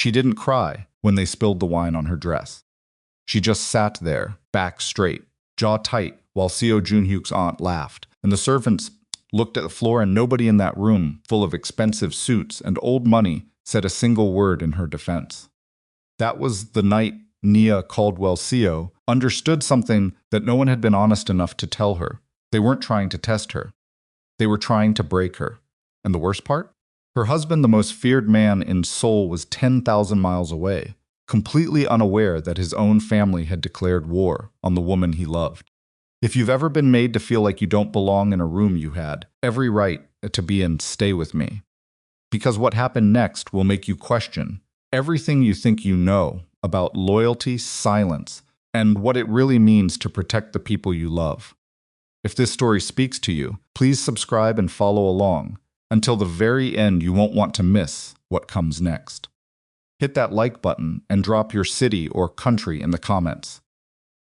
She didn't cry when they spilled the wine on her dress. She just sat there, back straight, jaw tight, while Seo Joon-Hyuk's aunt laughed, and the servants looked at the floor, and nobody in that room, full of expensive suits and old money, said a single word in her defense. That was the night Nia Caldwell Seo understood something that no one had been honest enough to tell her. They weren't trying to test her. They were trying to break her. And the worst part? Her husband, the most feared man in Seoul, was 10,000 miles away, completely unaware that his own family had declared war on the woman he loved. If you've ever been made to feel like you don't belong in a room you had every right to be in, stay with me. Because what happened next will make you question everything you think you know about loyalty, silence, and what it really means to protect the people you love. If this story speaks to you, please subscribe and follow along. Until the very end, you won't want to miss what comes next. Hit that like button and drop your city or country in the comments.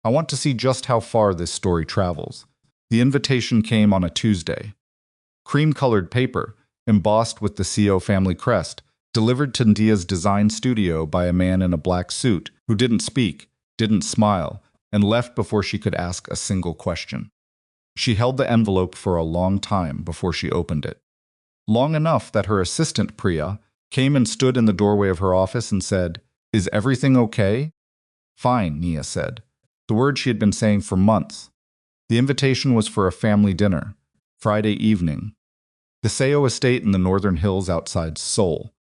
I want to see just how far this story travels. The invitation came on a Tuesday. Cream-colored paper, embossed with the Seo family crest, delivered to Ndia's design studio by a man in a black suit who didn't speak, didn't smile, and left before she could ask a single question. She held the envelope for a long time before she opened it. Long enough that her assistant, Priya, came and stood in the doorway of her office and said, "Is everything okay?" "Fine," Nia said, the word she had been saying for months. The invitation was for a family dinner, Friday evening. The Seo estate in the northern hills outside Seoul.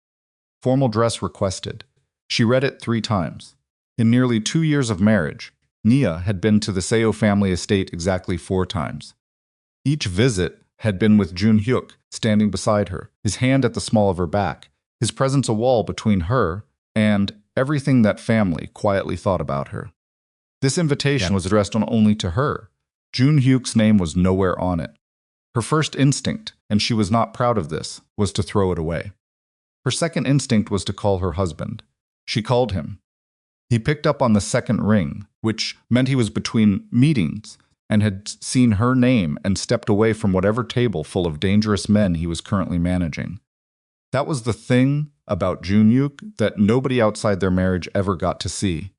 Formal dress requested. She read it 3 times. In nearly 2 years of marriage, Nia had been to the Seo family estate exactly 4 times. Each visit had been with Joon-Hyuk standing beside her, his hand at the small of her back, his presence a wall between her and everything that family quietly thought about her. This invitation was addressed only to her. Joon-Hyuk's name was nowhere on it. Her first instinct, and she was not proud of this, was to throw it away. Her second instinct was to call her husband. She called him. He picked up on the second ring, which meant he was between meetings and had seen her name and stepped away from whatever table full of dangerous men he was currently managing. That was the thing about Joon-Hyuk that nobody outside their marriage ever got to see.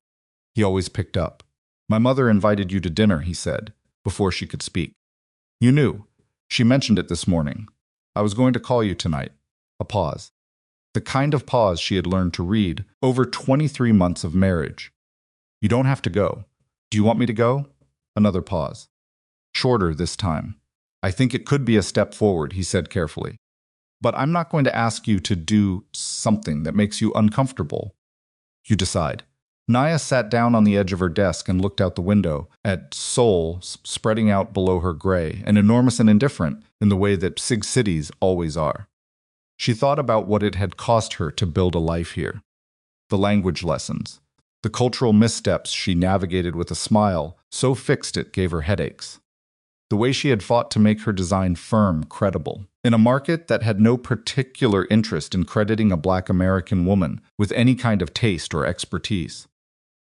He always picked up. "My mother invited you to dinner," he said, before she could speak. "You knew. She mentioned it this morning. I was going to call you tonight." A pause. The kind of pause she had learned to read over 23 months of marriage. "You don't have to go. Do you want me to go?" Another pause. Shorter this time. "I think it could be a step forward," he said carefully. "But I'm not going to ask you to do something that makes you uncomfortable. You decide." Nia sat down on the edge of her desk and looked out the window at Seoul spreading out below her, gray and enormous and indifferent in the way that big cities always are. She thought about what it had cost her to build a life here. The language lessons, the cultural missteps she navigated with a smile so fixed it gave her headaches. The way she had fought to make her design firm, credible, in a market that had no particular interest in crediting a Black American woman with any kind of taste or expertise.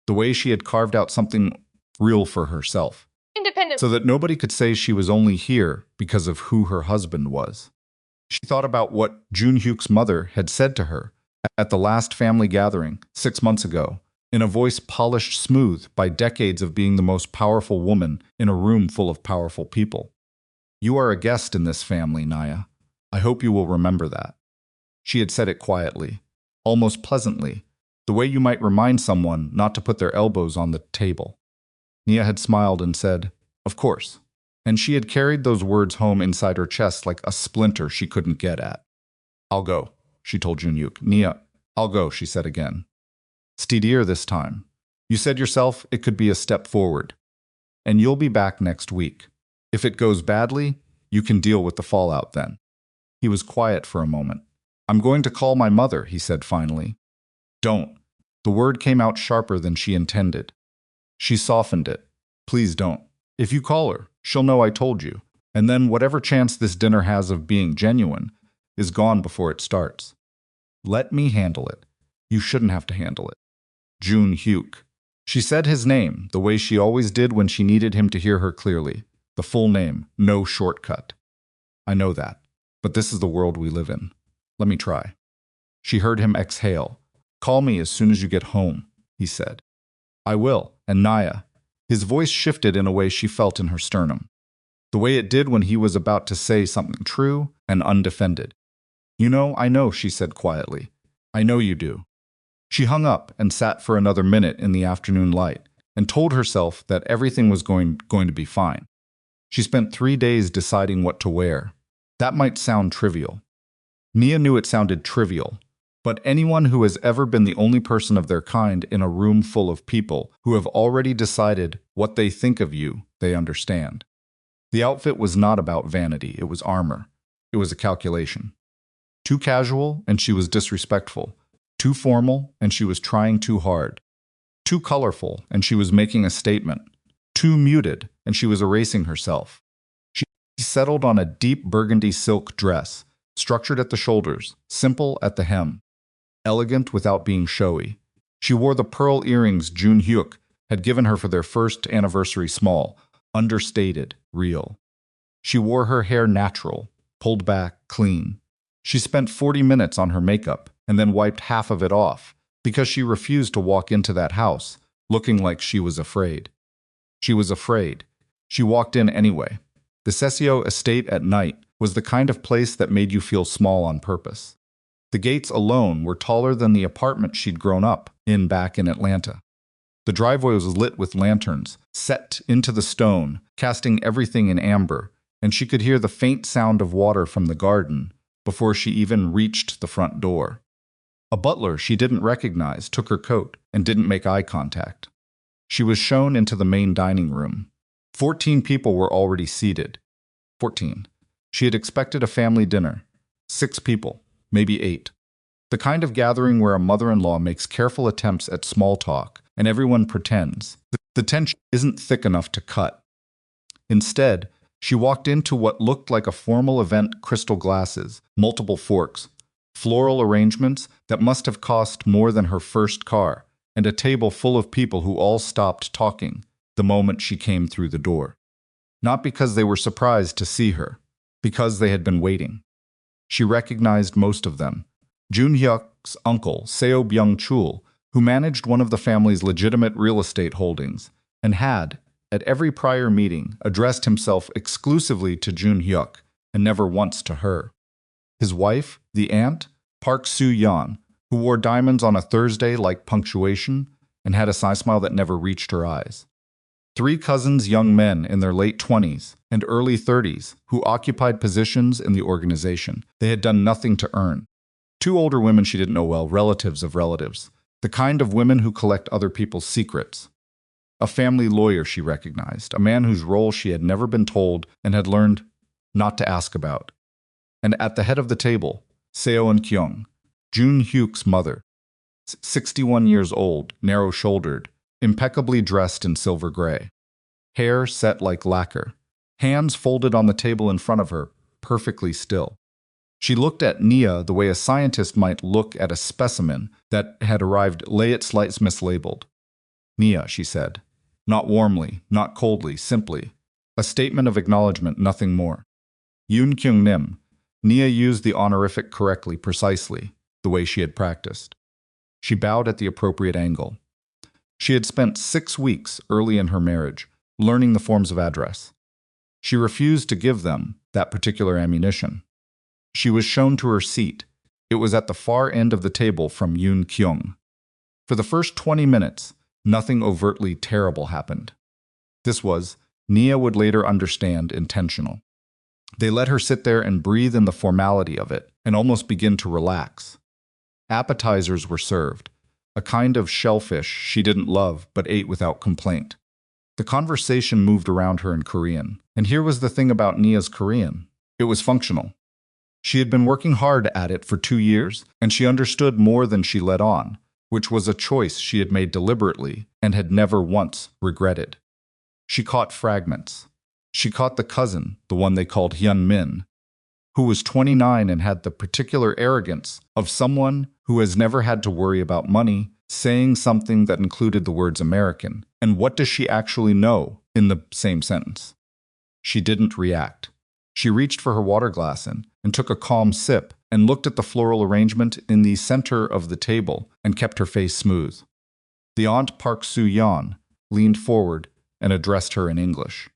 The way she had carved out something real for herself, Independent. so that nobody could say she was only here because of who her husband was. She thought about what Joon-Hyuk's mother had said to her at the last family gathering 6 months ago, in a voice polished smooth by decades of being the most powerful woman in a room full of powerful people. "You are a guest in this family, Nia. I hope you will remember that." She had said it quietly, almost pleasantly, the way you might remind someone not to put their elbows on the table. Nia had smiled and said, "Of course." And she had carried those words home inside her chest like a splinter she couldn't get at. "I'll go," she told Joon-Hyuk. "Nia, I'll go," she said again. "Steadier this time. You said yourself it could be a step forward. And you'll be back next week. If it goes badly, you can deal with the fallout then." He was quiet for a moment. "I'm going to call my mother," he said finally. "Don't." The word came out sharper than she intended. She softened it. "Please don't. If you call her, she'll know I told you. And then whatever chance this dinner has of being genuine is gone before it starts. Let me handle it. You shouldn't have to handle it." Joon-Hyuk. She said his name the way she always did when she needed him to hear her clearly. The full name, no shortcut. "I know that, but this is the world we live in. Let me try." She heard him exhale. Call me as soon as you get home, he said. I will, and Naya. His voice shifted in a way she felt in her sternum. The way it did when he was about to say something true and undefended. I know, she said quietly. I know you do. She hung up and sat for another minute in the afternoon light and told herself that everything was going to be fine. She spent 3 days deciding what to wear. That might sound trivial. Nia knew it sounded trivial, but anyone who has ever been the only person of their kind in a room full of people who have already decided what they think of you, they understand. The outfit was not about vanity, it was armor. It was a calculation. Too casual, and she was disrespectful. Too formal, and she was trying too hard. Too colorful, and she was making a statement. Too muted, and she was erasing herself. She settled on a deep burgundy silk dress, structured at the shoulders, simple at the hem, elegant without being showy. She wore the pearl earrings Joon-Hyuk had given her for their first anniversary, small, understated, real. She wore her hair natural, pulled back, clean. She spent 40 minutes on her makeup and then wiped half of it off because she refused to walk into that house looking like she was afraid. She was afraid. She walked in anyway. The Seo estate at night was the kind of place that made you feel small on purpose. The gates alone were taller than the apartment she'd grown up in back in Atlanta. The driveway was lit with lanterns, set into the stone, casting everything in amber, and she could hear the faint sound of water from the garden before she even reached the front door. A butler she didn't recognize took her coat and didn't make eye contact. She was shown into the main dining room. 14 people were already seated. 14. She had expected a family dinner. 6 people, maybe 8. The kind of gathering where a mother-in-law makes careful attempts at small talk and everyone pretends. The tension isn't thick enough to cut. Instead, she walked into what looked like a formal event: crystal glasses, multiple forks, floral arrangements that must have cost more than her first car, and a table full of people who all stopped talking the moment she came through the door. Not because they were surprised to see her, because they had been waiting. She recognized most of them. Joon-Hyuk's uncle, Seo Byung-chul, who managed one of the family's legitimate real estate holdings, and had, at every prior meeting, addressed himself exclusively to Joon-Hyuk and never once to her. His wife, the aunt, Park Soo-yeon, who wore diamonds on a Thursday like punctuation and had a side smile that never reached her eyes. 3 cousins, young men in their late 20s and early 30s, who occupied positions in the organization they had done nothing to earn. 2 older women she didn't know well, relatives of relatives, the kind of women who collect other people's secrets. A family lawyer she recognized, a man whose role she had never been told and had learned not to ask about. And at the head of the table, Seo Eun-kyung, Joon-Hyuk's mother, 61 years old, narrow-shouldered, impeccably dressed in silver gray. Hair set like lacquer, hands folded on the table in front of her, perfectly still. She looked at Nia the way a scientist might look at a specimen that had arrived late slights mislabeled. Nia, she said. Not warmly, not coldly, simply. A statement of acknowledgement, nothing more. Yoon Kyung Nim. Nia used the honorific correctly, precisely, the way she had practiced. She bowed at the appropriate angle. She had spent 6 weeks early in her marriage learning the forms of address. She refused to give them that particular ammunition. She was shown to her seat. It was at the far end of the table from Yoon Kyung. For the first 20 minutes, nothing overtly terrible happened. This was, Nia would later understand, intentional. They let her sit there and breathe in the formality of it and almost begin to relax. Appetizers were served, a kind of shellfish she didn't love but ate without complaint. The conversation moved around her in Korean, and here was the thing about Nia's Korean. It was functional. She had been working hard at it for 2 years, and she understood more than she let on, which was a choice she had made deliberately and had never once regretted. She caught fragments. She caught the cousin, the one they called Hyun Min, who was 29 and had the particular arrogance of someone who has never had to worry about money, saying something that included the words American. And what does she actually know in the same sentence? She didn't react. She reached for her water glass and took a calm sip and looked at the floral arrangement in the center of the table and kept her face smooth. The aunt Park Soo-yeon leaned forward and addressed her in English.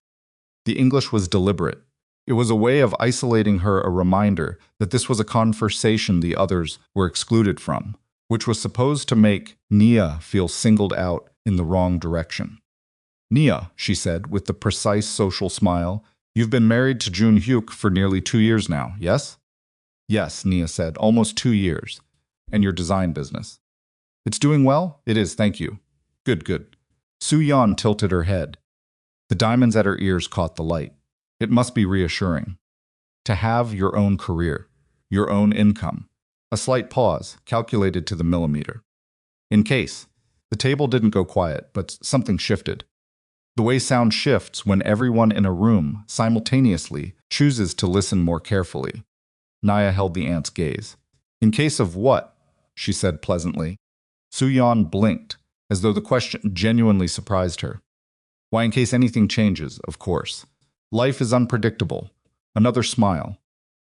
The English was deliberate. It was a way of isolating her, a reminder that this was a conversation the others were excluded from, which was supposed to make Nia feel singled out in the wrong direction. "Nia," she said with the precise social smile, "you've been married to Joon-Hyuk for nearly 2 years now, yes?" "Yes," Nia said, "almost 2 years. And your design business?" "It's doing well? It is, thank you." "Good, good." Soo-yeon tilted her head. The diamonds at her ears caught the light. It must be reassuring. To have your own career, your own income. A slight pause, calculated to the millimeter. In case, the table didn't go quiet, but something shifted. The way sound shifts when everyone in a room simultaneously chooses to listen more carefully. Nia held the aunt's gaze. "In case of what?" she said pleasantly. Soo-yeon blinked, as though the question genuinely surprised her. "Why, in case anything changes, of course. Life is unpredictable." Another smile.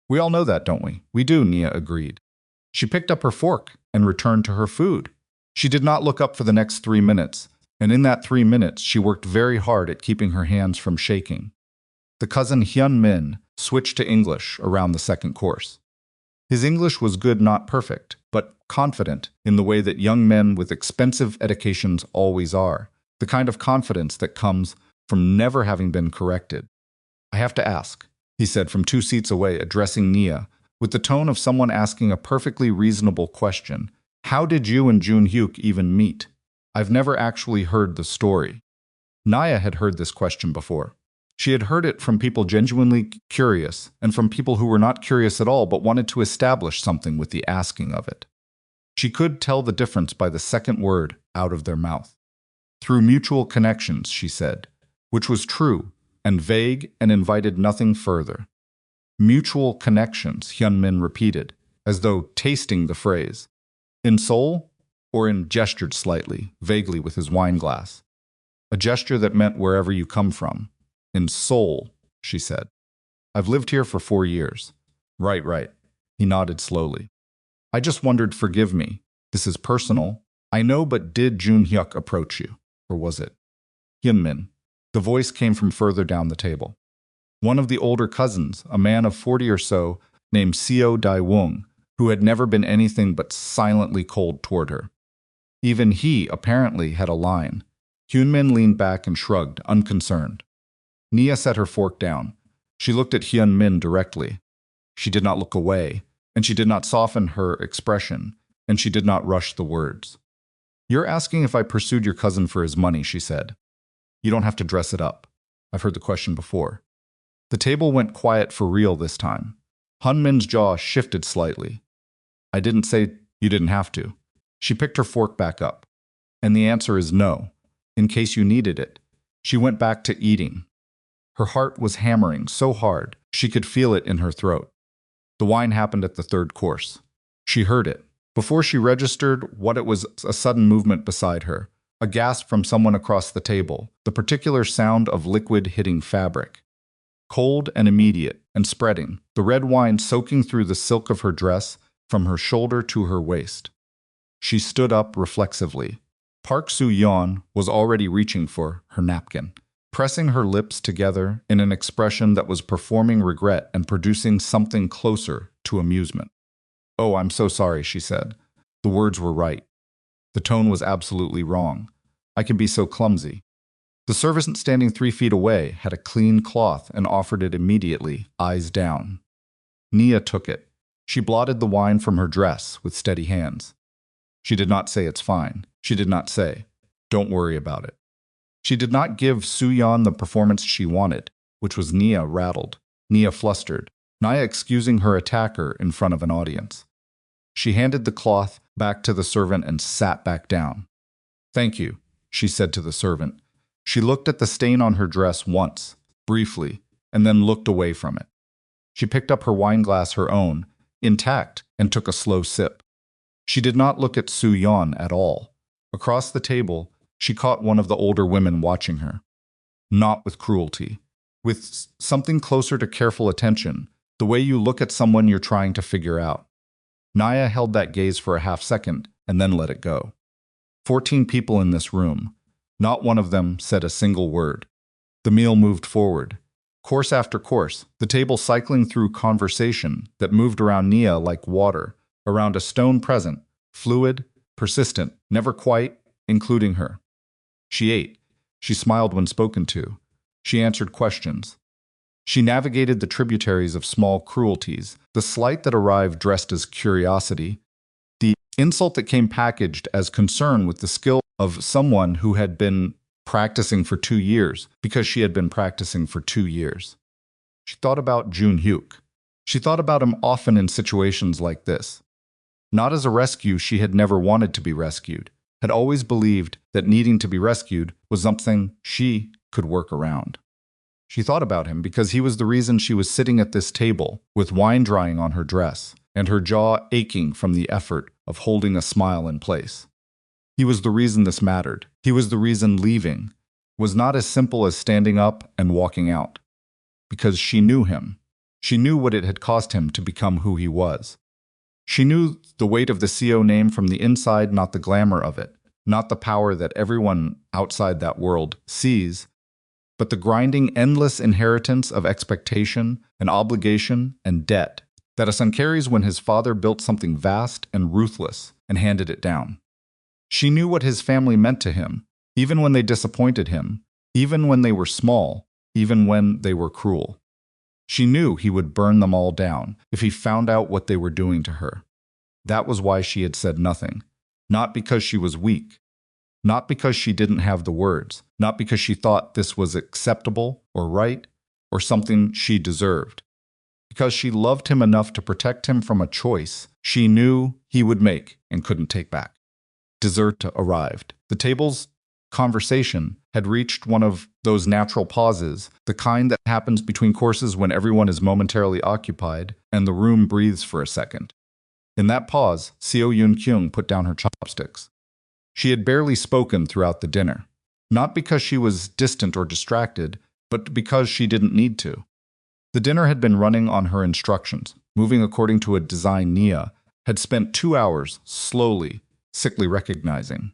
"We all know that, don't we?" "We do," Nia agreed. She picked up her fork and returned to her food. She did not look up for the next 3 minutes, and in that 3 minutes she worked very hard at keeping her hands from shaking. The cousin Hyun-min switched to English around the second course. His English was good, not perfect, but confident in the way that young men with expensive educations always are, the kind of confidence that comes from never having been corrected. "I have to ask," he said from 2 seats away, addressing Nia, with the tone of someone asking a perfectly reasonable question. "How did you and Joon-Hyuk even meet? I've never actually heard the story." Nia had heard this question before. She had heard it from people genuinely curious, and from people who were not curious at all but wanted to establish something with the asking of it. She could tell the difference by the second word out of their mouth. "Through mutual connections," she said, which was true, and vague and invited nothing further. "Mutual connections," Hyun-min repeated, as though tasting the phrase. "In Seoul?" Or in gestured slightly, vaguely with his wine glass. A gesture that meant wherever you come from. "In Seoul," she said. "I've lived here for 4 years." Right, right. He nodded slowly. "I just wondered, forgive me. This is personal. I know, but did Joon-Hyuk approach you? Or was it?" "Hyun-min." The voice came from further down the table. One of the older cousins, a man of 40 or so, named Seo Dae-woong, who had never been anything but silently cold toward her. Even he, apparently, had a line. Hyun-min leaned back and shrugged, unconcerned. Nia set her fork down. She looked at Hyun-min directly. She did not look away, and she did not soften her expression, and she did not rush the words. "You're asking if I pursued your cousin for his money," she said. "You don't have to dress it up. I've heard the question before." The table went quiet for real this time. Hyun-min's jaw shifted slightly. "I didn't say you didn't have to." She picked her fork back up. "And the answer is no, in case you needed it." She went back to eating. Her heart was hammering so hard she could feel it in her throat. The wine happened at the 3rd course. She heard it. Before she registered what it was, a sudden movement beside her, a gasp from someone across the table, the particular sound of liquid hitting fabric. Cold and immediate and spreading, the red wine soaking through the silk of her dress from her shoulder to her waist. She stood up reflexively. Park Soo-yeon was already reaching for her napkin, pressing her lips together in an expression that was performing regret and producing something closer to amusement. "Oh, I'm so sorry," she said. The words were right. The tone was absolutely wrong. "I can be so clumsy." The servant standing 3 feet away had a clean cloth and offered it immediately, eyes down. Nia took it. She blotted the wine from her dress with steady hands. She did not say it's fine. She did not say, don't worry about it. She did not give Soo-yeon the performance she wanted, which was Nia rattled, Nia flustered, Nia excusing her attacker in front of an audience. She handed the cloth back to the servant and sat back down. "Thank you," she said to the servant. She looked at the stain on her dress once, briefly, and then looked away from it. She picked up her wine glass, her own, intact, and took a slow sip. She did not look at Soo-yeon at all. Across the table, she caught one of the older women watching her. Not with cruelty. With something closer to careful attention, The way you look at someone you're trying to figure out. Naya held that gaze for a half second and then let it go. 14 people in this room. Not one of them said a single word. The meal moved forward. Course after course, the table cycling through conversation that moved around Nia like water, around a stone present, fluid, persistent, never quite, including her. She ate. She smiled when spoken to. She answered questions. She navigated the tributaries of small cruelties, the slight that arrived dressed as curiosity, the insult that came packaged as concern with the skill of someone who had been practicing for 2 years because she had been practicing for 2 years. She thought about Joon-Hyuk. She thought about him often in situations like this. Not as a rescue, she had never wanted to be rescued, had always believed that needing to be rescued was something she could work around. She thought about him because he was the reason she was sitting at this table with wine drying on her dress and her jaw aching from the effort of holding a smile in place. He was the reason this mattered. He was the reason leaving was not as simple as standing up and walking out. Because she knew him. She knew what it had cost him to become who he was. She knew the weight of the Seo name from the inside, not the glamour of it, not the power that everyone outside that world sees, but the grinding, endless inheritance of expectation and obligation and debt that a son carries when his father built something vast and ruthless and handed it down. She knew what his family meant to him, even when they disappointed him, even when they were small, even when they were cruel. She knew he would burn them all down if he found out what they were doing to her. That was why she had said nothing, not because she was weak, not because she didn't have the words, not because she thought this was acceptable or right or something she deserved. Because she loved him enough to protect him from a choice she knew he would make and couldn't take back. Dessert arrived. The table's conversation had reached one of those natural pauses, the kind that happens between courses when everyone is momentarily occupied and the room breathes for a second. In that pause, Seo Joon-Hyuk put down her chopsticks. She had barely spoken throughout the dinner, not because she was distant or distracted, but because she didn't need to. The dinner had been running on her instructions, moving according to a design Nia had spent 2 hours slowly, sickly recognizing.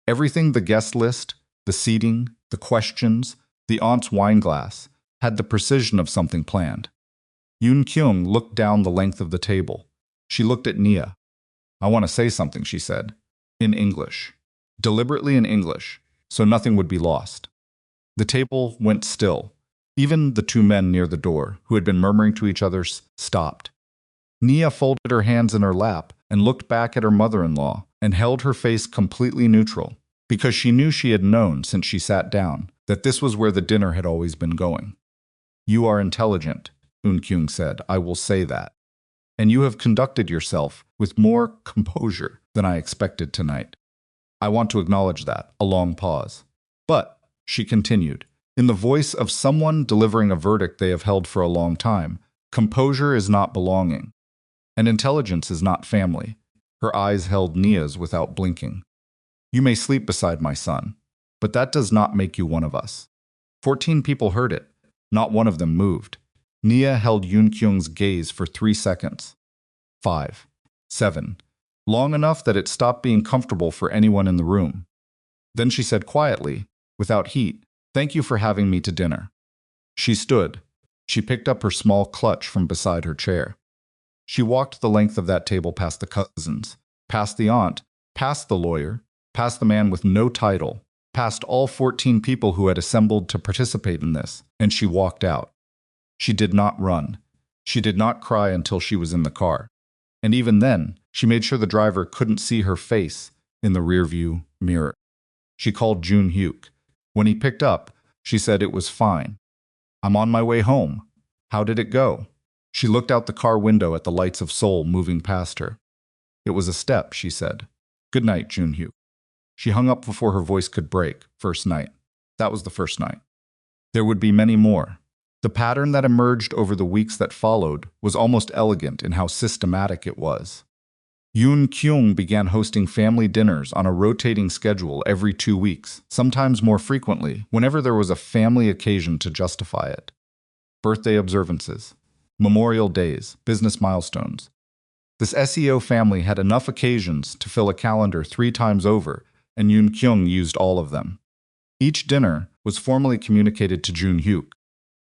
Everything, the guest list, the seating, the questions, the aunt's wine glass, had the precision of something planned. Yoon-Kyung looked down the length of the table. She looked at Nia. "I want to say something," she said. In English. Deliberately in English, so nothing would be lost. The table went still. Even the 2 men near the door, who had been murmuring to each other, stopped. Nia folded her hands in her lap and looked back at her mother-in-law and held her face completely neutral, because she knew she had known since she sat down that this was where the dinner had always been going. "You are intelligent," Yoon-Kyung said. "I will say that. And you have conducted yourself with more composure than I expected tonight. I want to acknowledge that." A long pause. "But," she continued, in the voice of someone delivering a verdict they have held for a long time, "composure is not belonging. And intelligence is not family." Her eyes held Nia's without blinking. "You may sleep beside my son, but that does not make you one of us." 14 people heard it. Not one of them moved. Nia held Yoon-Kyung's gaze for 3 seconds. 5. 7. Long enough that it stopped being comfortable for anyone in the room. Then she said quietly, without heat, "Thank you for having me to dinner." She stood. She picked up her small clutch from beside her chair. She walked the length of that table past the cousins, past the aunt, past the lawyer, past the man with no title, past all 14 people who had assembled to participate in this, and she walked out. She did not run. She did not cry until she was in the car. And even then, she made sure the driver couldn't see her face in the rearview mirror. She called Joon-Hyuk. When he picked up, she said it was fine. "I'm on my way home. How did it go?" She looked out the car window at the lights of Seoul moving past her. "It was a step," she said. "Good night, Joon-Hyuk." She hung up before her voice could break. First night. That was the first night. There would be many more. The pattern that emerged over the weeks that followed was almost elegant in how systematic it was. Yoon-Kyung began hosting family dinners on a rotating schedule every 2 weeks, sometimes more frequently, whenever there was a family occasion to justify it. Birthday observances, memorial days, business milestones. This SEO family had enough occasions to fill a calendar 3 times over, and Yoon Kyung used all of them. Each dinner was formally communicated to Joon-Hyuk.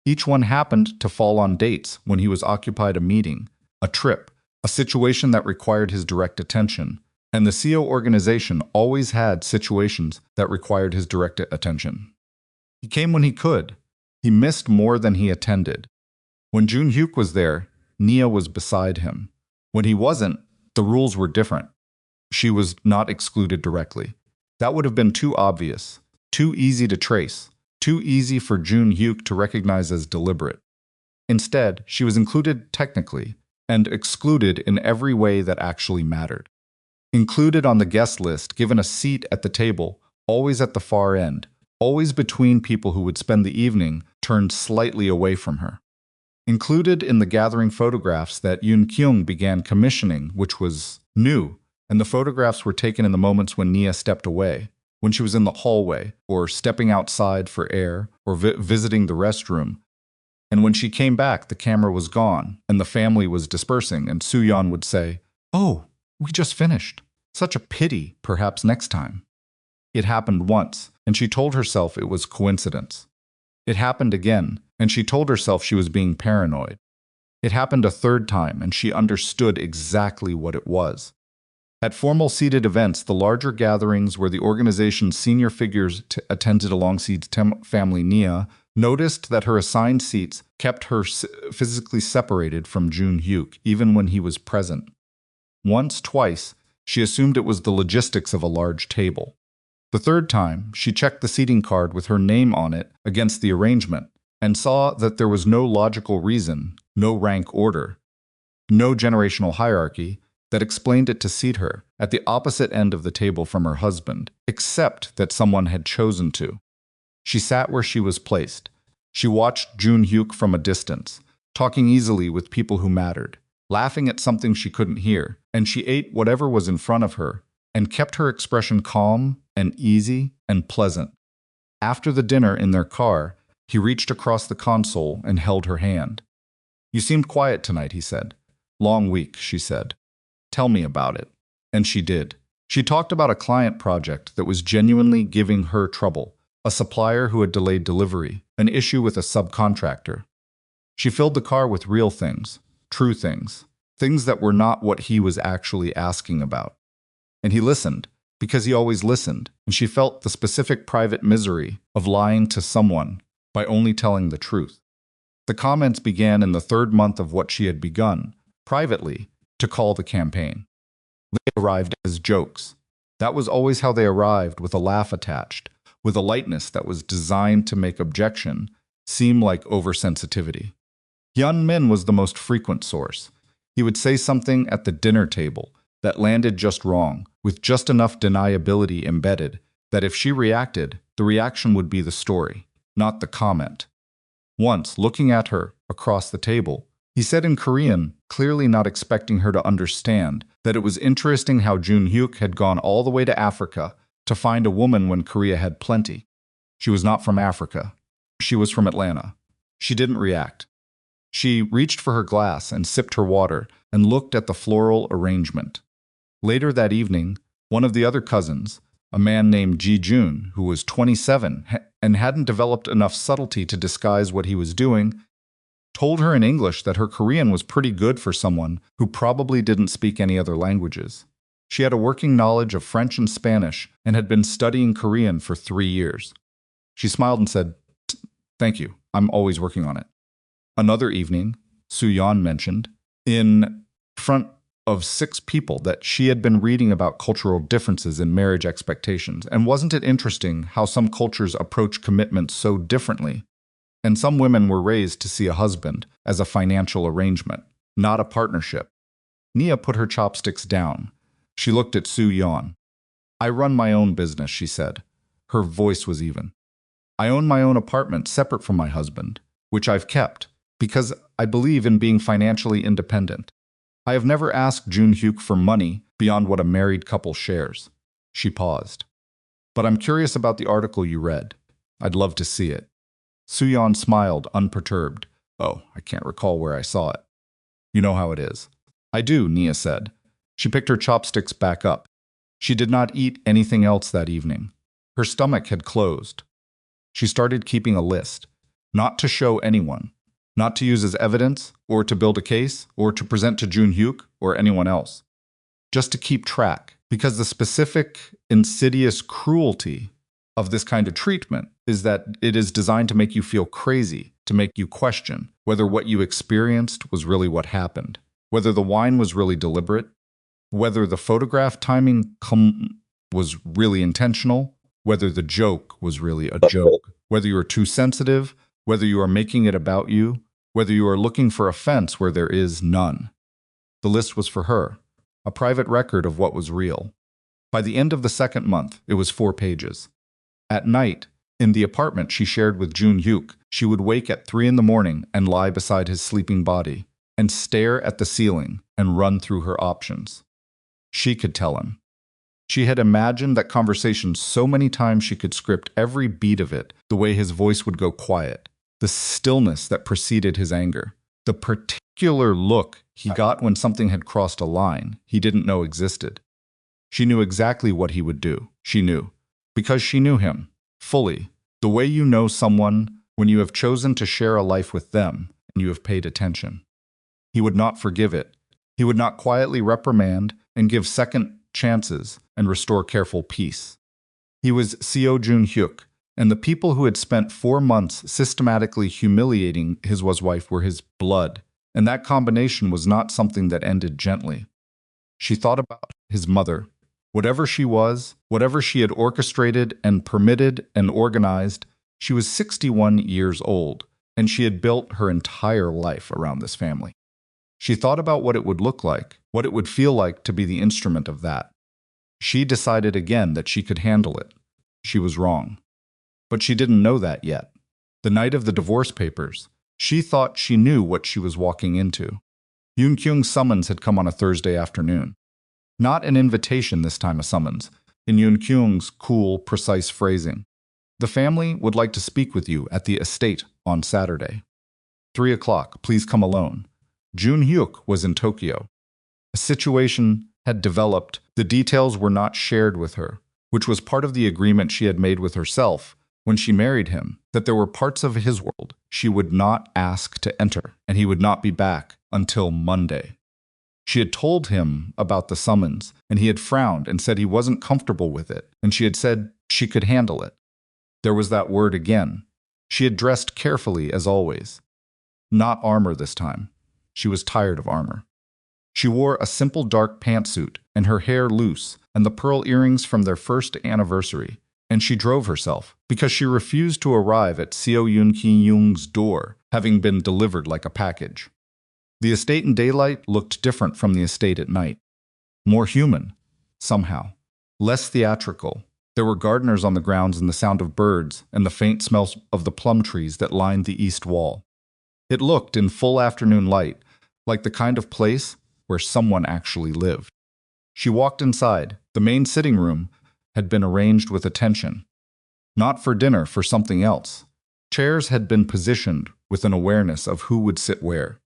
Each one happened to fall on dates when he was occupied a meeting, a trip, a situation that required his direct attention, and the Seo organization always had situations that required his direct attention. He came when he could. He missed more than he attended. When Joon-Hyuk was there, Nia was beside him. When he wasn't, the rules were different. She was not excluded directly. That would have been too obvious, too easy to trace, too easy for Joon-Hyuk to recognize as deliberate. Instead, she was included technically, and excluded in every way that actually mattered. Included on the guest list, given a seat at the table, always at the far end, always between people who would spend the evening turned slightly away from her. Included in the gathering photographs that Yoon Kyung began commissioning, which was new, and the photographs were taken in the moments when Nia stepped away, when she was in the hallway, or stepping outside for air, or visiting the restroom. And when she came back, the camera was gone, and the family was dispersing, and Soo-yeon would say, "Oh, we just finished. Such a pity, perhaps next time." It happened once, and she told herself it was coincidence. It happened again, and she told herself she was being paranoid. It happened a third time, and she understood exactly what it was. At formal seated events, the larger gatherings where the organization's senior figures attended alongside family, Nia noticed that her assigned seats kept her physically separated from Joon-Hyuk, even when he was present. Once, twice, she assumed it was the logistics of a large table. The third time, she checked the seating card with her name on it against the arrangement, and saw that there was no logical reason, no rank order, no generational hierarchy that explained it to seat her at the opposite end of the table from her husband, except that someone had chosen to. She sat where she was placed. She watched Joon-Hyuk from a distance, talking easily with people who mattered, laughing at something she couldn't hear, and she ate whatever was in front of her and kept her expression calm and easy and pleasant. After the dinner in their car, he reached across the console and held her hand. "You seemed quiet tonight," he said. "Long week," she said. "Tell me about it." And she did. She talked about a client project that was genuinely giving her trouble, a supplier who had delayed delivery, an issue with a subcontractor. She filled the car with real things, true things, things that were not what he was actually asking about. And he listened, because he always listened, and she felt the specific private misery of lying to someone by only telling the truth. The comments began in the third month of what she had begun, privately, to call the campaign. They arrived as jokes. That was always how they arrived, with a laugh attached, with a lightness that was designed to make objection seem like oversensitivity. Hyun Min was the most frequent source. He would say something at the dinner table that landed just wrong, with just enough deniability embedded, that if she reacted, the reaction would be the story, not the comment. Once, looking at her across the table, he said in Korean, clearly not expecting her to understand, that it was interesting how Joon-Hyuk had gone all the way to Africa to find a woman when Korea had plenty. She was not from Africa. She was from Atlanta. She didn't react. She reached for her glass and sipped her water and looked at the floral arrangement. Later that evening, one of the other cousins, a man named Ji-Jun, who was 27 and hadn't developed enough subtlety to disguise what he was doing, told her in English that her Korean was pretty good for someone who probably didn't speak any other languages. She had a working knowledge of French and Spanish and had been studying Korean for 3 years. She smiled and said, "Thank you, I'm always working on it." Another evening, Soo-yeon mentioned, in front of 6 people, that she had been reading about cultural differences in marriage expectations, and wasn't it interesting how some cultures approach commitment so differently? And some women were raised to see a husband as a financial arrangement, not a partnership. Nia put her chopsticks down. She looked at Soo-yeon. "I run my own business," she said. Her voice was even. "I own my own apartment separate from my husband, which I've kept, because I believe in being financially independent. I have never asked Joon-Hyuk for money beyond what a married couple shares." She paused. "But I'm curious about the article you read. I'd love to see it." Soo-yeon smiled, unperturbed. Oh, I can't recall where I saw it. You know how it is. I do, Nia said. She picked her chopsticks back up. She did not eat anything else that evening. Her stomach had closed. She started keeping a list, not to show anyone, not to use as evidence, or to build a case, or to present to Joon-Hyuk or anyone else. Just to keep track, because the specific, insidious cruelty of this kind of treatment is that it is designed to make you feel crazy, to make you question whether what you experienced was really what happened, whether the wine was really deliberate, whether the photograph timing was really intentional, whether the joke was really a joke, whether you are too sensitive, whether you are making it about you, whether you are looking for offense where there is none. The list was for her, a private record of what was real. By the end of the second month, it was 4 pages. At night, in the apartment she shared with Joon-Hyuk, she would wake at 3 in the morning and lie beside his sleeping body, and stare at the ceiling and run through her options. She could tell him. She had imagined that conversation so many times she could script every beat of it, the way his voice would go quiet, the stillness that preceded his anger, the particular look he got when something had crossed a line he didn't know existed. She knew exactly what he would do. She knew. Because she knew him, fully, the way you know someone when you have chosen to share a life with them and you have paid attention. He would not forgive it. He would not quietly reprimand and give second chances and restore careful peace. He was Seo Joon-Hyuk, and the people who had spent 4 months systematically humiliating his wife were his blood, and that combination was not something that ended gently. She thought about his mother. Whatever she was, whatever she had orchestrated and permitted and organized, she was 61 years old, and she had built her entire life around this family. She thought about what it would look like, what it would feel like to be the instrument of that. She decided again that she could handle it. She was wrong. But she didn't know that yet. The night of the divorce papers, she thought she knew what she was walking into. Yoon-Kyung's summons had come on a Thursday afternoon. Not an invitation this time, a summons, in Yoon-Kyung's cool, precise phrasing. The family would like to speak with you at the estate on Saturday. 3 o'clock, please come alone. Joon-Hyuk was in Tokyo. A situation had developed. The details were not shared with her, which was part of the agreement she had made with herself when she married him, that there were parts of his world she would not ask to enter, and he would not be back until Monday. She had told him about the summons, and he had frowned and said he wasn't comfortable with it, and she had said she could handle it. There was that word again. She had dressed carefully, as always. Not armor this time. She was tired of armor. She wore a simple dark pantsuit, and her hair loose, and the pearl earrings from their first anniversary, and she drove herself, because she refused to arrive at Seo Yoon-Kyung's door, having been delivered like a package. The estate in daylight looked different from the estate at night. More human, somehow. Less theatrical. There were gardeners on the grounds and the sound of birds and the faint smell of the plum trees that lined the east wall. It looked, in full afternoon light, like the kind of place where someone actually lived. She walked inside. The main sitting room had been arranged with attention. Not for dinner, for something else. Chairs had been positioned with an awareness of who would sit where.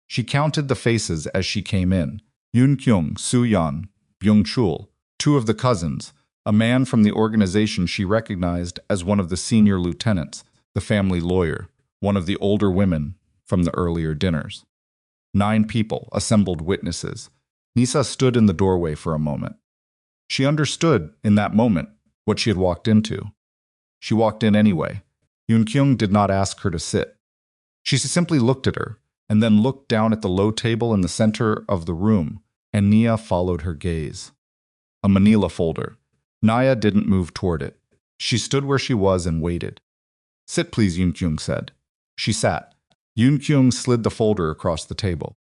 She counted the faces as she came in. Yoon-Kyung, Soo-yeon, Byung-chul, 2 of the cousins, a man from the organization she recognized as one of the senior lieutenants, the family lawyer, one of the older women from the earlier dinners. 9 people, assembled witnesses. Nisa stood in the doorway for a moment. She understood, in that moment, what she had walked into. She walked in anyway. Yoon-Kyung did not ask her to sit. She simply looked at her, and then looked down at the low table in the center of the room, and Nia followed her gaze. A manila folder. Nia didn't move toward it. She stood where she was and waited. Sit, please, Yoon-Kyung said. She sat. Yoon-Kyung slid the folder across the table.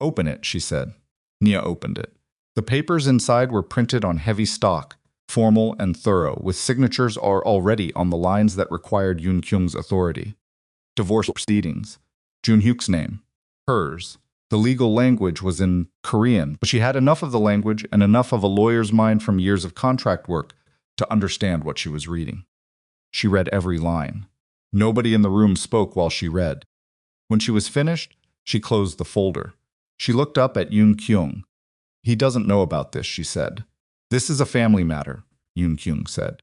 Open it, she said. Nia opened it. The papers inside were printed on heavy stock, formal and thorough, with signatures already on the lines that required Yoon-Kyung's authority. Divorce proceedings. Joon-Hyuk's name. Hers. The legal language was in Korean, but she had enough of the language and enough of a lawyer's mind from years of contract work to understand what she was reading. She read every line. Nobody in the room spoke while she read. When she was finished, she closed the folder. She looked up at Yoon Kyung. "He doesn't know about this," she said. "This is a family matter," Yoon Kyung said.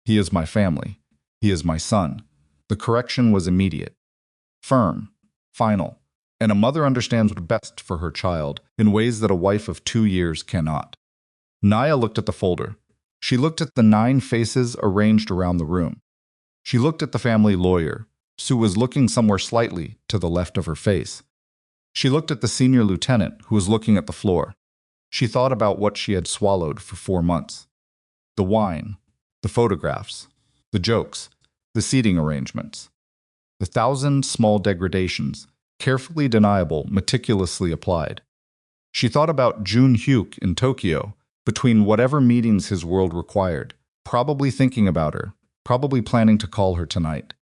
"He is my family. He is my son." The correction was immediate, firm, final, and a mother understands what's best for her child in ways that a wife of 2 years cannot. Naya looked at the folder. She looked at the 9 faces arranged around the room. She looked at the family lawyer. Sue was looking somewhere slightly to the left of her face. She looked at the senior lieutenant, who was looking at the floor. She thought about what she had swallowed for 4 months. The wine, the photographs, the jokes, the seating arrangements. The 1,000 small degradations, carefully deniable, meticulously applied. She thought about Joon-Hyuk in Tokyo, between whatever meetings his world required, probably thinking about her, probably planning to call her tonight.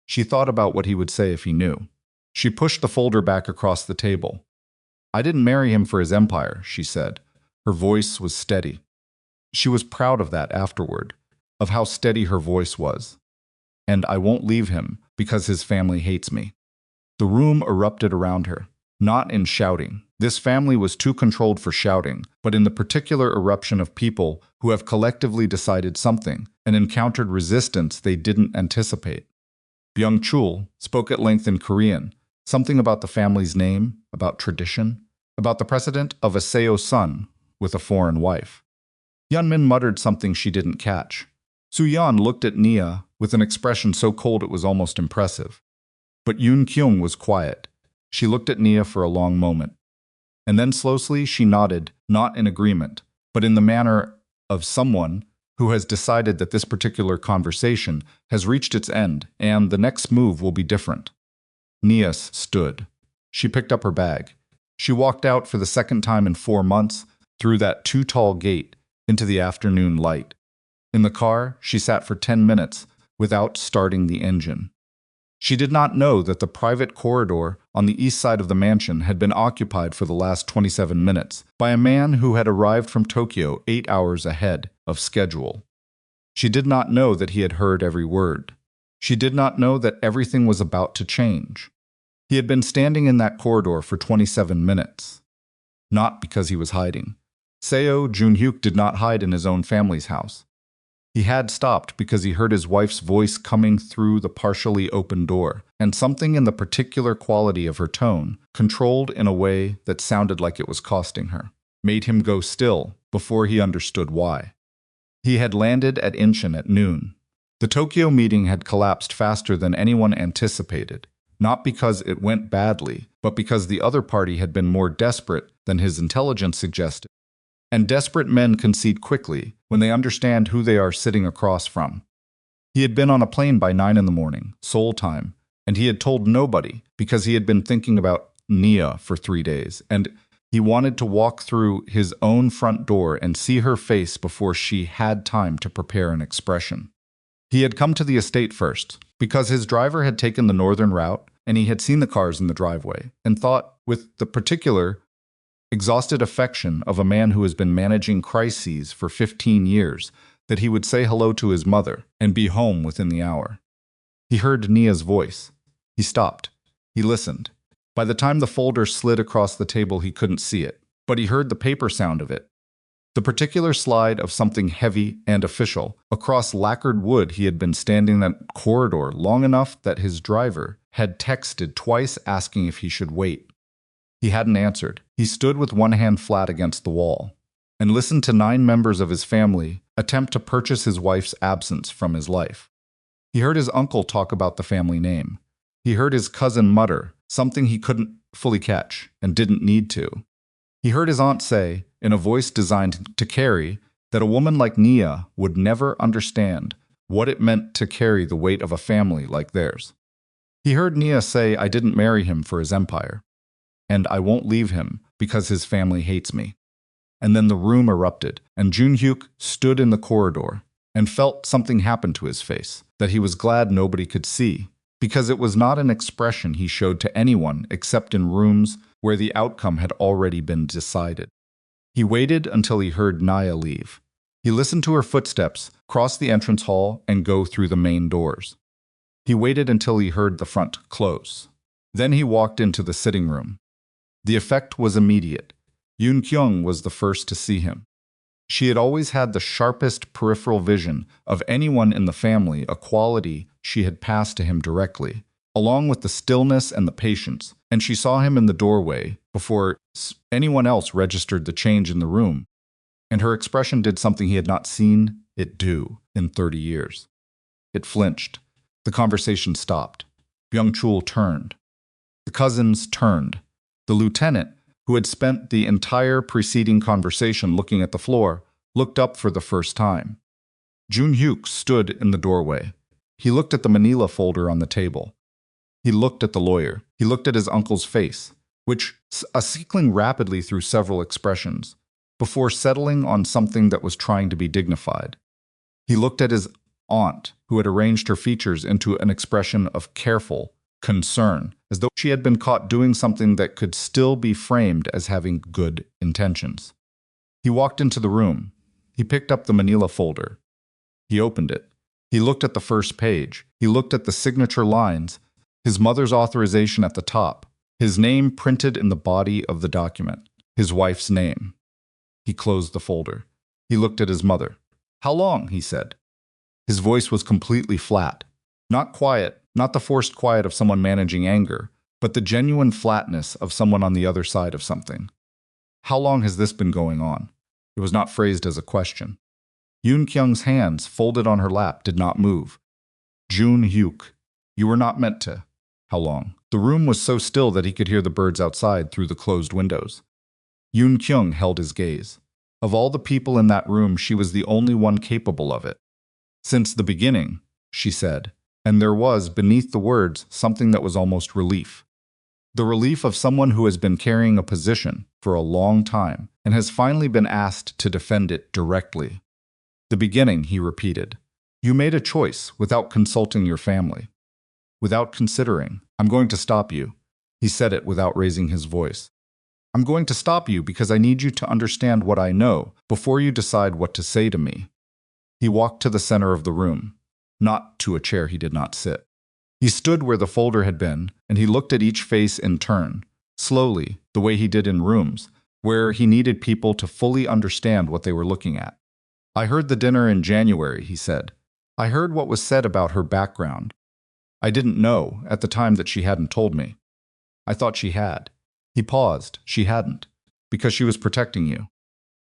She thought about what he would say if he knew. She pushed the folder back across the table. "I didn't marry him for his empire," she said. Her voice was steady. She was proud of that afterward, of how steady her voice was. "And I won't leave him because his family hates me." The room erupted around her, not in shouting. This family was too controlled for shouting, but in the particular eruption of people who have collectively decided something and encountered resistance they didn't anticipate. Byung-chul spoke at length in Korean, something about the family's name, about tradition, about the precedent of a Seo son with a foreign wife. Yeonmin muttered something she didn't catch. Soo-yeon looked at Nia with an expression so cold it was almost impressive. But Yoon Kyung was quiet. She looked at Nia for a long moment. And then slowly she nodded, not in agreement, but in the manner of someone who has decided that this particular conversation has reached its end and the next move will be different. Nia stood. She picked up her bag. She walked out for the second time in 4 months, through that too-tall gate, into the afternoon light. In the car, she sat for 10 minutes without starting the engine. She did not know that the private corridor on the east side of the mansion had been occupied for the last 27 minutes by a man who had arrived from Tokyo 8 hours ahead of schedule. She did not know that he had heard every word. She did not know that everything was about to change. He had been standing in that corridor for 27 minutes. Not because he was hiding. Seo Joon-Hyuk did not hide in his own family's house. He had stopped because he heard his wife's voice coming through the partially open door, and something in the particular quality of her tone, controlled in a way that sounded like it was costing her, made him go still before he understood why. He had landed at Incheon at noon. The Tokyo meeting had collapsed faster than anyone anticipated, not because it went badly, but because the other party had been more desperate than his intelligence suggested. And desperate men concede quickly when they understand who they are sitting across from. He had been on a plane by 9 in the morning, Seoul time, and he had told nobody because he had been thinking about Nia for 3 days, and he wanted to walk through his own front door and see her face before she had time to prepare an expression. He had come to the estate first, because his driver had taken the northern route, and he had seen the cars in the driveway, and thought, with the particular exhausted affection of a man who has been managing crises for 15 years, that he would say hello to his mother and be home within the hour. He heard Nia's voice. He stopped. He listened. By the time the folder slid across the table, he couldn't see it, but he heard the paper sound of it. The particular slide of something heavy and official. Across lacquered wood, he had been standing in that corridor long enough that his driver had texted twice asking if he should wait. He hadn't answered. He stood with one hand flat against the wall and listened to 9 members of his family attempt to purchase his wife's absence from his life. He heard his uncle talk about the family name. He heard his cousin mutter something he couldn't fully catch and didn't need to. He heard his aunt say, in a voice designed to carry, that a woman like Nia would never understand what it meant to carry the weight of a family like theirs. He heard Nia say, "I didn't marry him for his empire. And I won't leave him because his family hates me." And then the room erupted, and Joon-Hyuk stood in the corridor and felt something happen to his face that he was glad nobody could see, because it was not an expression he showed to anyone except in rooms where the outcome had already been decided. He waited until he heard Nia leave. He listened to her footsteps cross the entrance hall and go through the main doors. He waited until he heard the front close. Then he walked into the sitting room. The effect was immediate. Yoon Kyung was the first to see him. She had always had the sharpest peripheral vision of anyone in the family, a quality she had passed to him directly, along with the stillness and the patience, and she saw him in the doorway before anyone else registered the change in the room, and her expression did something he had not seen it do in 30 years. It flinched. The conversation stopped. Byung-chul turned. The cousins turned. The lieutenant, who had spent the entire preceding conversation looking at the floor, looked up for the first time. Joon-hyuk stood in the doorway. He looked at the manila folder on the table. He looked at the lawyer. He looked at his uncle's face, which cycling rapidly through several expressions, before settling on something that was trying to be dignified. He looked at his aunt, who had arranged her features into an expression of careful concern, as though she had been caught doing something that could still be framed as having good intentions. He walked into the room. He picked up the manila folder. He opened it. He looked at the first page. He looked at the signature lines, his mother's authorization at the top, his name printed in the body of the document, his wife's name. He closed the folder. He looked at his mother. "How long?" he said. His voice was completely flat. Not quiet, not the forced quiet of someone managing anger, but the genuine flatness of someone on the other side of something. "How long has this been going on?" It was not phrased as a question. Yoon Kyung's hands, folded on her lap, did not move. "Joon-hyuk, you were not meant to." "How long?" The room was so still that he could hear the birds outside through the closed windows. Yoon Kyung held his gaze. Of all the people in that room, she was the only one capable of it. "Since the beginning," she said, and there was, beneath the words, something that was almost relief. The relief of someone who has been carrying a position for a long time and has finally been asked to defend it directly. "The beginning," he repeated. "You made a choice without consulting your family. Without considering. I'm going to stop you." He said it without raising his voice. "I'm going to stop you because I need you to understand what I know before you decide what to say to me." He walked to the center of the room. Not to a chair he did not sit. He stood where the folder had been, and he looked at each face in turn, slowly, the way he did in rooms, where he needed people to fully understand what they were looking at. "I heard the dinner in January," he said. "I heard what was said about her background. I didn't know, at the time, that she hadn't told me. I thought she had." He paused. "She hadn't. Because she was protecting you."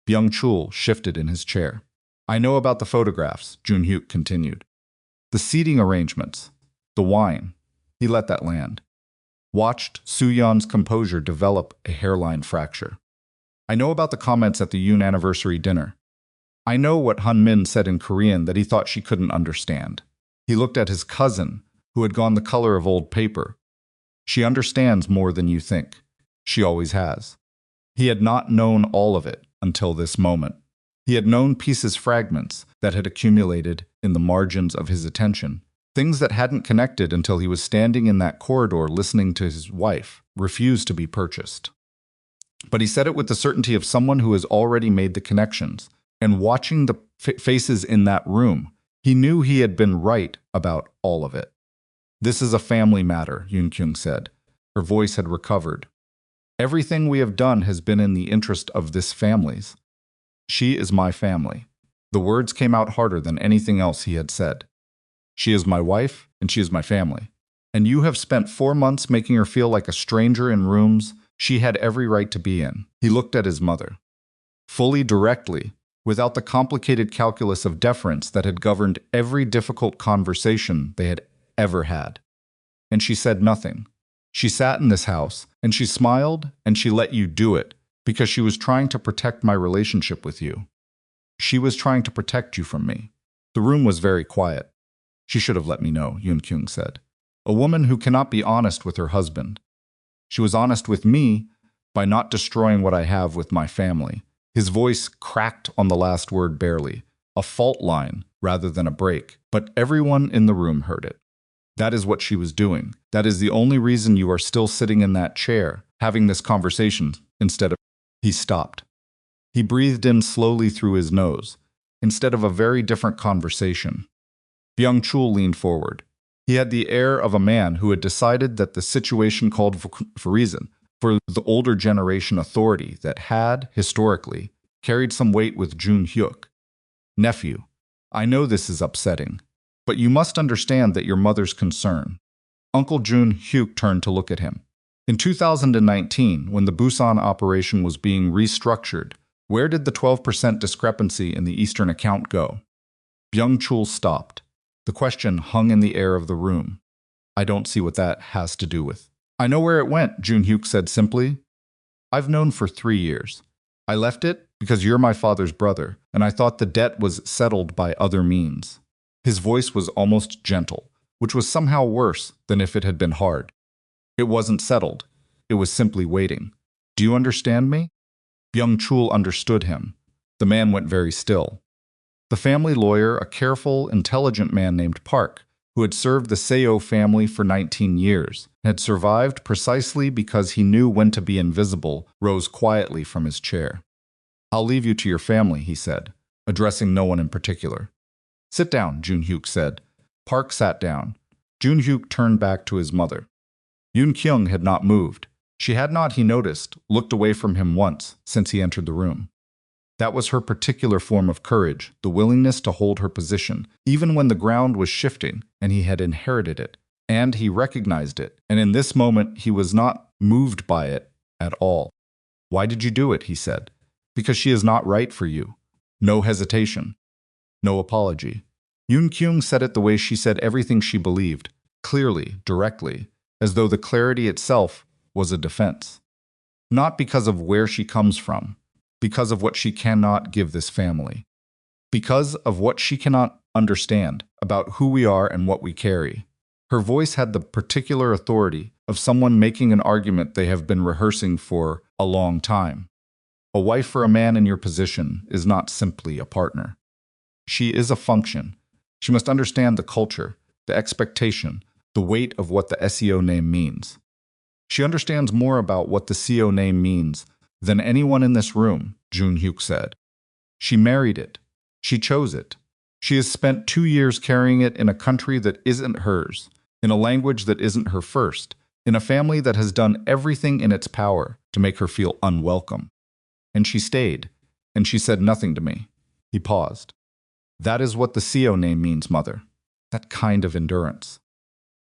Byung-chul shifted in his chair. "I know about the photographs," Joon-hyuk continued. "The seating arrangements. The wine." He let that land. Watched Soo-yeon's composure develop a hairline fracture. "I know about the comments at the Yoon anniversary dinner. I know what Han-min said in Korean that he thought she couldn't understand." He looked at his cousin, who had gone the color of old paper. "She understands more than you think. She always has." He had not known all of it until this moment. He had known pieces, fragments, that had accumulated in the margins of his attention, things that hadn't connected until he was standing in that corridor listening to his wife refuse to be purchased. But he said it with the certainty of someone who has already made the connections, and watching the faces in that room, he knew he had been right about all of it. "This is a family matter," Yoon Kyung said. Her voice had recovered. "Everything we have done has been in the interest of this family's. She is my family." The words came out harder than anything else he had said. "She is my wife, and she is my family. And you have spent 4 months making her feel like a stranger in rooms she had every right to be in." He looked at his mother. Fully, directly, without the complicated calculus of deference that had governed every difficult conversation they had ever had. And she said nothing. She sat in this house, and she smiled, and she let you do it, because she was trying to protect my relationship with you. She was trying to protect you from me. The room was very quiet. "She should have let me know," Yoon Kyung said. "A woman who cannot be honest with her husband. She was honest with me by not destroying what I have with my family." His voice cracked on the last word barely, a fault line rather than a break, but everyone in the room heard it. "That is what she was doing. That is the only reason you are still sitting in that chair, having this conversation, instead of—" He stopped. He breathed in slowly through his nose, instead of a very different conversation. Byung-chul leaned forward. He had the air of a man who had decided that the situation called for reason, for the older generation authority that had, historically, carried some weight with Joon-Hyuk. Nephew, I know this is upsetting, but you must understand that your mother's concern. Uncle Joon-Hyuk turned to look at him. In 2019, when the Busan operation was being restructured, where did the 12% discrepancy in the Eastern account go? Byung-chul stopped. The question hung in the air of the room. I don't see what that has to do with. I know where it went, Joon-Hyuk said simply. I've known for 3 years. I left it because you're my father's brother, and I thought the debt was settled by other means. His voice was almost gentle, which was somehow worse than if it had been hard. It wasn't settled. It was simply waiting. Do you understand me? Byung-chul understood him. The man went very still. The family lawyer, a careful, intelligent man named Park, who had served the Seo family for 19 years, had survived precisely because he knew when to be invisible, rose quietly from his chair. I'll leave you to your family, he said, addressing no one in particular. Sit down, Joon-Hyuk said. Park sat down. Joon-Hyuk turned back to his mother. Yoon-kyung had not moved. She had not, he noticed, looked away from him once since he entered the room. That was her particular form of courage, the willingness to hold her position, even when the ground was shifting and he had inherited it. And he recognized it, and in this moment he was not moved by it at all. Why did you do it, he said. Because she is not right for you. No hesitation. No apology. Yoon-kyung said it the way she said everything she believed, clearly, directly, as though the clarity itself was a defense. Not because of where she comes from, because of what she cannot give this family. Because of what she cannot understand about who we are and what we carry. Her voice had the particular authority of someone making an argument they have been rehearsing for a long time. A wife for a man in your position is not simply a partner. She is a function. She must understand the culture, the expectation, the weight of what the Seo name means. She understands more about what the Seo name means than anyone in this room, Joon-Hyuk said. She married it. She chose it. She has spent 2 years carrying it in a country that isn't hers, in a language that isn't her first, in a family that has done everything in its power to make her feel unwelcome. And she stayed, and she said nothing to me. He paused. That is what the Seo name means, mother. That kind of endurance.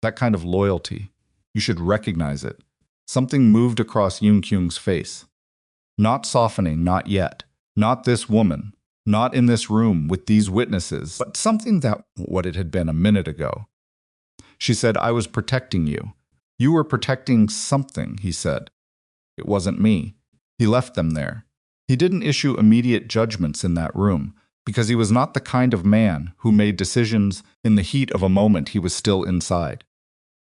That kind of loyalty. You should recognize it. Something moved across Yoon-kyung's face. Not softening, not yet. Not this woman. Not in this room with these witnesses, but something that what it had been a minute ago. She said, I was protecting you. You were protecting something, he said. It wasn't me. He left them there. He didn't issue immediate judgments in that room, because he was not the kind of man who made decisions in the heat of a moment he was still inside.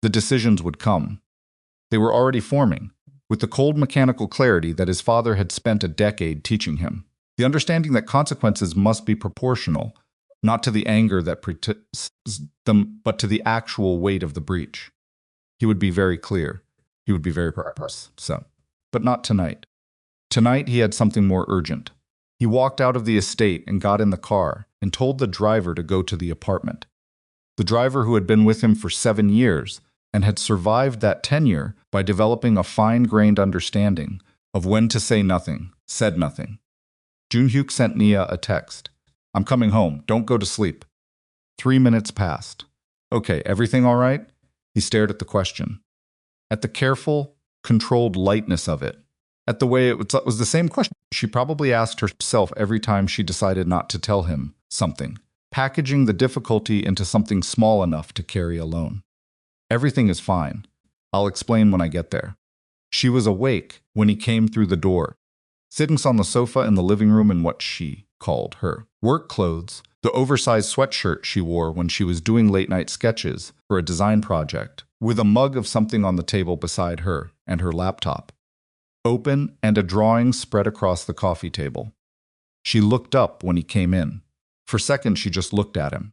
The decisions would come. They were already forming, with the cold mechanical clarity that his father had spent a decade teaching him. The understanding that consequences must be proportional, not to the anger that precedes them, but to the actual weight of the breach. He would be very clear. He would be very precise. But not tonight. Tonight he had something more urgent. He walked out of the estate and got in the car and told the driver to go to the apartment. The driver who had been with him for 7 years and had survived that tenure by developing a fine-grained understanding of when to say nothing, said nothing. Joon-Hyuk sent Nia a text. I'm coming home. Don't go to sleep. 3 minutes passed. Okay, everything all right? He stared at the question. At the careful, controlled lightness of it. At the way it was the same question she probably asked herself every time she decided not to tell him something, packaging the difficulty into something small enough to carry alone. Everything is fine. I'll explain when I get there. She was awake when he came through the door, sitting on the sofa in the living room in what she called her work clothes, the oversized sweatshirt she wore when she was doing late-night sketches for a design project, with a mug of something on the table beside her and her laptop. Open and a drawing spread across the coffee table. She looked up when he came in. For seconds, she just looked at him.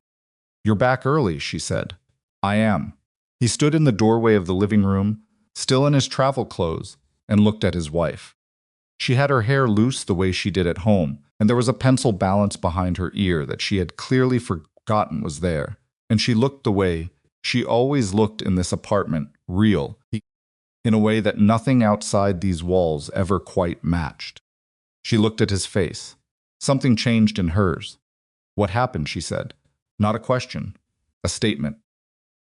You're back early, she said. I am. He stood in the doorway of the living room, still in his travel clothes, and looked at his wife. She had her hair loose the way she did at home, and there was a pencil balance behind her ear that she had clearly forgotten was there, and she looked the way She always looked in this apartment real, in a way that nothing outside these walls ever quite matched. She looked at his face. Something changed in hers. "What happened?" she said. Not a question, a statement.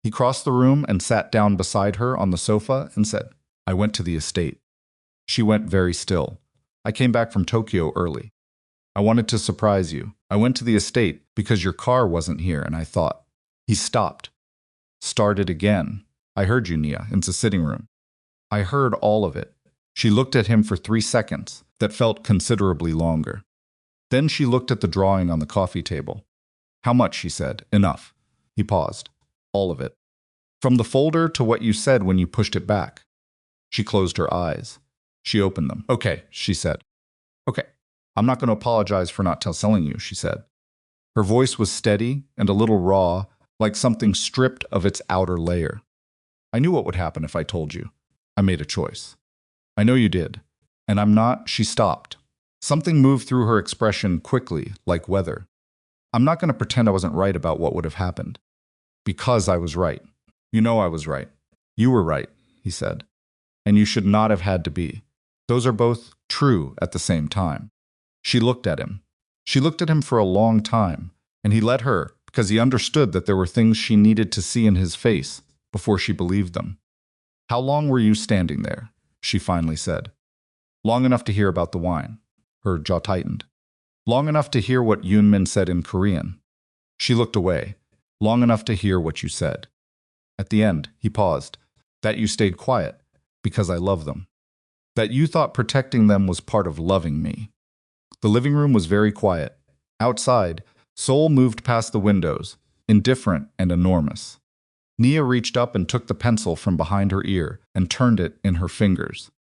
He crossed the room and sat down beside her on the sofa and said, "I went to the estate." She went very still. "I came back from Tokyo early. I wanted to surprise you. I went to the estate because your car wasn't here and I thought." He stopped. Started again. "I heard you, Nia, in the sitting room. I heard all of it." She looked at him for 3 seconds that felt considerably longer. Then she looked at the drawing on the coffee table. "How much?" she said. "Enough." He paused. "All of it. From the folder to what you said when you pushed it back." She closed her eyes. She opened them. "Okay," she said. "Okay. I'm not going to apologize for not telling you," she said. Her voice was steady and a little raw, like something stripped of its outer layer. "I knew what would happen if I told you. I made a choice." "I know you did. And I'm not—" She stopped. Something moved through her expression quickly, like weather. "I'm not going to pretend I wasn't right about what would have happened. Because I was right. You know I was right. You were right," he said. "And you should not have had to be. Those are both true at the same time." She looked at him. She looked at him for a long time, and he let her because he understood that there were things she needed to see in his face before she believed them. "How long were you standing there?" she finally said. "Long enough to hear about the wine." Her jaw tightened. "Long enough to hear what Yoonmin said in Korean." She looked away. "Long enough to hear what you said." At the end, he paused. "That you stayed quiet, because I love them. That you thought protecting them was part of loving me." The living room was very quiet. Outside, Seoul moved past the windows, indifferent and enormous. Nia reached up and took the pencil from behind her ear and turned it in her fingers.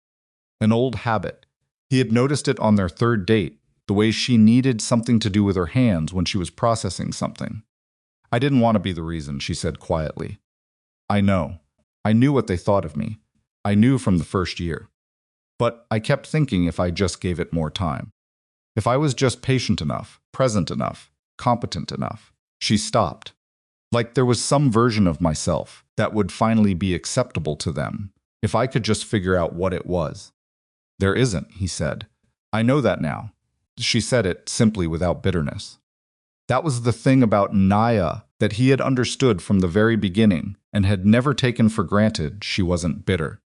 An old habit. He had noticed it on their third date, the way she needed something to do with her hands when she was processing something. "I didn't want to be the reason," she said quietly. "I know. I knew what they thought of me. I knew from the first year. But I kept thinking if I just gave it more time. If I was just patient enough, present enough, competent enough." She stopped. "Like there was some version of myself that would finally be acceptable to them, if I could just figure out what it was." "There isn't," he said. "I know that now." She said it simply without bitterness. That was the thing about Naya that he had understood from the very beginning and had never taken for granted. She wasn't bitter.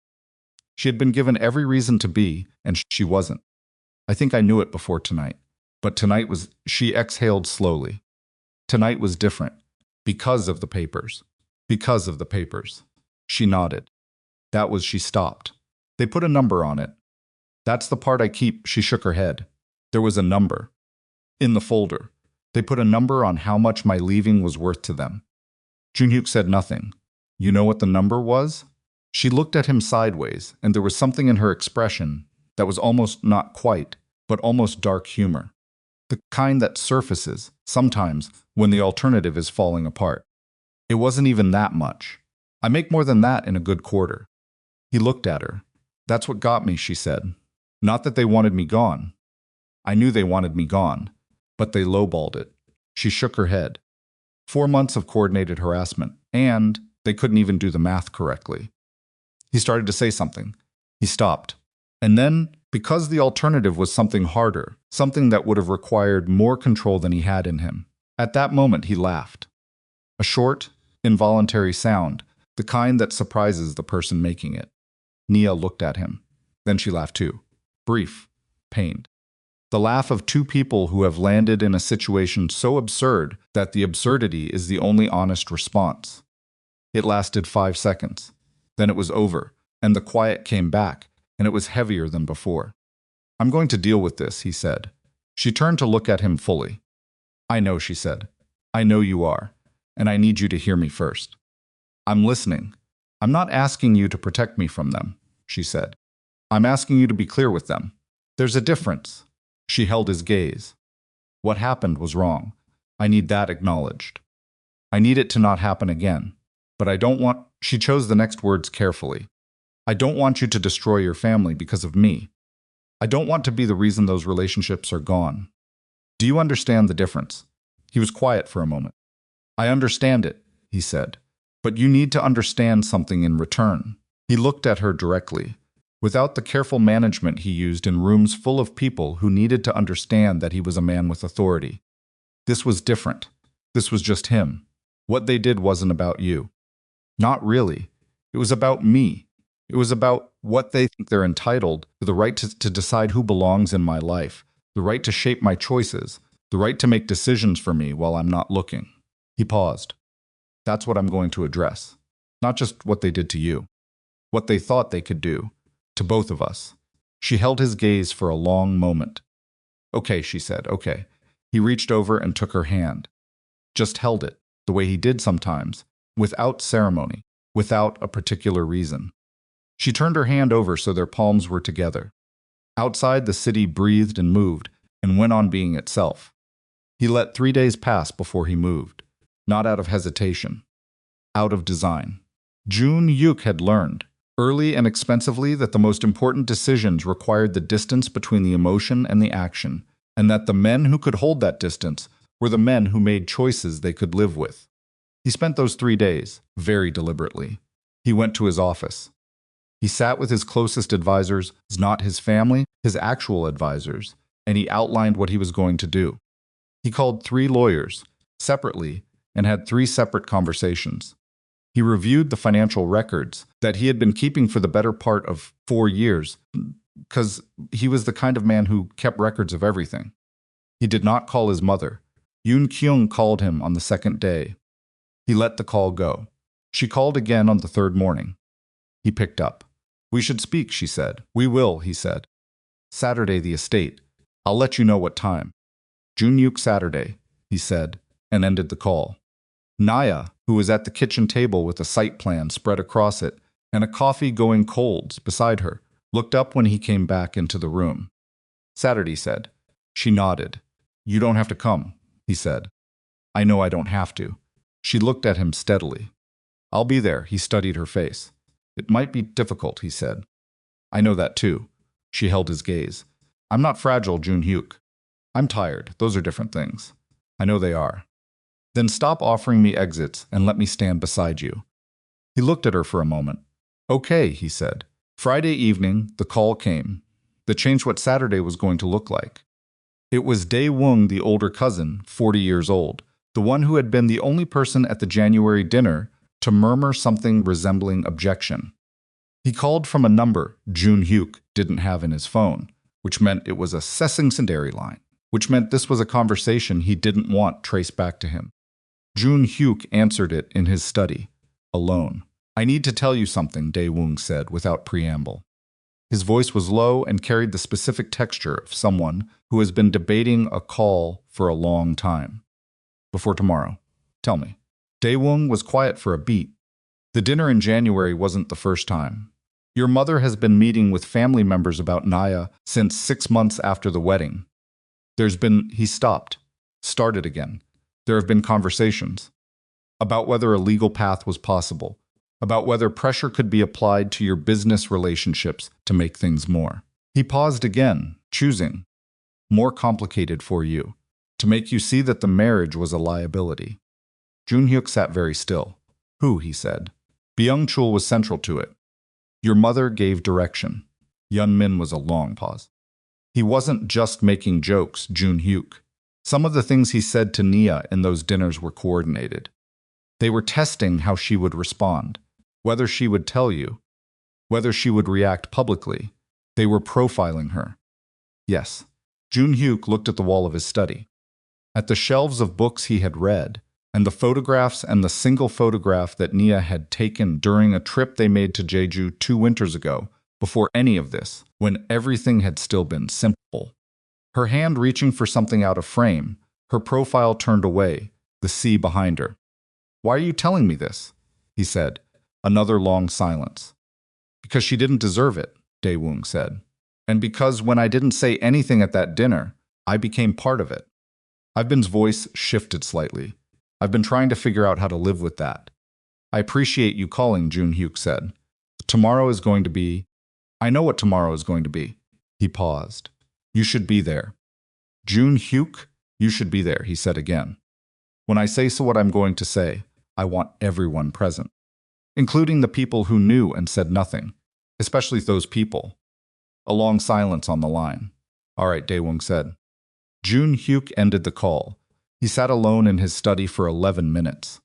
She had been given every reason to be, and she wasn't. "I think I knew it before tonight. But tonight was—" She exhaled slowly. "Tonight was different. Because of the papers. Because of the papers." She nodded. "That was—" She stopped. "They put a number on it. That's the part I keep." She shook her head. "There was a number. In the folder. They put a number on how much my leaving was worth to them." Joon-Hyuk said nothing. "You know what the number was?" She looked at him sideways, and there was something in her expression that was almost not quite, but almost dark humor. The kind that surfaces, sometimes, when the alternative is falling apart. "It wasn't even that much. I make more than that in a good quarter." He looked at her. "That's what got me," she said. "Not that they wanted me gone. I knew they wanted me gone, but they lowballed it." She shook her head. 4 months of coordinated harassment, and they couldn't even do the math correctly. He started to say something. He stopped. And then, because the alternative was something harder, something that would have required more control than he had in him, at that moment he laughed. A short, involuntary sound, the kind that surprises the person making it. Nia looked at him. Then she laughed too. Brief, pained. The laugh of two people who have landed in a situation so absurd that the absurdity is the only honest response. It lasted 5 seconds. Then it was over, and the quiet came back, and it was heavier than before. "I'm going to deal with this," he said. She turned to look at him fully. "I know," she said. "I know you are, and I need you to hear me first." "I'm listening. I'm not asking you to protect me from them," she said. "I'm asking you to be clear with them. There's a difference." She held his gaze. "What happened was wrong. I need that acknowledged. I need it to not happen again. But I don't want—" She chose the next words carefully. "I don't want you to destroy your family because of me. I don't want to be the reason those relationships are gone. Do you understand the difference?" He was quiet for a moment. "I understand it," he said. But you need to understand something in return. He looked at her directly. Without the careful management he used in rooms full of people who needed to understand that he was a man with authority. This was different. This was just him. What they did wasn't about you. Not really. It was about me. It was about what they think they're entitled to, the right to decide who belongs in my life, the right to shape my choices, the right to make decisions for me while I'm not looking. He paused. That's what I'm going to address. Not just what they did to you. What they thought they could do. To both of us. She held his gaze for a long moment. Okay, she said, okay. He reached over and took her hand. Just held it, the way he did sometimes, without ceremony, without a particular reason. She turned her hand over so their palms were together. Outside, the city breathed and moved, and went on being itself. He let 3 days pass before he moved, not out of hesitation, out of design. Joon-Hyuk had learned, early and expensively, that the most important decisions required the distance between the emotion and the action, and that the men who could hold that distance were the men who made choices they could live with. He spent those 3 days, very deliberately. He went to his office. He sat with his closest advisors, not his family, his actual advisors, and he outlined what he was going to do. He called 3 lawyers, separately, and had 3 separate conversations. He reviewed the financial records that he had been keeping for the better part of 4 years, because he was the kind of man who kept records of everything. He did not call his mother. Yoon Kyung called him on the 2nd day. He let the call go. She called again on the 3rd morning. He picked up. We should speak, she said. We will, he said. Saturday, the estate. I'll let you know what time. Joon-Hyuk Saturday, he said, and ended the call. Naya, who was at the kitchen table with a site plan spread across it and a coffee going cold beside her, looked up when he came back into the room. Saturday said. She nodded. You don't have to come, he said. I know I don't have to. She looked at him steadily. I'll be there, he studied her face. It might be difficult, he said. I know that too. She held his gaze. I'm not fragile, Joon-Hyuk. I'm tired. Those are different things. I know they are. Then stop offering me exits and let me stand beside you. He looked at her for a moment. Okay, he said. Friday evening, the call came. That changed what Saturday was going to look like. It was Dae-woong, the older cousin, 40 years old, the one who had been the only person at the January dinner to murmur something resembling objection. He called from a number Joon-Hyuk didn't have in his phone, which meant it was a secondary line, which meant this was a conversation he didn't want traced back to him. Joon-Hyuk answered it in his study, alone. I need to tell you something, Dae-woong said without preamble. His voice was low and carried the specific texture of someone who has been debating a call for a long time. Before tomorrow. Tell me. Dae-woong was quiet for a beat. The dinner in January wasn't the first time. Your mother has been meeting with family members about Naya since 6 months after the wedding. He stopped, started again. There have been conversations about whether a legal path was possible, about whether pressure could be applied to your business relationships to make things more. He paused again, choosing, more complicated for you, to make you see that the marriage was a liability. Joon-Hyuk sat very still. Who, he said. Byung-chul was central to it. Your mother gave direction. Yun-min was a long pause. He wasn't just making jokes, Joon-Hyuk. Some of the things he said to Nia in those dinners were coordinated. They were testing how she would respond, whether she would tell you, whether she would react publicly. They were profiling her. Yes. Joon-Hyuk looked at the wall of his study, at the shelves of books he had read, and the photographs and the single photograph that Nia had taken during a trip they made to Jeju 2 winters ago, before any of this, when everything had still been simple. Her hand reaching for something out of frame, her profile turned away, the sea behind her. Why are you telling me this? He said. Another long silence. Because she didn't deserve it, Dae-woong said. And because when I didn't say anything at that dinner, I became part of it. I've voice shifted slightly. I've been trying to figure out how to live with that. I appreciate you calling, Joon-Hyuk said. Tomorrow is going to be... I know what tomorrow is going to be. He paused. You should be there. Joon-Hyuk, you should be there, he said again. When I say so what I'm going to say, I want everyone present, including the people who knew and said nothing, especially those people. A long silence on the line. All right, Daewoo said. Joon-Hyuk ended the call. He sat alone in his study for 11 minutes.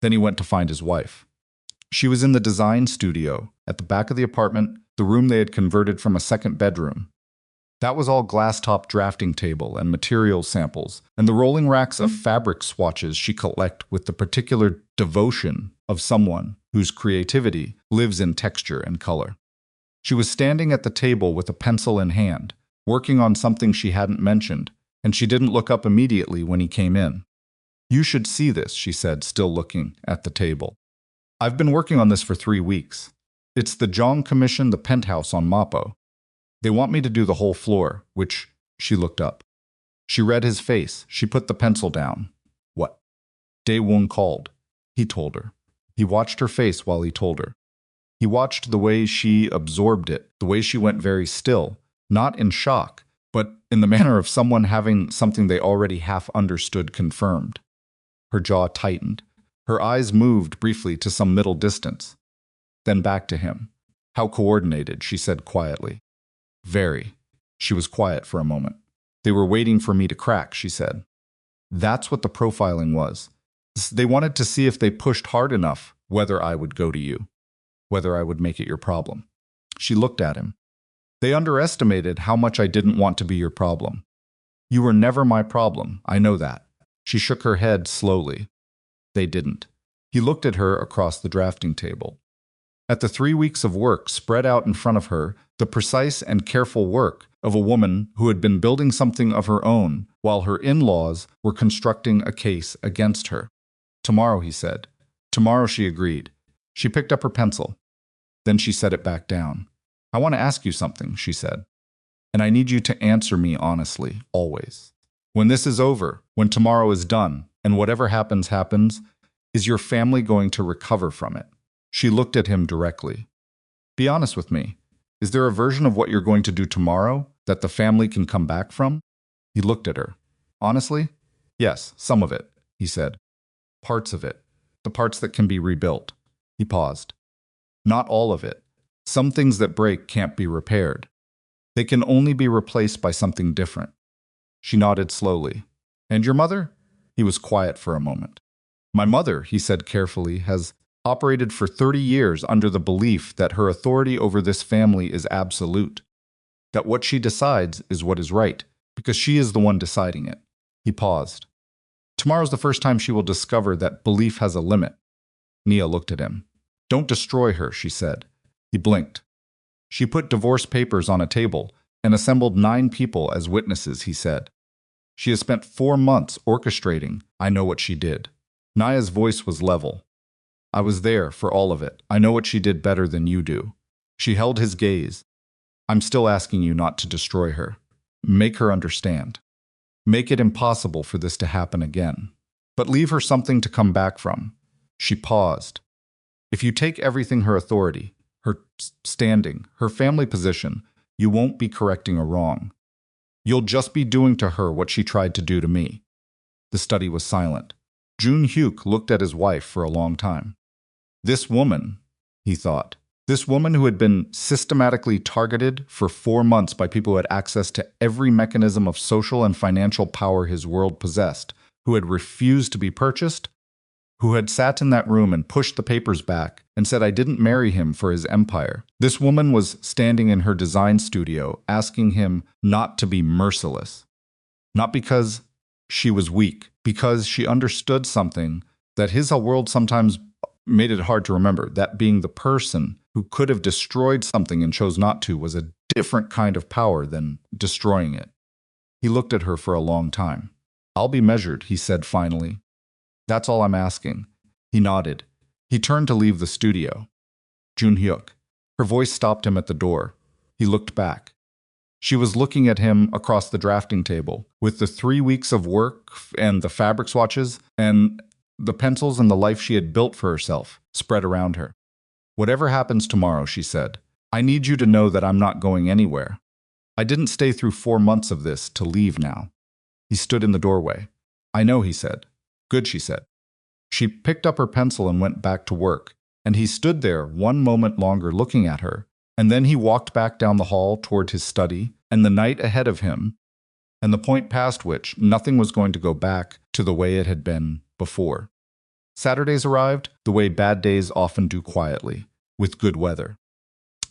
Then he went to find his wife. She was in the design studio, at the back of the apartment, the room they had converted from a second bedroom. That was all glass-top drafting table and material samples, and the rolling racks of fabric swatches she collected with the particular devotion of someone whose creativity lives in texture and color. She was standing at the table with a pencil in hand, working on something she hadn't mentioned, and she didn't look up immediately when he came in. You should see this, she said, still looking at the table. I've been working on this for 3 weeks. It's the Jong Commission, the penthouse on Mappo. They want me to do the whole floor, which she looked up. She read his face. She put the pencil down. What? Daewoo called. He told her. He watched her face while he told her. He watched the way she absorbed it, the way she went very still, not in shock, but in the manner of someone having something they already half understood confirmed. Her jaw tightened. Her eyes moved briefly to some middle distance. Then back to him. How coordinated, she said quietly. Very. She was quiet for a moment. They were waiting for me to crack, she said. That's what the profiling was. They wanted to see if they pushed hard enough, whether I would go to you, whether I would make it your problem. She looked at him. They underestimated how much I didn't want to be your problem. You were never my problem, I know that. She shook her head slowly. They didn't. He looked at her across the drafting table. At the 3 weeks of work spread out in front of her, the precise and careful work of a woman who had been building something of her own while her in-laws were constructing a case against her. Tomorrow, he said. Tomorrow, she agreed. She picked up her pencil. Then she set it back down. I want to ask you something, she said. And I need you to answer me honestly, always. When this is over, when tomorrow is done, and whatever happens, happens, is your family going to recover from it? She looked at him directly. Be honest with me. Is there a version of what you're going to do tomorrow that the family can come back from? He looked at her. Honestly? Yes, some of it, he said. Parts of it. The parts that can be rebuilt. He paused. Not all of it. Some things that break can't be repaired. They can only be replaced by something different. She nodded slowly. And your mother? He was quiet for a moment. My mother, he said carefully, has operated for 30 years under the belief that her authority over this family is absolute, that what she decides is what is right, because she is the one deciding it. He paused. Tomorrow's the first time she will discover that belief has a limit. Nia looked at him. Don't destroy her, she said. He blinked. She put divorce papers on a table and assembled 9 people as witnesses, he said. She has spent 4 months orchestrating. I know what she did. Nia's voice was level. I was there for all of it. I know what she did better than you do. She held his gaze. I'm still asking you not to destroy her. Make her understand. Make it impossible for this to happen again. But leave her something to come back from. She paused. If you take everything her authority, her standing, her family position, you won't be correcting a wrong. You'll just be doing to her what she tried to do to me. The study was silent. Joon-Hyuk looked at his wife for a long time. This woman, he thought, this woman who had been systematically targeted for 4 months by people who had access to every mechanism of social and financial power his world possessed, who had refused to be purchased, who had sat in that room and pushed the papers back and said I didn't marry him for his empire. This woman was standing in her design studio asking him not to be merciless. Not because she was weak, because she understood something that his world sometimes made it hard to remember, that being the person who could have destroyed something and chose not to was a different kind of power than destroying it. He looked at her for a long time. I'll be measured, he said finally. That's all I'm asking. He nodded. He turned to leave the studio. Joon-Hyuk. Her voice stopped him at the door. He looked back. She was looking at him across the drafting table, with the 3 weeks of work and the fabric swatches and the pencils and the life she had built for herself spread around her. Whatever happens tomorrow, she said, I need you to know that I'm not going anywhere. I didn't stay through 4 months of this to leave now. He stood in the doorway. I know, he said. Good, she said. She picked up her pencil and went back to work, and he stood there one moment longer looking at her, and then he walked back down the hall toward his study, and the night ahead of him, and the point past which nothing was going to go back to the way it had been before. Saturdays arrived the way bad days often do, quietly, with good weather.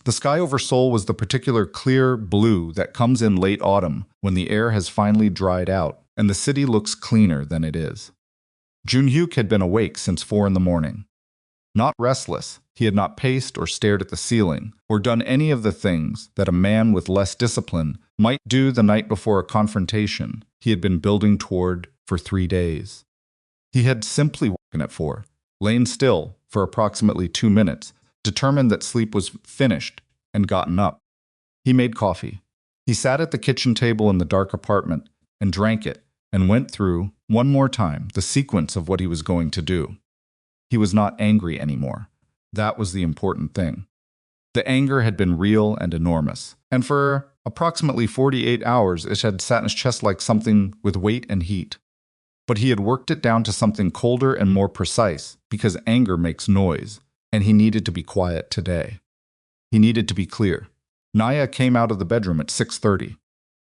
The sky over Seoul was the particular clear blue that comes in late autumn when the air has finally dried out and the city looks cleaner than it is. Joon-Hyuk had been awake since 4 in the morning. Not restless, he had not paced or stared at the ceiling, or done any of the things that a man with less discipline might do the night before a confrontation he had been building toward for 3 days. He had simply woken at 4, lain still for approximately 2 minutes, determined that sleep was finished, and gotten up. He made coffee. He sat at the kitchen table in the dark apartment and drank it, and went through, one more time, the sequence of what he was going to do. He was not angry anymore. That was the important thing. The anger had been real and enormous, and for approximately 48 hours it had sat in his chest like something with weight and heat. But he had worked it down to something colder and more precise, because anger makes noise, and he needed to be quiet today. He needed to be clear. Naya came out of the bedroom at 6:30.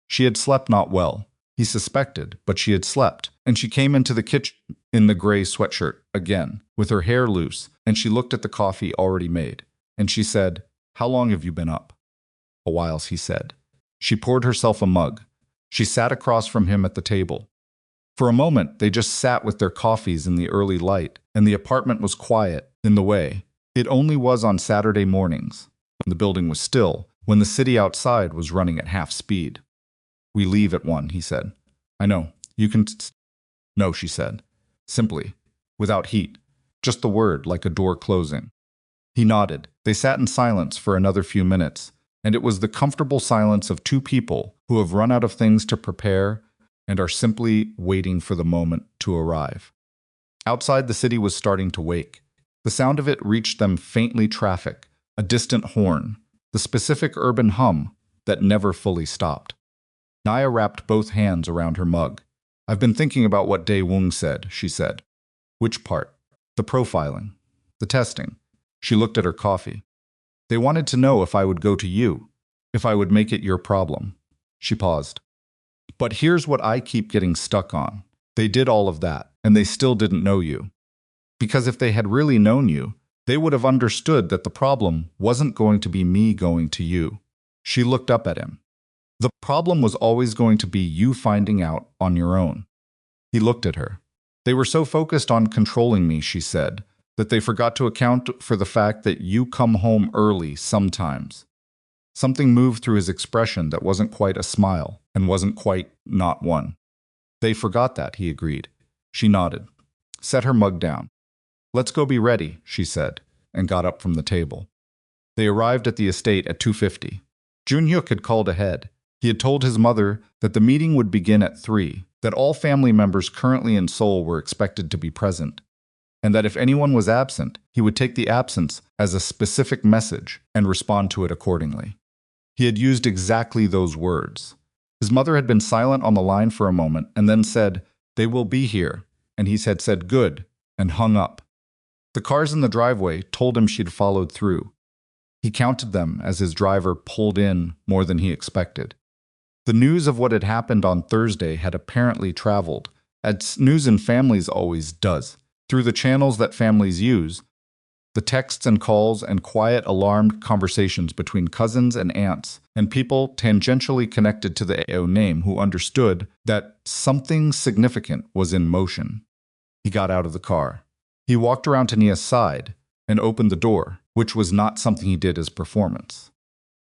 She had slept not well. He suspected, but she had slept, and she came into the kitchen in the gray sweatshirt again, with her hair loose, and she looked at the coffee already made, and she said, "How long have you been up?" "A while," he said. She poured herself a mug. She sat across from him at the table. For a moment, they just sat with their coffees in the early light, and the apartment was quiet, in the way it only was on Saturday mornings, when the building was still, when the city outside was running at half speed. "We leave at 1, he said. "I know. You can No, she said. Simply, without heat. Just the word, like a door closing. He nodded. They sat in silence for another few minutes, and it was the comfortable silence of two people who have run out of things to prepare and are simply waiting for the moment to arrive. Outside, the city was starting to wake. The sound of it reached them faintly: traffic, a distant horn, the specific urban hum that never fully stopped. Naya wrapped both hands around her mug. "I've been thinking about what Dae-woong said," she said. "Which part?" "The profiling. The testing." She looked at her coffee. "They wanted to know if I would go to you, if I would make it your problem." She paused. "But here's what I keep getting stuck on. They did all of that, and they still didn't know you. Because if they had really known you, they would have understood that the problem wasn't going to be me going to you." She looked up at him. "The problem was always going to be you finding out on your own." He looked at her. "They were so focused on controlling me," she said, "that they forgot to account for the fact that you come home early sometimes." Something moved through his expression that wasn't quite a smile, and wasn't quite not one. "They forgot that," he agreed. She nodded. Set her mug down. "Let's go be ready," she said, and got up from the table. They arrived at the estate at 2:50. Joon-Hyuk had called ahead. He had told his mother that the meeting would begin at 3, that all family members currently in Seoul were expected to be present, and that if anyone was absent, he would take the absence as a specific message and respond to it accordingly. He had used exactly those words. His mother had been silent on the line for a moment and then said, "They will be here," and he had said "good," and hung up. The cars in the driveway told him she'd followed through. He counted them as his driver pulled in more than he expected. The news of what had happened on Thursday had apparently traveled, as news in families always does, through the channels that families use, the texts and calls and quiet, alarmed conversations between cousins and aunts, and people tangentially connected to the AO name who understood that something significant was in motion. He got out of the car. He walked around to Nia's side and opened the door, which was not something he did as performance.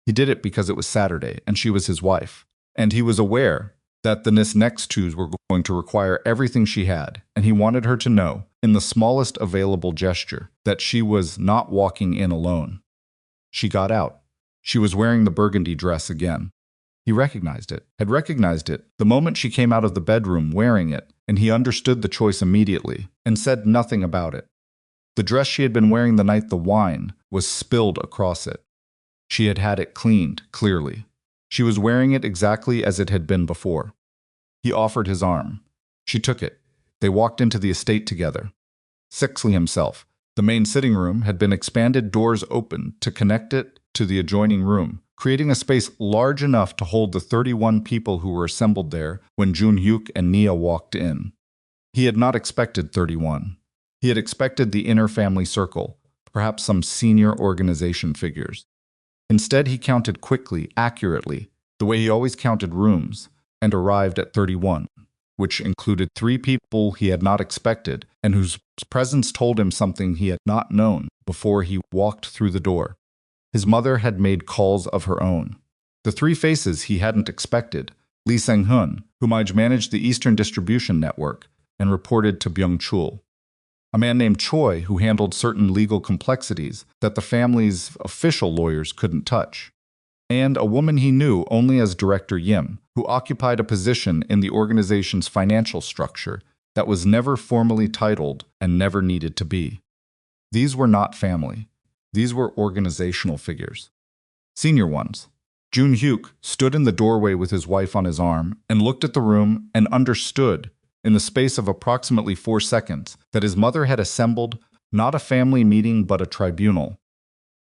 He did it because it was Saturday and she was his wife, and he was aware that the next twos were going to require everything she had, and he wanted her to know, in the smallest available gesture, that she was not walking in alone. She got out. She was wearing the burgundy dress again. He recognized it, had recognized it, the moment she came out of the bedroom wearing it, and he understood the choice immediately, and said nothing about it. The dress she had been wearing the night the wine was spilled across it. She had had it cleaned, clearly. She was wearing it exactly as it had been before. He offered his arm. She took it. They walked into the estate together. Sixthly himself. The main sitting room had been expanded, doors open to connect it to the adjoining room, creating a space large enough to hold the 31 people who were assembled there when Joon-Hyuk and Nia walked in. He had not expected 31. He had expected the inner family circle, perhaps some senior organization figures. Instead, he counted quickly, accurately, the way he always counted rooms, and arrived at 31, which included 3 people he had not expected and whose presence told him something he had not known before he walked through the door. His mother had made calls of her own. The 3 faces he hadn't expected: Lee Sang-hun, whom I'd managed the Eastern Distribution Network and reported to Byung-chul; a man named Choi, who handled certain legal complexities that the family's official lawyers couldn't touch; and a woman he knew only as Director Yim, who occupied a position in the organization's financial structure that was never formally titled and never needed to be. These were not family. These were organizational figures. Senior ones. Joon-Hyuk stood in the doorway with his wife on his arm and looked at the room and understood, in the space of approximately 4 seconds, that his mother had assembled not a family meeting but a tribunal.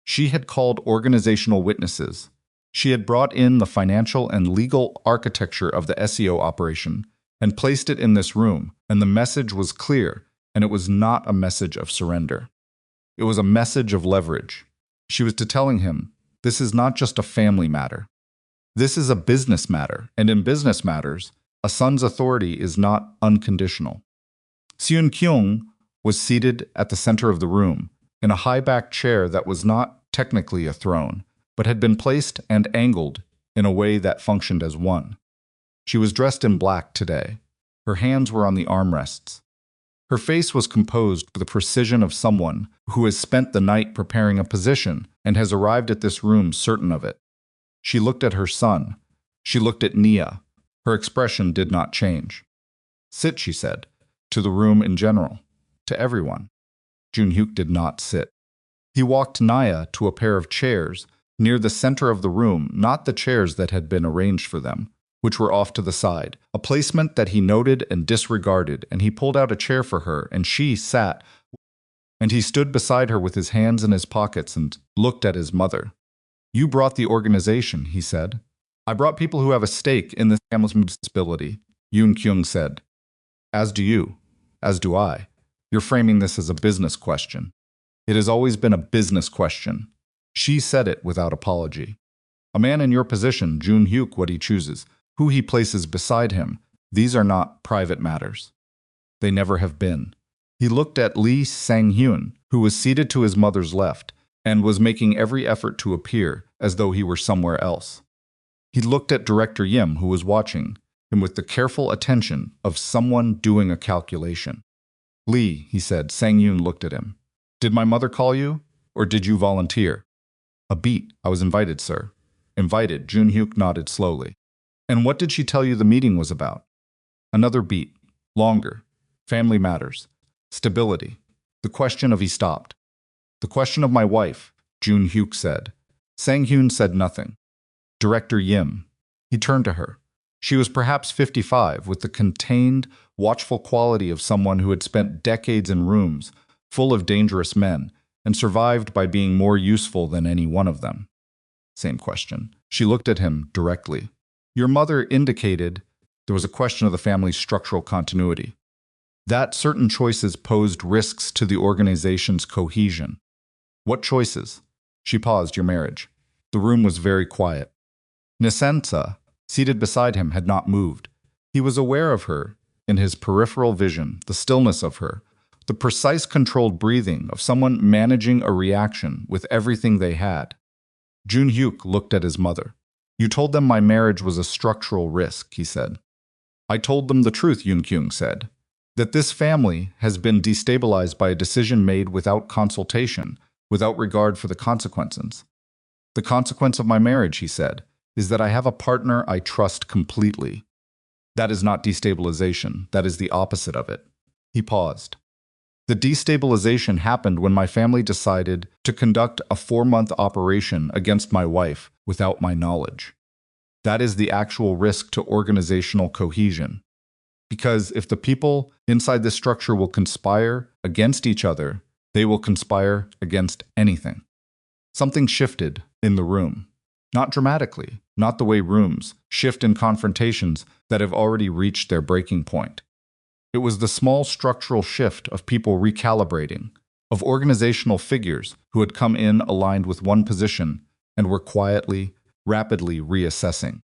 She had called organizational witnesses. She had brought in the financial and legal architecture of the SEO operation and placed it in this room, and the message was clear, and it was not a message of surrender. It was a message of leverage. She was telling him, this is not just a family matter. This is a business matter, and in business matters, a son's authority is not unconditional. Seon Kyung was seated at the center of the room, in a high-backed chair that was not technically a throne, but had been placed and angled in a way that functioned as one. She was dressed in black today. Her hands were on the armrests. Her face was composed with the precision of someone who has spent the night preparing a position and has arrived at this room certain of it. She looked at her son. She looked at Nia. Her expression did not change. Sit, she said, to the room in general, to everyone. Joon-Hyuk did not sit. He walked Nia to a pair of chairs near the center of the room, not the chairs that had been arranged for them, which were off to the side, a placement that he noted and disregarded, and he pulled out a chair for her, and she sat, and he stood beside her with his hands in his pockets and looked at his mother. You brought the organization, he said. I brought people who have a stake in this family's responsibility, Yoon Kyung said. As do you. As do I. You're framing this as a business question. It has always been a business question. She said it without apology. A man in your position, Joon-Hyuk, what he chooses, who he places beside him, these are not private matters. They never have been. He looked at Lee Sang-hyun, who was seated to his mother's left, and was making every effort to appear as though he were somewhere else. He looked at Director Yim, who was watching him with the careful attention of someone doing a calculation. Lee, he said. Sang-hyun looked at him. Did my mother call you, or did you volunteer? A beat. I was invited, sir. Invited. Joon-Hyuk nodded slowly. And what did she tell you the meeting was about? Another beat. Longer. Family matters. Stability. The question of he stopped. The question of my wife, Joon-Hyuk said. Sang-hyun said nothing. Director Yim. He turned to her. She was perhaps 55, with the contained, watchful quality of someone who had spent decades in rooms full of dangerous men and survived by being more useful than any one of them. Same question. She looked at him directly. Your mother indicated there was a question of the family's structural continuity, that certain choices posed risks to the organization's cohesion. What choices? She paused. Your marriage. The room was very quiet. Nisensa, seated beside him, had not moved. He was aware of her, in his peripheral vision, the stillness of her, the precise controlled breathing of someone managing a reaction with everything they had. Joon-Hyuk looked at his mother. You told them my marriage was a structural risk, he said. I told them the truth, Yoon Kyung said, that this family has been destabilized by a decision made without consultation, without regard for the consequences. The consequence of my marriage, he said, is that I have a partner I trust completely. That is not destabilization, that is the opposite of it. He paused. The destabilization happened when my family decided to conduct a 4-month operation against my wife without my knowledge. That is the actual risk to organizational cohesion. Because if the people inside this structure will conspire against each other, they will conspire against anything. Something shifted in the room. Not dramatically, not the way rooms shift in confrontations that have already reached their breaking point. It was the small structural shift of people recalibrating, of organizational figures who had come in aligned with one position and were quietly, rapidly reassessing.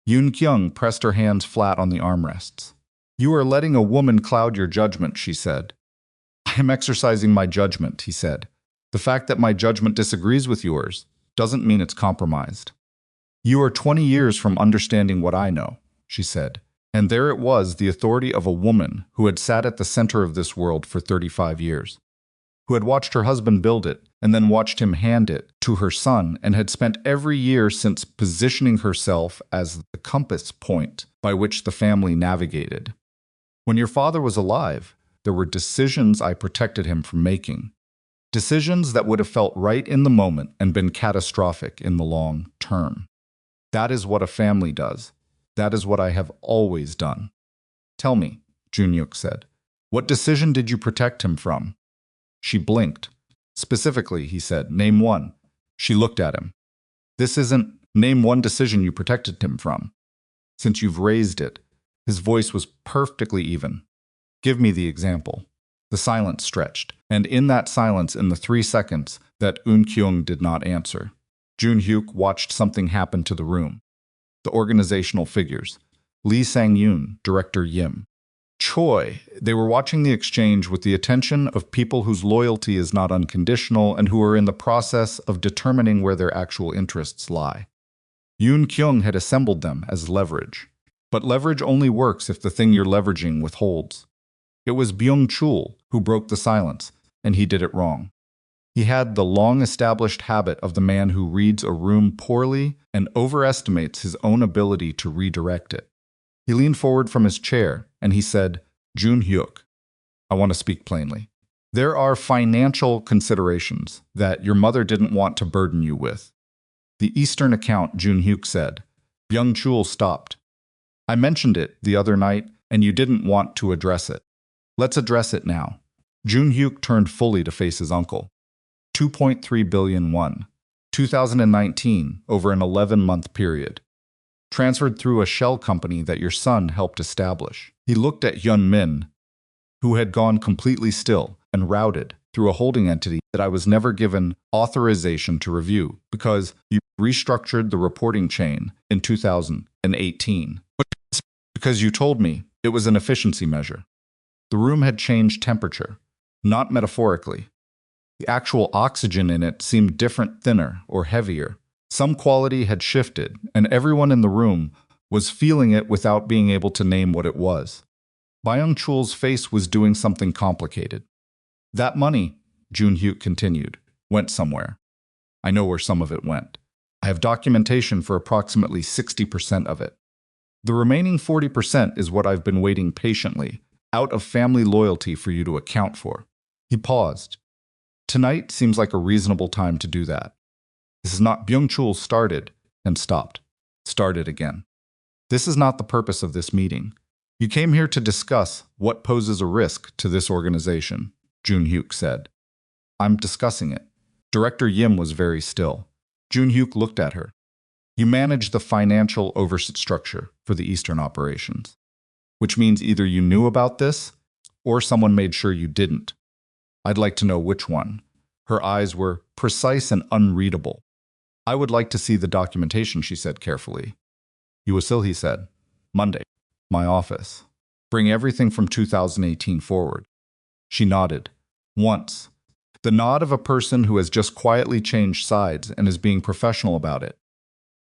Yoon Kyung pressed her hands flat on the armrests. "You are letting a woman cloud your judgment," she said. "I am exercising my judgment," he said. "The fact that my judgment disagrees with yours doesn't mean it's compromised." "You are 20 years from understanding what I know," she said. And there it was, the authority of a woman who had sat at the center of this world for 35 years, who had watched her husband build it and then watched him hand it to her son, and had spent every year since positioning herself as the compass point by which the family navigated. "When your father was alive, there were decisions I protected him from making. Decisions that would have felt right in the moment and been catastrophic in the long term. That is what a family does. That is what I have always done." "Tell me," Joon-Hyuk said, "what decision did you protect him from?" She blinked. "Specifically," he said, "name one." She looked at him. "This isn't name one decision you protected him from. Since you've raised it." His voice was perfectly even. "Give me the example." The silence stretched, and in that silence, in the 3 seconds that Eun Kyung did not answer, Joon-Hyuk watched something happen to the room. The organizational figures. Lee Sang-yoon, Director Yim. Choi. They were watching the exchange with the attention of people whose loyalty is not unconditional and who are in the process of determining where their actual interests lie. Yoon Kyung had assembled them as leverage. But leverage only works if the thing you're leveraging withholds. It was Byung-chul who broke the silence, and he did it wrong. He had the long-established habit of the man who reads a room poorly and overestimates his own ability to redirect it. He leaned forward from his chair, and he said, "Joon-Hyuk, I want to speak plainly. There are financial considerations that your mother didn't want to burden you with." "The Eastern account," Joon-Hyuk said. Byung-chul stopped. "I mentioned it the other night, and you didn't want to address it. Let's address it now." Joon-Hyuk turned fully to face his uncle. 2.3 billion won. 2019, over an 11-month period. Transferred through a shell company that your son helped establish. He looked at Hyun Min, who had gone completely still, and routed through a holding entity that I was never given authorization to review because you restructured the reporting chain in 2018. Because you told me it was an efficiency measure. The room had changed temperature, not metaphorically. The actual oxygen in it seemed different, thinner, or heavier. Some quality had shifted, and everyone in the room was feeling it without being able to name what it was. Byung-chul's face was doing something complicated. "That money," Joon-Hyuk continued, "went somewhere. I know where some of it went. I have documentation for approximately 60% of it. The remaining 40% is what I've been waiting patiently, out of family loyalty, for you to account for." He paused. "Tonight seems like a reasonable time to do that. This is not." Byung-chul started and stopped. Started again. "This is not the purpose of this meeting. You came here to discuss what poses a risk to this organization," Joon-Hyuk said. "I'm discussing it." Director Yim was very still. Joon-Hyuk looked at her. "You manage the financial oversight structure for the Eastern operations, which means either you knew about this or someone made sure you didn't. I'd like to know which one." Her eyes were precise and unreadable. "I would like to see the documentation," she said carefully. "You will," he said. "Monday. My office. Bring everything from 2018 forward." She nodded. Once. The nod of a person who has just quietly changed sides and is being professional about it.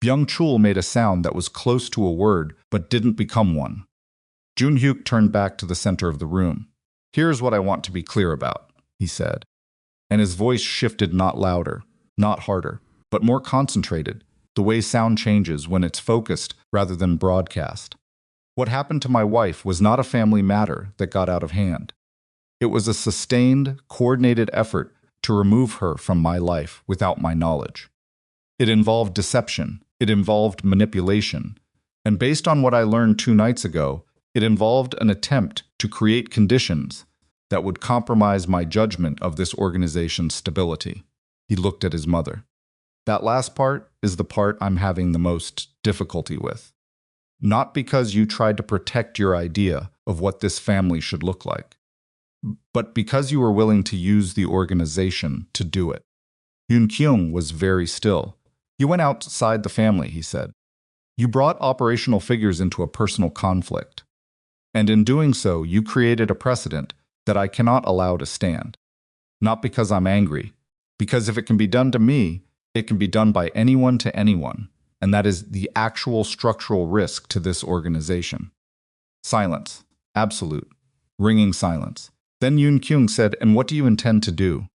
Byung-chul made a sound that was close to a word but didn't become one. Joon-Hyuk turned back to the center of the room. "Here's what I want to be clear about," he said. And his voice shifted, not louder, not harder, but more concentrated, the way sound changes when it's focused rather than broadcast. What happened to my wife was not a family matter that got out of hand. It was a sustained, coordinated effort to remove her from my life without my knowledge. It involved deception, it involved manipulation, and based on what I learned 2 nights ago, it involved an attempt to create conditions that would compromise my judgment of this organization's stability. He looked at his mother. That last part is the part I'm having the most difficulty with. Not because you tried to protect your idea of what this family should look like, but because you were willing to use the organization to do it. Yoon Kyung was very still. You went outside the family, he said. You brought operational figures into a personal conflict. And in doing so, you created a precedent that I cannot allow to stand. Not because I'm angry, because if it can be done to me, it can be done by anyone to anyone, and that is the actual structural risk to this organization. Silence. Absolute. Ringing silence. Then Yoon Kyung said, "And what do you intend to do?"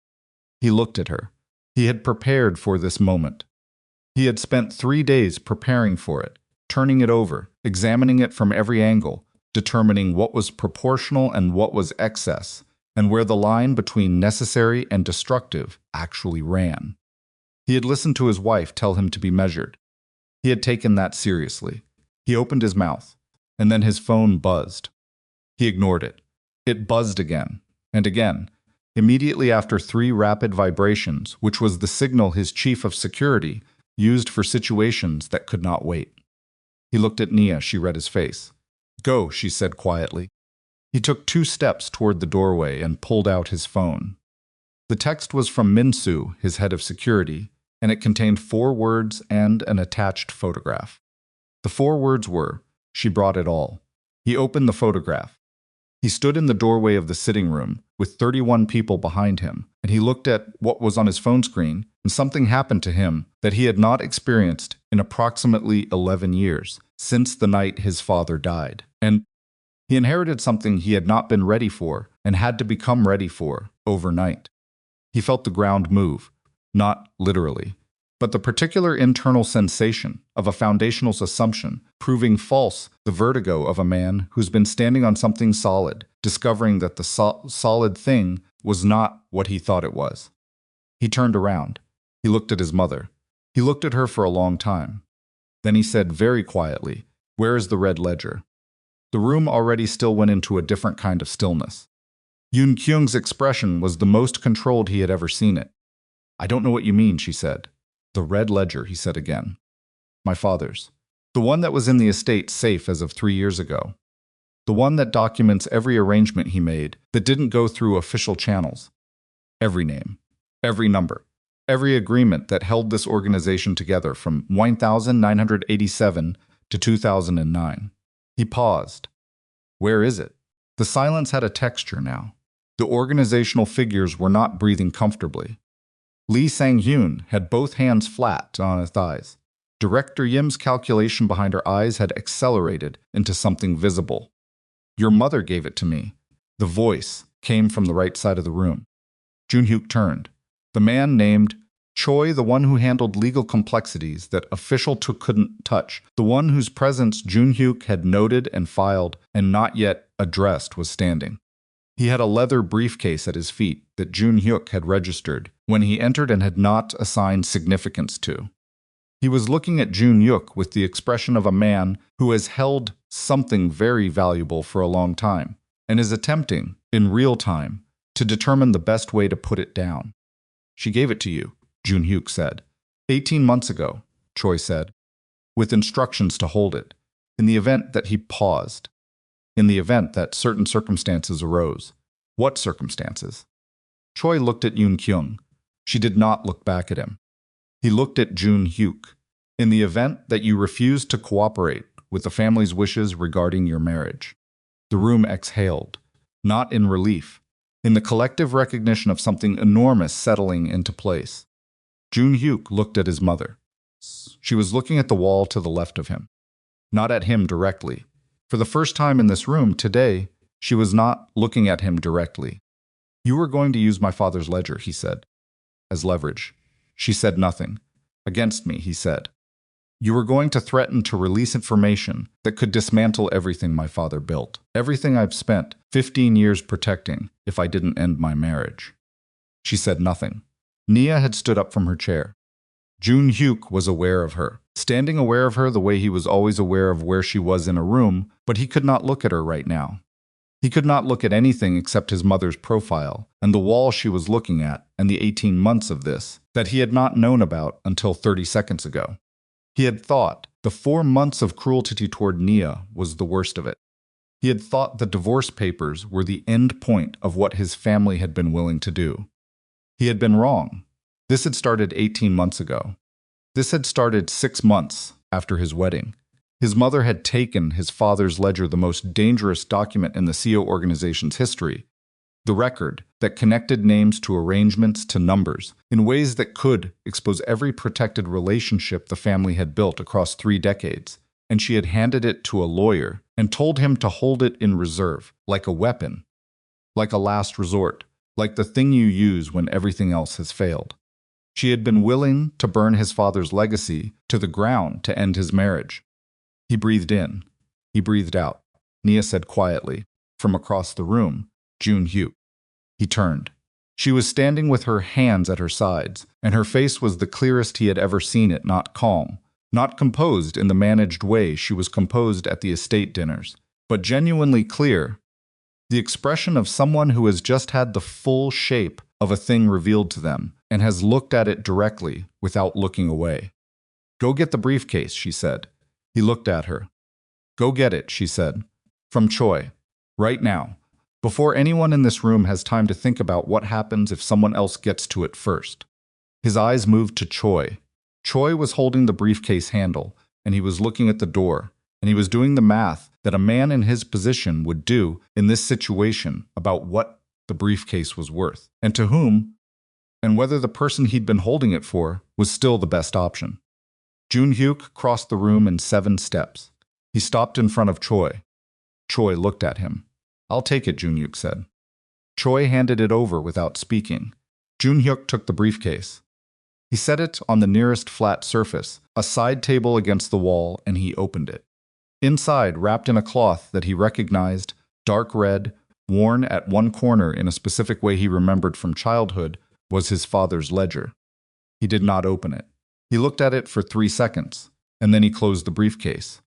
He looked at her. He had prepared for this moment. He had spent 3 days preparing for it, turning it over, examining it from every angle, determining what was proportional and what was excess, and where the line between necessary and destructive actually ran. He had listened to his wife tell him to be measured. He had taken that seriously. He opened his mouth, and then his phone buzzed. He ignored it. It buzzed again, and again, immediately after 3 rapid vibrations, which was the signal his chief of security used for situations that could not wait. He looked at Nia. She read his face. "Go," she said quietly. He took 2 steps toward the doorway and pulled out his phone. The text was from Min-soo, his head of security, and it contained 4 words and an attached photograph. The 4 words were, "She brought it all." He opened the photograph. He stood in the doorway of the sitting room with 31 people behind him, and he looked at what was on his phone screen, and something happened to him that he had not experienced in approximately 11 years, since the night his father died. And he inherited something he had not been ready for and had to become ready for overnight. He felt the ground move, not literally, but the particular internal sensation of a foundational assumption proving false, the vertigo of a man who's been standing on something solid, discovering that the solid thing was not what he thought it was. He turned around. He looked at his mother. He looked at her for a long time. Then he said very quietly, "Where is the red ledger?" The room already still went into a different kind of stillness. Yoon Kyung's expression was the most controlled he had ever seen it. "I don't know what you mean," she said. "The red ledger," he said again. "My father's. The one that was in the estate safe as of 3 years ago. The one that documents every arrangement he made that didn't go through official channels. Every name, every number, every agreement that held this organization together from 1987 to 2009. He paused. "Where is it?" The silence had a texture now. The organizational figures were not breathing comfortably. Lee Sang-hyun had both hands flat on his thighs. Director Yim's calculation behind her eyes had accelerated into something visible. "Your mother gave it to me." The voice came from the right side of the room. Joon-hyuk turned. The man named Choi, the one who handled legal complexities that official couldn't touch, the one whose presence Joon-hyuk had noted and filed and not yet addressed, was standing. He had a leather briefcase at his feet that Joon-hyuk had registered when he entered and had not assigned significance to. He was looking at Joon-hyuk with the expression of a man who has held something very valuable for a long time and is attempting, in real time, to determine the best way to put it down. "She gave it to you," Joon-hyuk said. 18 months ago, Choi said, with instructions to hold it, in the event that he paused, in the event that certain circumstances arose. What circumstances? Choi looked at Yoon Kyung. She did not look back at him. He looked at Joon-hyuk. In the event that you refused to cooperate with the family's wishes regarding your marriage. The room exhaled, not in relief, in the collective recognition of something enormous settling into place. Joon-hyuk looked at his mother. She was looking at the wall to the left of him, not at him directly. For the first time in this room today, she was not looking at him directly. "You were going to use my father's ledger," he said, "as leverage." She said nothing. "Against me," he said. "You were going to threaten to release information that could dismantle everything my father built, everything I've spent 15 years protecting if I didn't end my marriage." She said nothing. Nia had stood up from her chair. Joon-hyuk was aware of her, standing aware of her the way he was always aware of where she was in a room, but he could not look at her right now. He could not look at anything except his mother's profile and the wall she was looking at and the 18 months of this that he had not known about until 30 seconds ago. He had thought the 4 months of cruelty toward Nia was the worst of it. He had thought the divorce papers were the end point of what his family had been willing to do. He had been wrong. This had started 18 months ago. This had started 6 months after his wedding. His mother had taken his father's ledger, the most dangerous document in the Seo organization's history, the record that connected names to arrangements to numbers in ways that could expose every protected relationship the family had built across 3 decades, and she had handed it to a lawyer and told him to hold it in reserve, like a weapon, like a last resort, like the thing you use when everything else has failed. She had been willing to burn his father's legacy to the ground to end his marriage. He breathed in. He breathed out. Nia said quietly, from across the room, Joon-Hyuk. He turned. She was standing with her hands at her sides, and her face was the clearest he had ever seen it, not calm, not composed in the managed way she was composed at the estate dinners, but genuinely clear, the expression of someone who has just had the full shape of a thing revealed to them and has looked at it directly without looking away. "Go get the briefcase," she said. He looked at her. "Go get it," she said. "From Choi. Right now. Before anyone in this room has time to think about what happens if someone else gets to it first." His eyes moved to Choi. Choi was holding the briefcase handle, and he was looking at the door, and he was doing the math that a man in his position would do in this situation about what the briefcase was worth, and to whom, and whether the person he'd been holding it for was still the best option. Joon-Hyuk crossed the room in 7 steps. He stopped in front of Choi. Choi looked at him. "I'll take it," Joon-Hyuk said. Choi handed it over without speaking. Joon-Hyuk took the briefcase. He set it on the nearest flat surface, a side table against the wall, and he opened it. Inside, wrapped in a cloth that he recognized, dark red, worn at one corner in a specific way he remembered from childhood, was his father's ledger. He did not open it. He looked at it for 3 seconds, and then he closed the briefcase.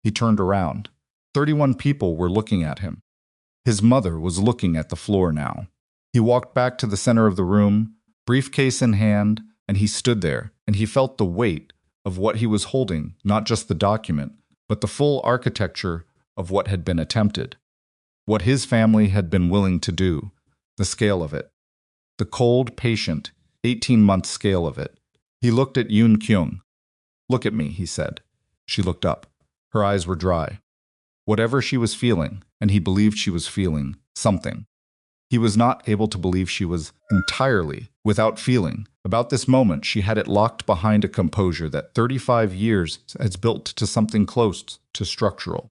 He turned around. 31 people were looking at him. His mother was looking at the floor now. He walked back to the center of the room, briefcase in hand, and he stood there, and he felt the weight of what he was holding, not just the document, but the full architecture of what had been attempted, what his family had been willing to do, the scale of it, the cold, patient, 18-month scale of it. He looked at Yoon Kyung. "Look at me," he said. She looked up. Her eyes were dry. Whatever she was feeling, and he believed she was feeling, something. He was not able to believe she was entirely without feeling. About this moment, she had it locked behind a composure that 35 years has built to something close to structural.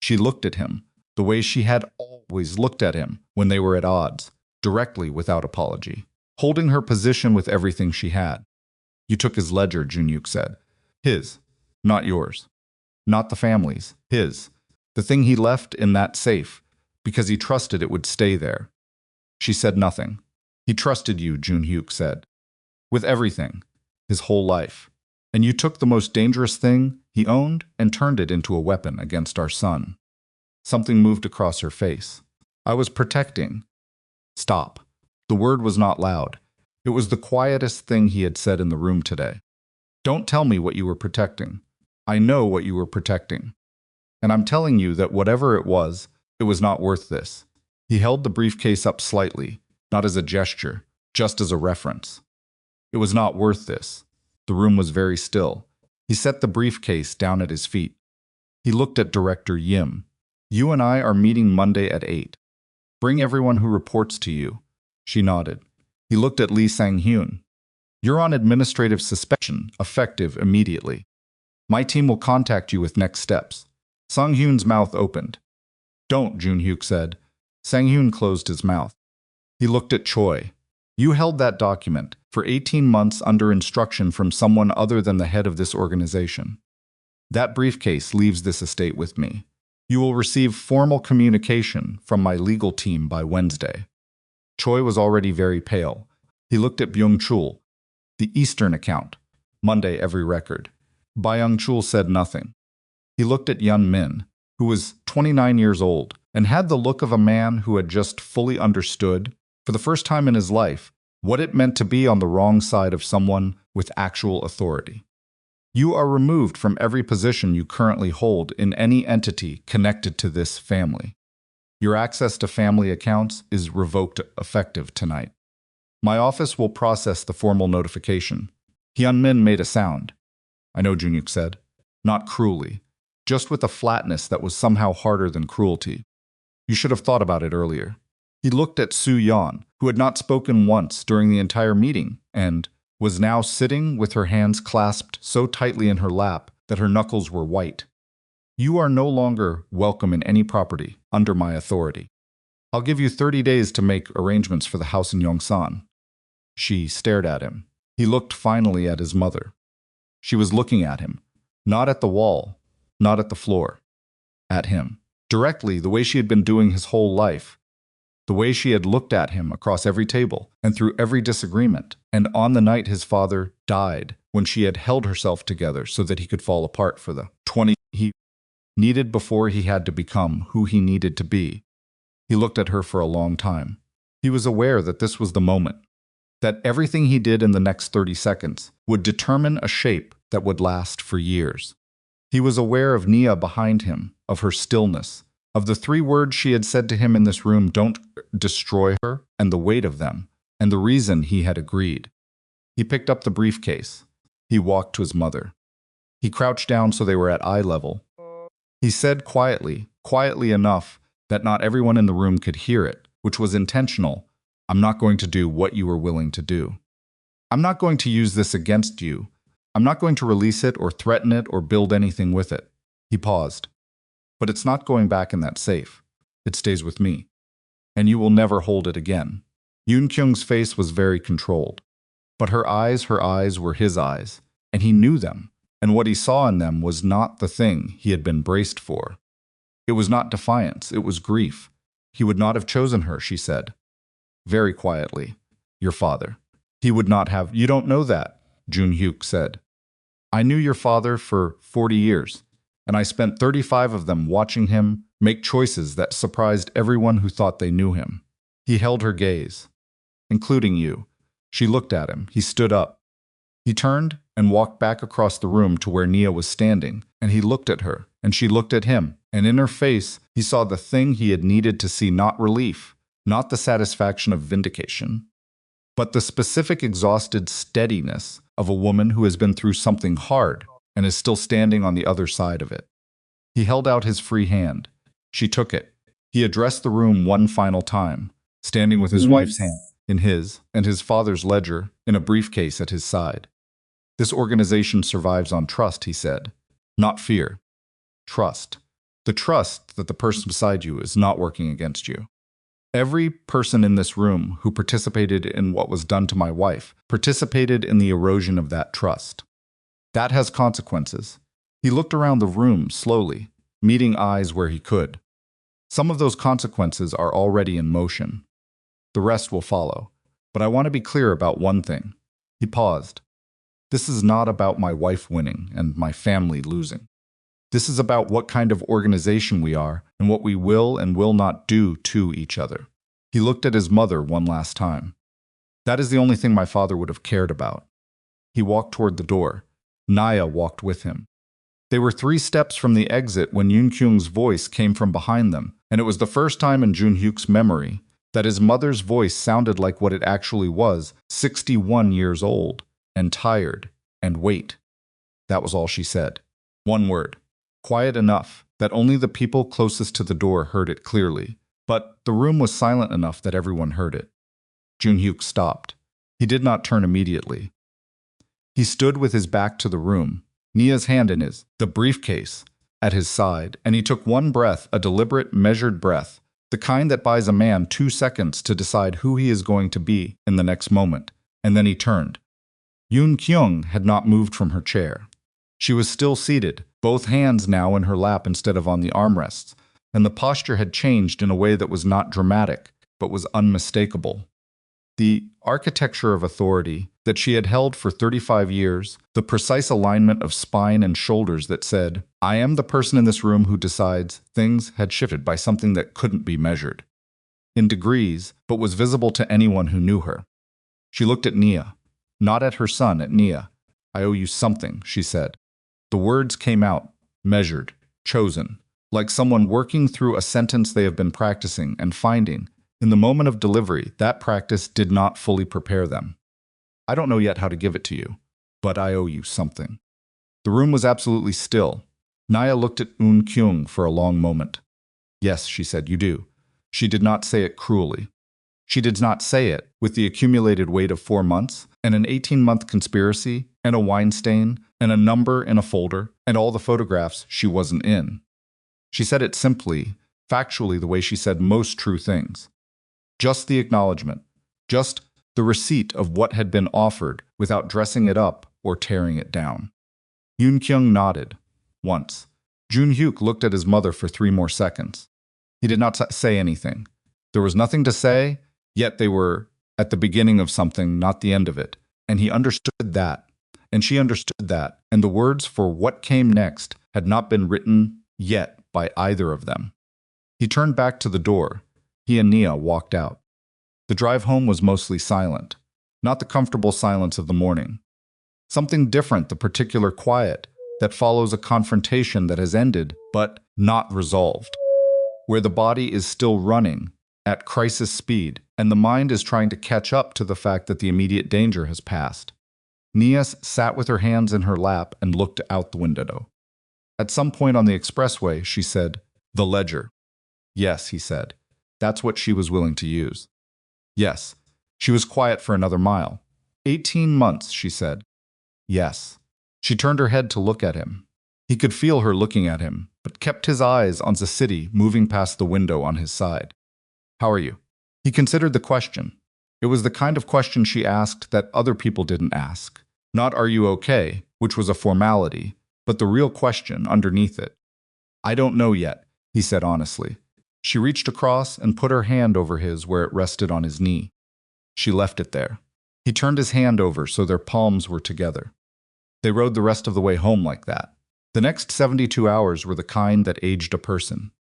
She looked at him, the way she had always looked at him when they were at odds, directly without apology, holding her position with everything she had. "You took his ledger," Joon-Hyuk said. "His, not yours. Not the family's, his. The thing he left in that safe, because he trusted it would stay there." She said nothing. "He trusted you," Joon-Hyuk said. "With everything, his whole life. And you took the most dangerous thing he owned and turned it into a weapon against our son." Something moved across her face. "I was protecting." Stop. The word was not loud. It was the quietest thing he had said in the room today. "Don't tell me what you were protecting. I know what you were protecting. And I'm telling you that whatever it was not worth this." He held the briefcase up slightly, not as a gesture, just as a reference. "It was not worth this." The room was very still. He set the briefcase down at his feet. He looked at Director Yim. "You and I are meeting Monday at 8. Bring everyone who reports to you." She nodded. He looked at Lee Sang-hyun. "You're on administrative suspension, effective immediately. My team will contact you with next steps." Sang-hyun's mouth opened. "Don't," Joon-Hyuk said. Sang-hyun closed his mouth. He looked at Choi. "You held that document for 18 months under instruction from someone other than the head of this organization. That briefcase leaves this estate with me. You will receive formal communication from my legal team by Wednesday." Choi was already very pale. He looked at Byung-chul. "The Eastern account. Monday every record." Byung-chul said nothing. He looked at Yun Min, who was 29 years old, and had the look of a man who had just fully understood, for the first time in his life, what it meant to be on the wrong side of someone with actual authority. You are removed from every position you currently hold in any entity connected to this family. Your access to family accounts is revoked effective tonight. My office will process the formal notification. Hyunmin made a sound. I know, Joon-Hyuk said. Not cruelly, just with a flatness that was somehow harder than cruelty. You should have thought about it earlier. He looked at Soo-yeon, who had not spoken once during the entire meeting, and was now sitting with her hands clasped so tightly in her lap that her knuckles were white. You are no longer welcome in any property under my authority. I'll give you 30 days to make arrangements for the house in Yongsan. She stared at him. He looked finally at his mother. She was looking at him, not at the wall, not at the floor, at him, directly the way she had been doing his whole life, the way she had looked at him across every table and through every disagreement, and on the night his father died, when she had held herself together so that he could fall apart for the 20 he needed before he had to become who he needed to be. He looked at her for a long time. He was aware that this was the moment, that everything he did in the next 30 seconds would determine a shape that would last for years. He was aware of Nia behind him, of her stillness, of the 3 words she had said to him in this room, don't destroy her, and the weight of them, and the reason he had agreed. He picked up the briefcase. He walked to his mother. He crouched down so they were at eye level. He said quietly enough that not everyone in the room could hear it, which was intentional, I'm not going to do what you were willing to do. I'm not going to use this against you. I'm not going to release it or threaten it or build anything with it. He paused. But it's not going back in that safe. It stays with me. And you will never hold it again. Yoon Kyung's face was very controlled. But her eyes were his eyes, and he knew them, and what he saw in them was not the thing he had been braced for. It was not defiance, it was grief. He would not have chosen her, she said. Very quietly. Your father. He would not have. You don't know that, Joon-Hyuk said. I knew your father for 40 years, and I spent 35 of them watching him make choices that surprised everyone who thought they knew him. He held her gaze, including you. She looked at him. He stood up. He turned and walked back across the room to where Nia was standing, and he looked at her, and she looked at him, and in her face he saw the thing he had needed to see, not relief, not the satisfaction of vindication, but the specific exhausted steadiness of a woman who has been through something hard and is still standing on the other side of it. He held out his free hand. She took it. He addressed the room one final time, standing with his wife's hand in his and his father's ledger in a briefcase at his side. This organization survives on trust, he said, not fear. Trust. The trust that the person beside you is not working against you. Every person in this room who participated in what was done to my wife participated in the erosion of that trust. That has consequences. He looked around the room slowly, meeting eyes where he could. Some of those consequences are already in motion. The rest will follow. But I want to be clear about one thing. He paused. This is not about my wife winning and my family losing. This is about what kind of organization we are and what we will and will not do to each other. He looked at his mother one last time. That is the only thing my father would have cared about. He walked toward the door. Nia walked with him. They were 3 steps from the exit when Yoon Kyung's voice came from behind them, and it was the first time in Joon-Hyuk's memory that his mother's voice sounded like what it actually was, 61 years old, and tired, and wait. That was all she said. One word. Quiet enough that only the people closest to the door heard it clearly, but the room was silent enough that everyone heard it. Joon-Hyuk stopped. He did not turn immediately. He stood with his back to the room, Nia's hand in the briefcase, at his side, and he took one breath, a deliberate, measured breath, the kind that buys a man 2 seconds to decide who he is going to be in the next moment, and then he turned. Yoon Kyung had not moved from her chair. She was still seated, both hands now in her lap instead of on the armrests, and the posture had changed in a way that was not dramatic, but was unmistakable. The architecture of authority that she had held for 35 years, the precise alignment of spine and shoulders that said, "I am the person in this room who decides," things had shifted by something that couldn't be measured. In degrees, but was visible to anyone who knew her. She looked at Nia, not at her son, at Nia. "I owe you something," she said. The words came out, measured, chosen, like someone working through a sentence they have been practicing and finding, in the moment of delivery, that practice did not fully prepare them. "I don't know yet how to give it to you, but I owe you something." The room was absolutely still. Nia looked at Eun Kyung for a long moment. "Yes," she said, "you do." She did not say it cruelly. She did not say it with the accumulated weight of 4 months, and an 18-month conspiracy, and a wine stain, and a number in a folder, and all the photographs she wasn't in. She said it simply, factually, the way she said most true things. Just the acknowledgement, just the receipt of what had been offered without dressing it up or tearing it down. Eun Kyung nodded. Once. Joon-Hyuk looked at his mother for 3 more seconds. He did not say anything. There was nothing to say, yet they were at the beginning of something, not the end of it. And he understood that, and she understood that, and the words for what came next had not been written yet by either of them. He turned back to the door. He and Nia walked out. The drive home was mostly silent, not the comfortable silence of the morning. Something different, the particular quiet that follows a confrontation that has ended but not resolved, where the body is still running at crisis speed and the mind is trying to catch up to the fact that the immediate danger has passed. Nia sat with her hands in her lap and looked out the window. At some point on the expressway, she said, "The ledger." "Yes," he said. That's what she was willing to use. Yes. She was quiet for another mile. 18 months, she said. Yes. She turned her head to look at him. He could feel her looking at him, but kept his eyes on the city moving past the window on his side. "How are you?" He considered the question. It was the kind of question she asked that other people didn't ask. Not "Are you okay?" which was a formality, but the real question underneath it. "I don't know yet," he said honestly. She reached across and put her hand over his where it rested on his knee. She left it there. He turned his hand over so their palms were together. They rode the rest of the way home like that. The next 72 hours were the kind that aged a person.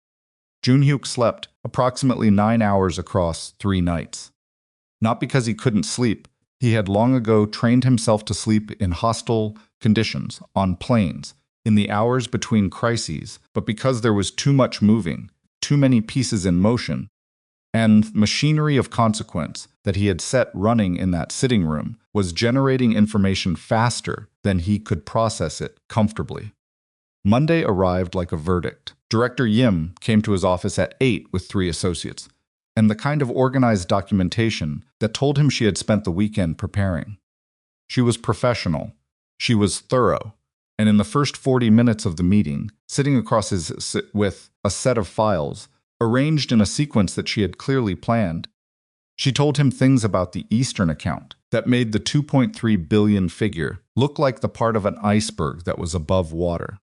Joon-Hyuk slept approximately 9 hours across 3 nights. Not because he couldn't sleep. He had long ago trained himself to sleep in hostile conditions, on planes, in the hours between crises, but because there was too much moving, too many pieces in motion, and machinery of consequence that he had set running in that sitting room was generating information faster than he could process it comfortably. Monday arrived like a verdict. Director Yim came to his office at 8 with 3 associates, and the kind of organized documentation that told him she had spent the weekend preparing. She was professional. She was thorough. And in the first 40 minutes of the meeting, sitting across with a set of files, arranged in a sequence that she had clearly planned, she told him things about the Eastern account that made the 2.3 billion figure look like the part of an iceberg that was above water.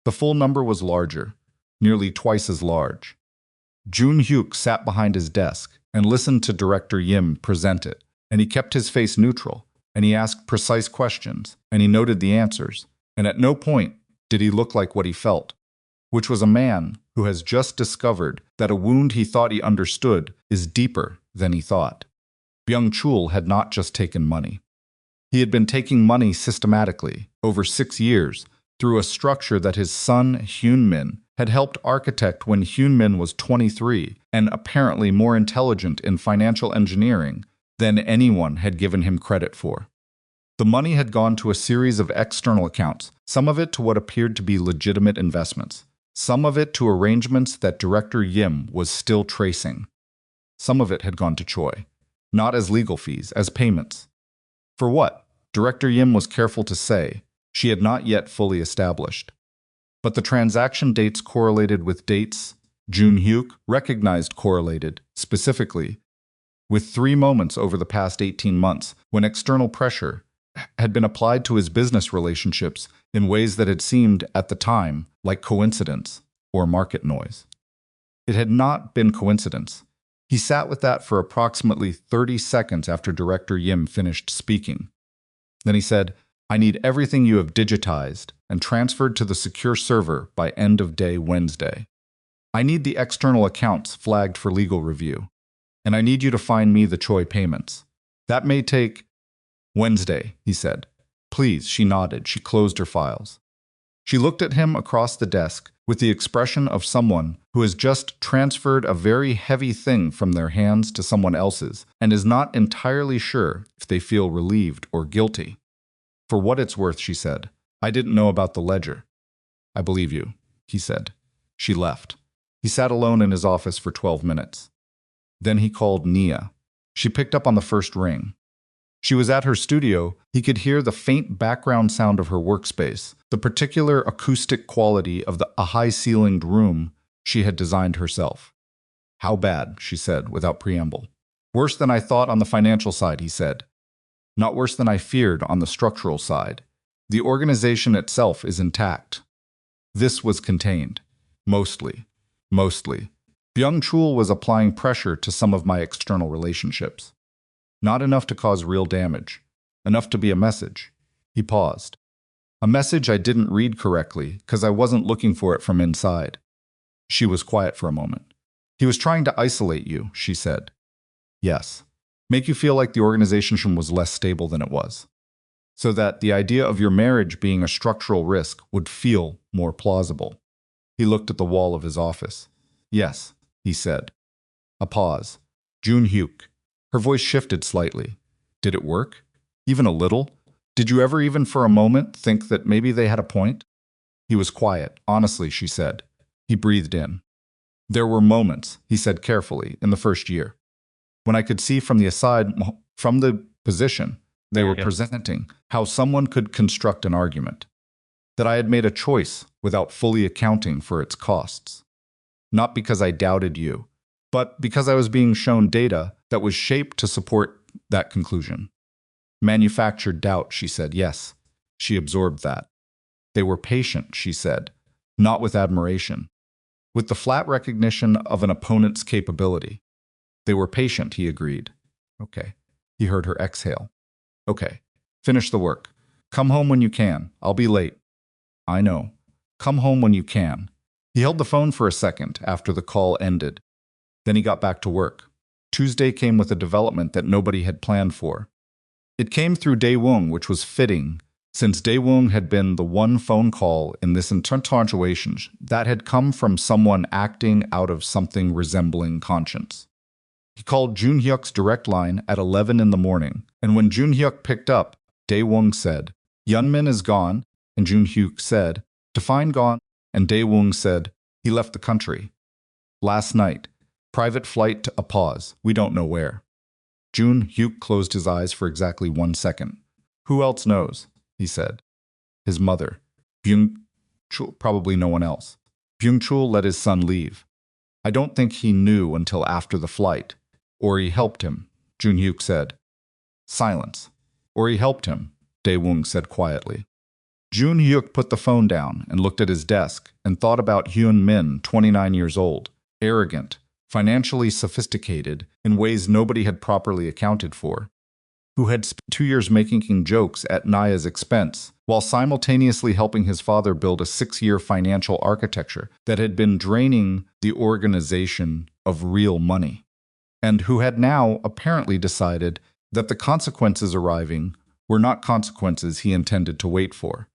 The full number was larger, nearly twice as large. Joon-Hyuk sat behind his desk and listened to Director Yim present it, and he kept his face neutral, and he asked precise questions, and he noted the answers. And at no point did he look like what he felt, which was a man who has just discovered that a wound he thought he understood is deeper than he thought. Byung-Chul had not just taken money. He had been taking money systematically, over 6 years, through a structure that his son Hyun-min had helped architect when Hyun-min was 23 and apparently more intelligent in financial engineering than anyone had given him credit for. The money had gone to a series of external accounts, some of it to what appeared to be legitimate investments, some of it to arrangements that Director Yim was still tracing. Some of it had gone to Choi, not as legal fees, as payments. For what? Director Yim was careful to say, she had not yet fully established. But the transaction dates correlated with dates Joon-Hyuk recognized correlated, specifically, with 3 moments over the past 18 months when external pressure had been applied to his business relationships in ways that had seemed, at the time, like coincidence or market noise. It had not been coincidence. He sat with that for approximately 30 seconds after Director Yim finished speaking. Then he said, I need everything you have digitized and transferred to the secure server by end of day Wednesday. I need the external accounts flagged for legal review. And I need you to find me the Choi payments. That may take Wednesday, he said. Please, she nodded. She closed her files. She looked at him across the desk with the expression of someone who has just transferred a very heavy thing from their hands to someone else's and is not entirely sure if they feel relieved or guilty. For what it's worth, she said, I didn't know about the ledger. I believe you, he said. She left. He sat alone in his office for 12 minutes. Then he called Nia. She picked up on the first ring. She was at her studio. He could hear the faint background sound of her workspace, the particular acoustic quality of a high-ceilinged room she had designed herself. How bad, she said, without preamble. Worse than I thought on the financial side, he said. Not worse than I feared on the structural side. The organization itself is intact. This was contained. Mostly. Byung-chul was applying pressure to some of my external relationships. Not enough to cause real damage. Enough to be a message. He paused. A message I didn't read correctly because I wasn't looking for it from inside. She was quiet for a moment. He was trying to isolate you, she said. Yes. Make you feel like the organization was less stable than it was. So that the idea of your marriage being a structural risk would feel more plausible. He looked at the wall of his office. Yes, he said. A pause. Joon-Hyuk. Her voice shifted slightly. Did it work? Even a little? Did you ever even for a moment think that maybe they had a point? He was quiet. Honestly, she said. He breathed in. There were moments, he said carefully, in the first year, when I could see from the position they were presenting, how someone could construct an argument. That I had made a choice without fully accounting for its costs. Not because I doubted you, but because I was being shown data that was shaped to support that conclusion. Manufactured doubt, she said. Yes, she absorbed that. They were patient, she said, not with admiration, with the flat recognition of an opponent's capability. They were patient, he agreed. Okay. He heard her exhale. Okay. Finish the work. Come home when you can. I'll be late. I know. Come home when you can. He held the phone for a second after the call ended. Then he got back to work. Tuesday came with a development that nobody had planned for. It came through Dae-woong, which was fitting, since Dae-woong had been the one phone call in this situation that had come from someone acting out of something resembling conscience. He called Joon-Hyuk's direct line at 11 in the morning, and when Joon-Hyuk picked up, Dae-woong said, Yeonmin is gone, and Joon-Hyuk said, Define gone, and Dae-woong said, he left the country. Last night, private flight to a pause, we don't know where. Joon-Hyuk closed his eyes for exactly 1 second. Who else knows? He said. His mother. Byung-chul, probably no one else. Byung-chul let his son leave. I don't think he knew until after the flight. Or he helped him, Joon-Hyuk said. Silence. Or he helped him, Dae-woong said quietly. Joon-Hyuk put the phone down and looked at his desk and thought about Hyun-min, 29 years old, arrogant, financially sophisticated in ways nobody had properly accounted for, who had spent 2 years making jokes at Naya's expense while simultaneously helping his father build a 6-year financial architecture that had been draining the organization of real money, and who had now apparently decided that the consequences arriving were not consequences he intended to wait for,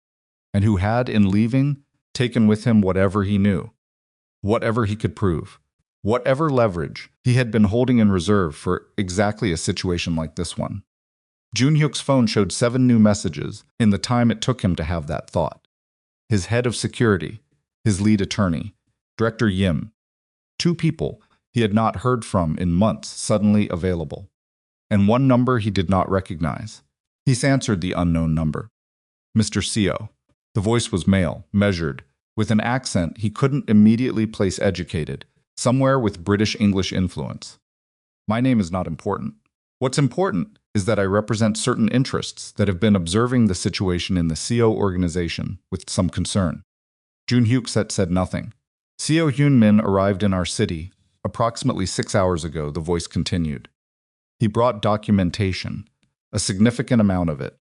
and who had, in leaving, taken with him whatever he knew, whatever he could prove, whatever leverage he had been holding in reserve for exactly a situation like this one. Joon-Hyuk's phone showed 7 new messages in the time it took him to have that thought. His head of security, his lead attorney, Director Yim, 2 people he had not heard from in months suddenly available, and 1 number he did not recognize. He answered the unknown number. Mr. Seo. The voice was male, measured, with an accent he couldn't immediately place educated, somewhere with British English influence. My name is not important. What's important is that I represent certain interests that have been observing the situation in the Seo organization with some concern. Joon-Hyuk said nothing. Seo Hyun-min arrived in our city approximately 6 hours ago, the voice continued. He brought documentation, a significant amount of it.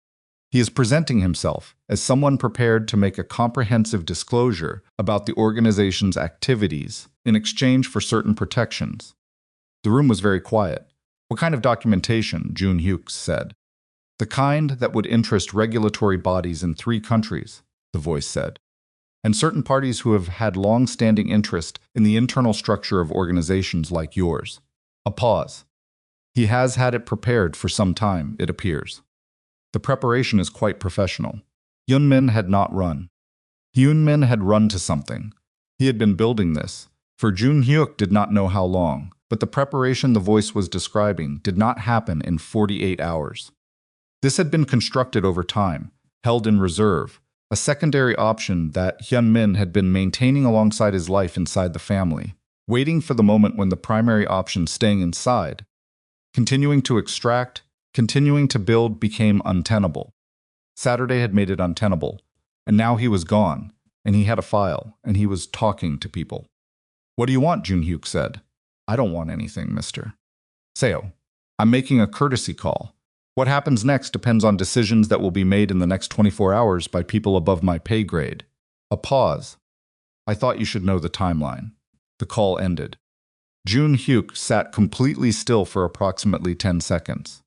He is presenting himself as someone prepared to make a comprehensive disclosure about the organization's activities in exchange for certain protections. The room was very quiet. What kind of documentation? Joon-Hyuk said. The kind that would interest regulatory bodies in 3 countries, the voice said, and certain parties who have had long-standing interest in the internal structure of organizations like yours. A pause. He has had it prepared for some time, it appears. The preparation is quite professional. Hyunmin had not run. Hyunmin had run to something. He had been building this. For Joon-Hyuk did not know how long, but the preparation the voice was describing did not happen in 48 hours. This had been constructed over time, held in reserve, a secondary option that Hyunmin had been maintaining alongside his life inside the family, waiting for the moment when the primary option, staying inside, continuing to extract, continuing to build, became untenable. Saturday had made it untenable, and now he was gone, and he had a file, and he was talking to people. What do you want? Joon-Hyuk said. I don't want anything, Mr. Seo. I'm making a courtesy call. What happens next depends on decisions that will be made in the next 24 hours by people above my pay grade. A pause. I thought you should know the timeline. The call ended. Joon-Hyuk sat completely still for approximately 10 seconds.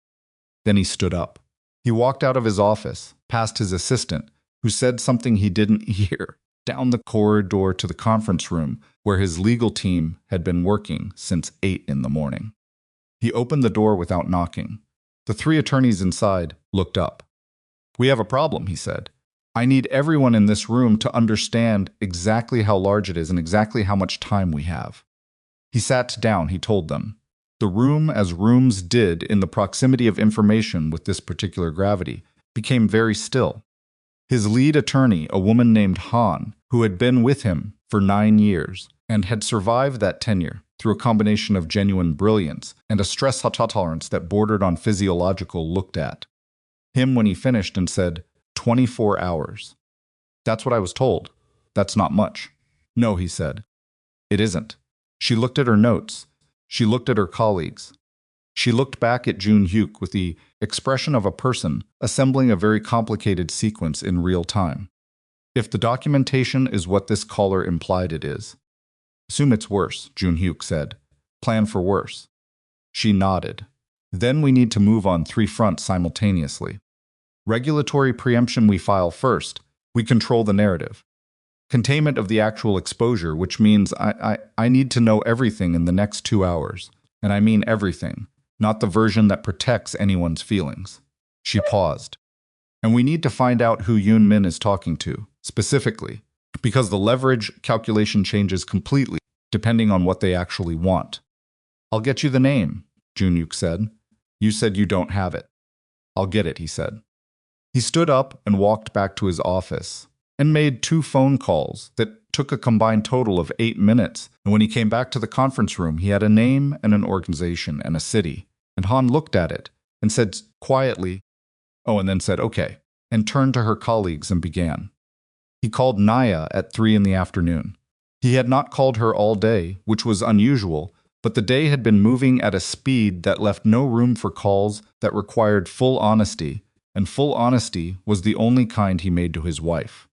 Then he stood up. He walked out of his office, past his assistant, who said something he didn't hear, down the corridor to the conference room where his legal team had been working since 8 in the morning. He opened the door without knocking. The 3 attorneys inside looked up. We have a problem, he said. I need everyone in this room to understand exactly how large it is and exactly how much time we have. He sat down, he told them. The room, as rooms did in the proximity of information with this particular gravity, became very still. His lead attorney, a woman named Han, who had been with him for 9 years and had survived that tenure through a combination of genuine brilliance and a stress tolerance that bordered on physiological, looked at him when he finished and said, 24 hours. That's what I was told. That's not much. No, he said. It isn't. She looked at her notes. She looked at her colleagues. She looked back at Joon-Hyuk with the expression of a person assembling a very complicated sequence in real time. If the documentation is what this caller implied it is, assume it's worse, Joon-Hyuk said. Plan for worse. She nodded. Then we need to move on 3 fronts simultaneously. Regulatory preemption we file first. We control the narrative. Containment of the actual exposure, which means I need to know everything in the next 2 hours. And I mean everything, not the version that protects anyone's feelings. She paused. And we need to find out who Hyunmin is talking to, specifically, because the leverage calculation changes completely depending on what they actually want. I'll get you the name, Joon-Hyuk said. You said you don't have it. I'll get it, he said. He stood up and walked back to his office and made 2 phone calls that took a combined total of 8 minutes. And when he came back to the conference room, he had a name and an organization and a city. And Han looked at it and said quietly, oh, and then said, okay, and turned to her colleagues and began. He called Naya at 3 in the afternoon. He had not called her all day, which was unusual, but the day had been moving at a speed that left no room for calls that required full honesty, and full honesty was the only kind he made to his wife.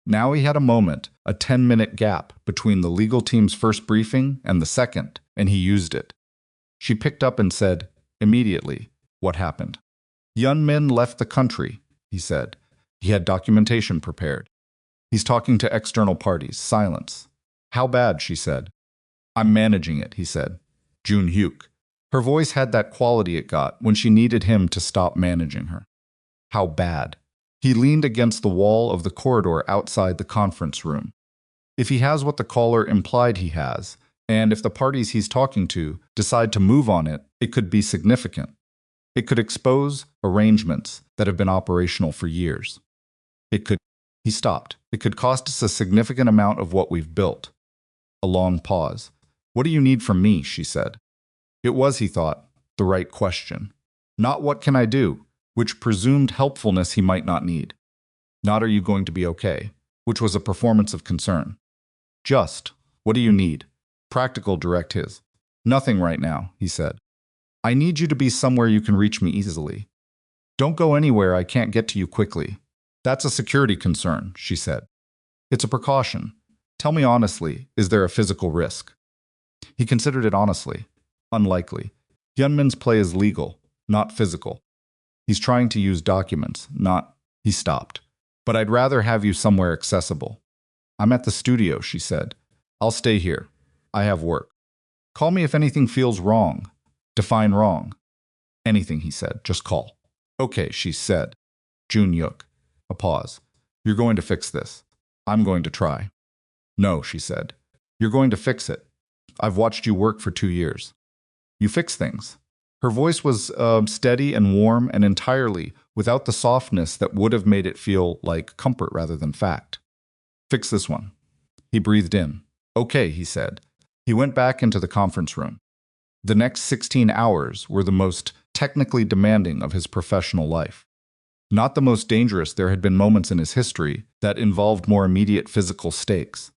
Now he had a moment, a 10-minute gap between the legal team's first briefing and the second, and he used it. She picked up and said, immediately, what happened? Hyunmin left the country, he said. He had documentation prepared. He's talking to external parties. Silence. How bad, she said. I'm managing it, he said. Joon-Hyuk. Her voice had that quality it got when she needed him to stop managing her. How bad? He leaned against the wall of the corridor outside the conference room. If he has what the caller implied he has, and if the parties he's talking to decide to move on it, it could be significant. It could expose arrangements that have been operational for years. He stopped. It could cost us a significant amount of what we've built. A long pause. What do you need from me? She said. It was, he thought, the right question. Not what can I do, which presumed helpfulness he might not need. Not are you going to be okay, which was a performance of concern. Just, what do you need? Practical, direct his. Nothing right now, he said. I need you to be somewhere you can reach me easily. Don't go anywhere I can't get to you quickly. That's a security concern, she said. It's a precaution. Tell me honestly, is there a physical risk? He considered it honestly. Unlikely. Hyunmin's play is legal, not physical. He's trying to use documents, not... He stopped. But I'd rather have you somewhere accessible. I'm at the studio, she said. I'll stay here. I have work. Call me if anything feels wrong. Define wrong. Anything, he said. Just call. Okay, she said. Joon-Hyuk. A pause. You're going to fix this. I'm going to try. No, she said. You're going to fix it. I've watched you work for 2 years. You fix things. Her voice was steady and warm and entirely without the softness that would have made it feel like comfort rather than fact. Fix this one. He breathed in. Okay, he said. He went back into the conference room. The next 16 hours were the most technically demanding of his professional life. Not the most dangerous. There had been moments in his history that involved more immediate physical stakes.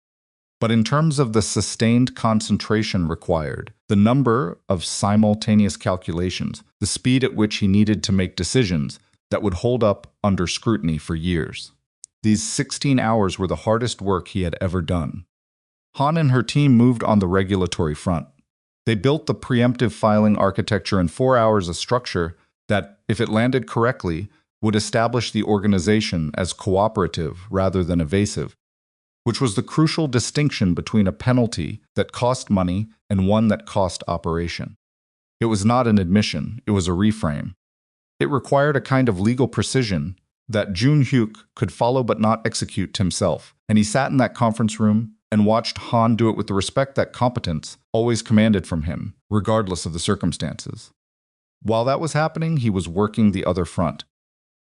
But in terms of the sustained concentration required, the number of simultaneous calculations, the speed at which he needed to make decisions that would hold up under scrutiny for years. These 16 hours were the hardest work he had ever done. Han and her team moved on the regulatory front. They built the preemptive filing architecture in 4 hours, a structure that, if it landed correctly, would establish the organization as cooperative rather than evasive, which was the crucial distinction between a penalty that cost money and one that cost operation. It was not an admission, it was a reframe. It required a kind of legal precision that Joon-Hyuk could follow but not execute himself, and he sat in that conference room and watched Han do it with the respect that competence always commanded from him, regardless of the circumstances. While that was happening, he was working the other front.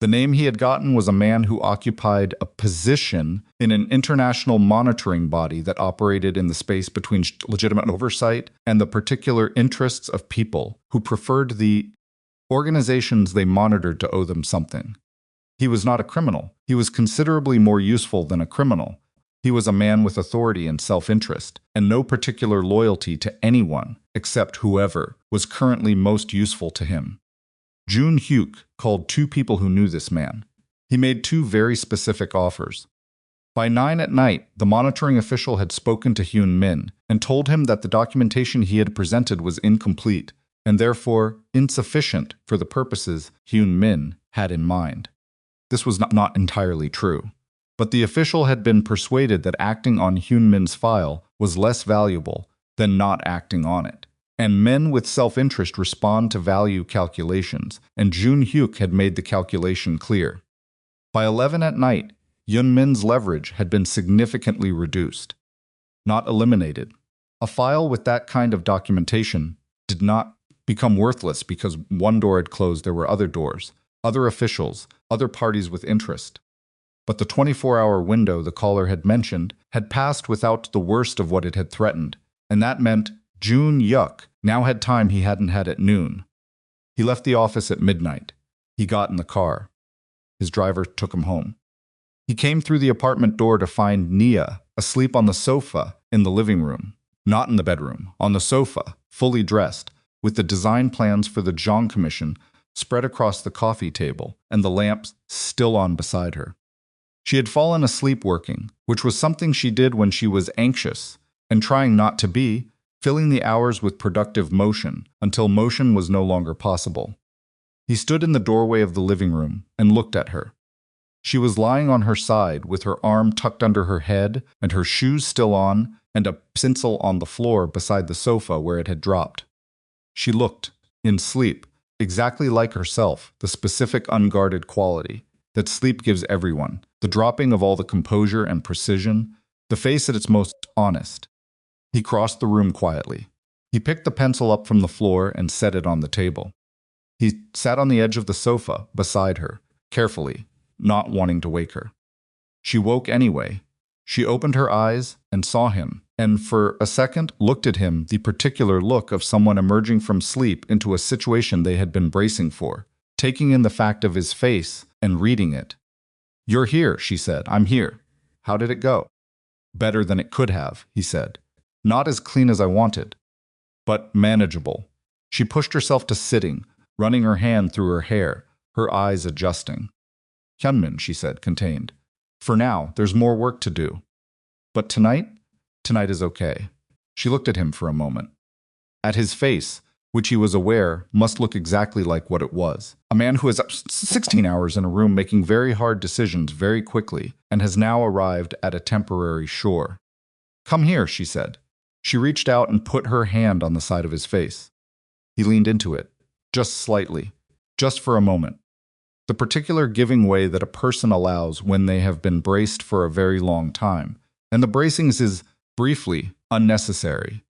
The name he had gotten was a man who occupied a position in an international monitoring body that operated in the space between legitimate oversight and the particular interests of people who preferred the organizations they monitored to owe them something. He was not a criminal. He was considerably more useful than a criminal. He was a man with authority and self-interest, and no particular loyalty to anyone except whoever was currently most useful to him. Joon-Hyuk called 2 people who knew this man. He made 2 very specific offers. By 9 at night, the monitoring official had spoken to Hyun-min and told him that the documentation he had presented was incomplete and therefore insufficient for the purposes Hyun-min had in mind. This was not entirely true, but the official had been persuaded that acting on Hyun-min's file was less valuable than not acting on it. And men with self-interest respond to value calculations, and Joon-Hyuk had made the calculation clear. By 11 at night, Hyun-min's leverage had been significantly reduced, not eliminated. A file with that kind of documentation did not become worthless because one door had closed. There were other doors, other officials, other parties with interest. But the 24-hour window the caller had mentioned had passed without the worst of what it had threatened, and that meant Joon-Hyuk now had time he hadn't had at noon. He left the office at midnight. He got in the car. His driver took him home. He came through the apartment door to find Nia asleep on the sofa in the living room, not in the bedroom, on the sofa, fully dressed, with the design plans for the Zhang Commission spread across the coffee table and the lamps still on beside her. She had fallen asleep working, which was something she did when she was anxious and trying not to be, filling the hours with productive motion until motion was no longer possible. He stood in the doorway of the living room and looked at her. She was lying on her side with her arm tucked under her head and her shoes still on and a pencil on the floor beside the sofa where it had dropped. She looked, in sleep, exactly like herself, the specific unguarded quality that sleep gives everyone, the dropping of all the composure and precision, the face at its most honest. He crossed the room quietly. He picked the pencil up from the floor and set it on the table. He sat on the edge of the sofa beside her, carefully, not wanting to wake her. She woke anyway. She opened her eyes and saw him, and for a second looked at him, the particular look of someone emerging from sleep into a situation they had been bracing for, taking in the fact of his face and reading it. "You're here," she said. "I'm here. How did it go?" "Better than it could have," he said. "Not as clean as I wanted." but manageable. She pushed herself to sitting, running her hand through her hair, her eyes adjusting. Hyunmin, she said, contained. For now, there's more work to do. But tonight? Tonight is okay. She looked at him for a moment. At his face, which he was aware must look exactly like what it was. A man who is up 16 hours in a room making very hard decisions very quickly and has now arrived at a temporary shore. Come here, she said. She reached out and put her hand on the side of his face. He leaned into it, just slightly, just for a moment. The particular giving way that a person allows when they have been braced for a very long time. And the bracings is, briefly, unnecessary.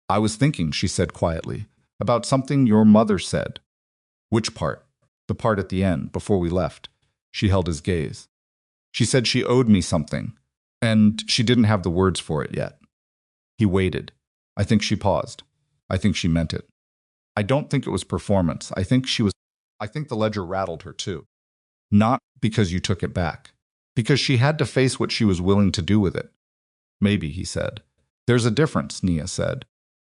I was thinking, she said quietly, about something your mother said. Which part? The part at the end, before we left. She held his gaze. She said she owed me something, and she didn't have the words for it yet. He waited. I think she paused. I think she meant it. I don't think it was performance. I think the ledger rattled her too. Not because you took it back. Because she had to face what she was willing to do with it. Maybe, he said. There's a difference, Nia said,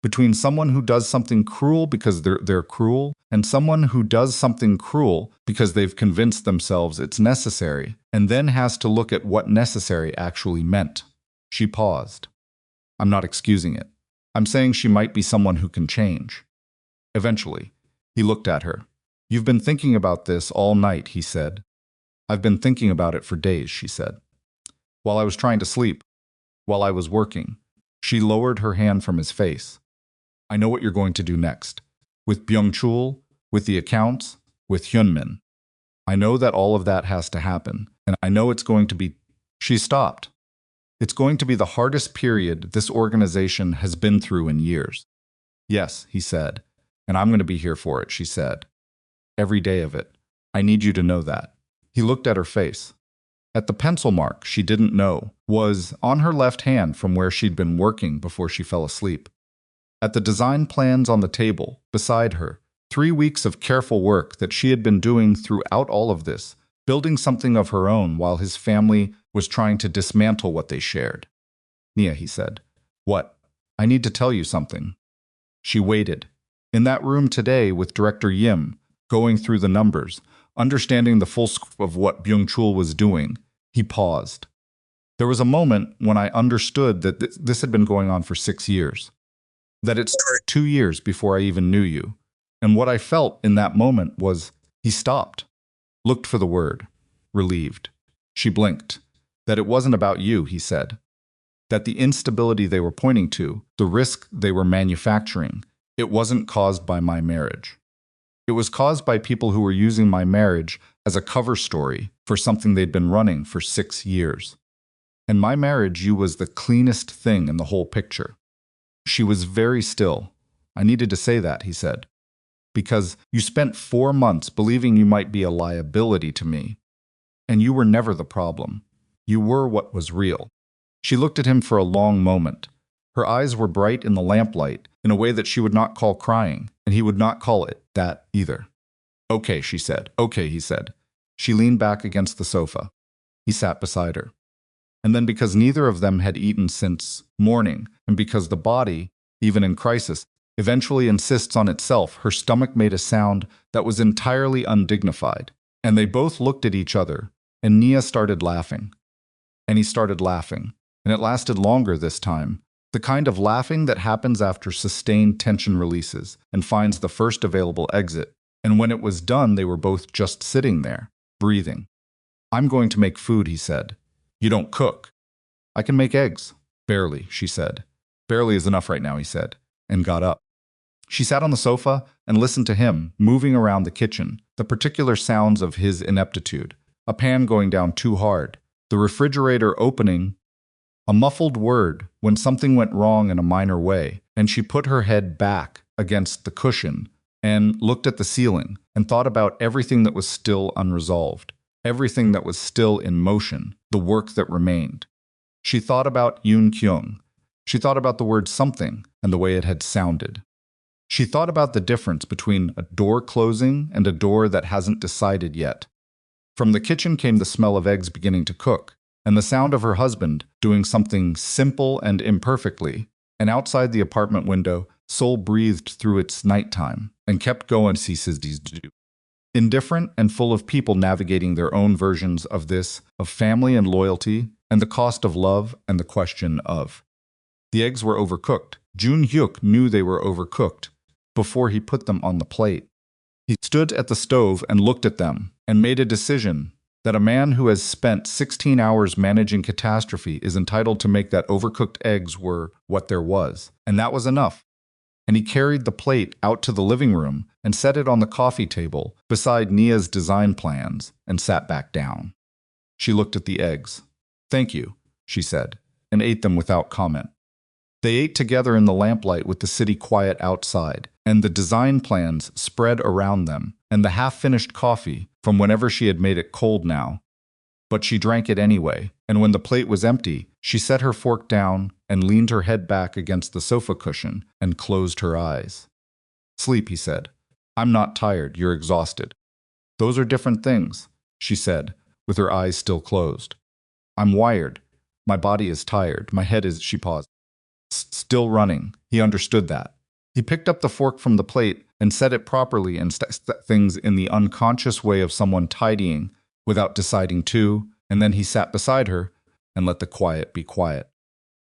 between someone who does something cruel because they're cruel and someone who does something cruel because they've convinced themselves it's necessary and then has to look at what necessary actually meant. She paused. I'm not excusing it. I'm saying she might be someone who can change. Eventually, he looked at her. You've been thinking about this all night, he said. I've been thinking about it for days, she said. While I was trying to sleep, while I was working. She lowered her hand from his face. I know what you're going to do next. With Byung-chul, with the accounts, with Hyunmin. I know that all of that has to happen, and I know it's going to be... She stopped. It's going to be the hardest period this organization has been through in years. Yes, he said, and I'm going to be here for it, she said. Every day of it. I need you to know that. He looked at her face. At the pencil mark she didn't know was on her left hand from where she'd been working before she fell asleep. At the design plans on the table, beside her, 3 weeks of careful work that she had been doing throughout all of this, building something of her own while his family was trying to dismantle what they shared. Nia, he said. What? I need to tell you something. She waited. In that room today with Director Yim, going through the numbers, understanding the full scope of what Byung-chul was doing, he paused. There was a moment when I understood that this had been going on for 6 years. That it started 2 years before I even knew you. And what I felt in that moment was, he stopped. Looked for the word. Relieved. She blinked. That it wasn't about you, he said. That the instability they were pointing to, the risk they were manufacturing, it wasn't caused by my marriage. It was caused by people who were using my marriage as a cover story for something they'd been running for 6 years. And my marriage, you was the cleanest thing in the whole picture. She was very still. I needed to say that, he said. Because you spent 4 months believing you might be a liability to me. And you were never the problem. You were what was real. She looked at him for a long moment. Her eyes were bright in the lamplight in a way that she would not call crying, and he would not call it that either. Okay, she said. Okay, he said. She leaned back against the sofa. He sat beside her. And then because neither of them had eaten since morning, and because the body, even in crisis, eventually insists on itself, her stomach made a sound that was entirely undignified. And they both looked at each other, and Nia started laughing. And he started laughing, and it lasted longer this time. The kind of laughing that happens after sustained tension releases and finds the first available exit. And when it was done, they were both just sitting there, breathing. I'm going to make food, he said. You don't cook. I can make eggs. Barely, she said. Barely is enough right now, he said, and got up. She sat on the sofa and listened to him, moving around the kitchen, the particular sounds of his ineptitude, a pan going down too hard, the refrigerator opening, a muffled word when something went wrong in a minor way, and she put her head back against the cushion and looked at the ceiling and thought about everything that was still unresolved, everything that was still in motion, the work that remained. She thought about Yoon Kyung. She thought about the word something and the way it had sounded. She thought about the difference between a door closing and a door that hasn't decided yet. From the kitchen came the smell of eggs beginning to cook, and the sound of her husband doing something simple and imperfectly, and outside the apartment window, Seoul breathed through its nighttime and kept going ceases to do. Indifferent and full of people navigating their own versions of this, of family and loyalty, and the cost of love and the question of. The eggs were overcooked. Joon-Hyuk knew they were overcooked before he put them on the plate. He stood at the stove and looked at them and made a decision that a man who has spent 16 hours managing catastrophe is entitled to make that overcooked eggs were what there was. And that was enough. And he carried the plate out to the living room and set it on the coffee table beside Nia's design plans and sat back down. She looked at the eggs. "Thank you," she said, and ate them without comment. They ate together in the lamplight with the city quiet outside, and the design plans spread around them, and the half-finished coffee from whenever she had made it cold now. But she drank it anyway, and when the plate was empty, she set her fork down and leaned her head back against the sofa cushion and closed her eyes. "Sleep," he said. "I'm not tired, you're exhausted." "Those are different things," she said, with her eyes still closed. "I'm wired. My body is tired. My head is," she paused. "Still running." He understood that. He picked up the fork from the plate and set it properly and things in the unconscious way of someone tidying without deciding to, and then he sat beside her and let the quiet be quiet.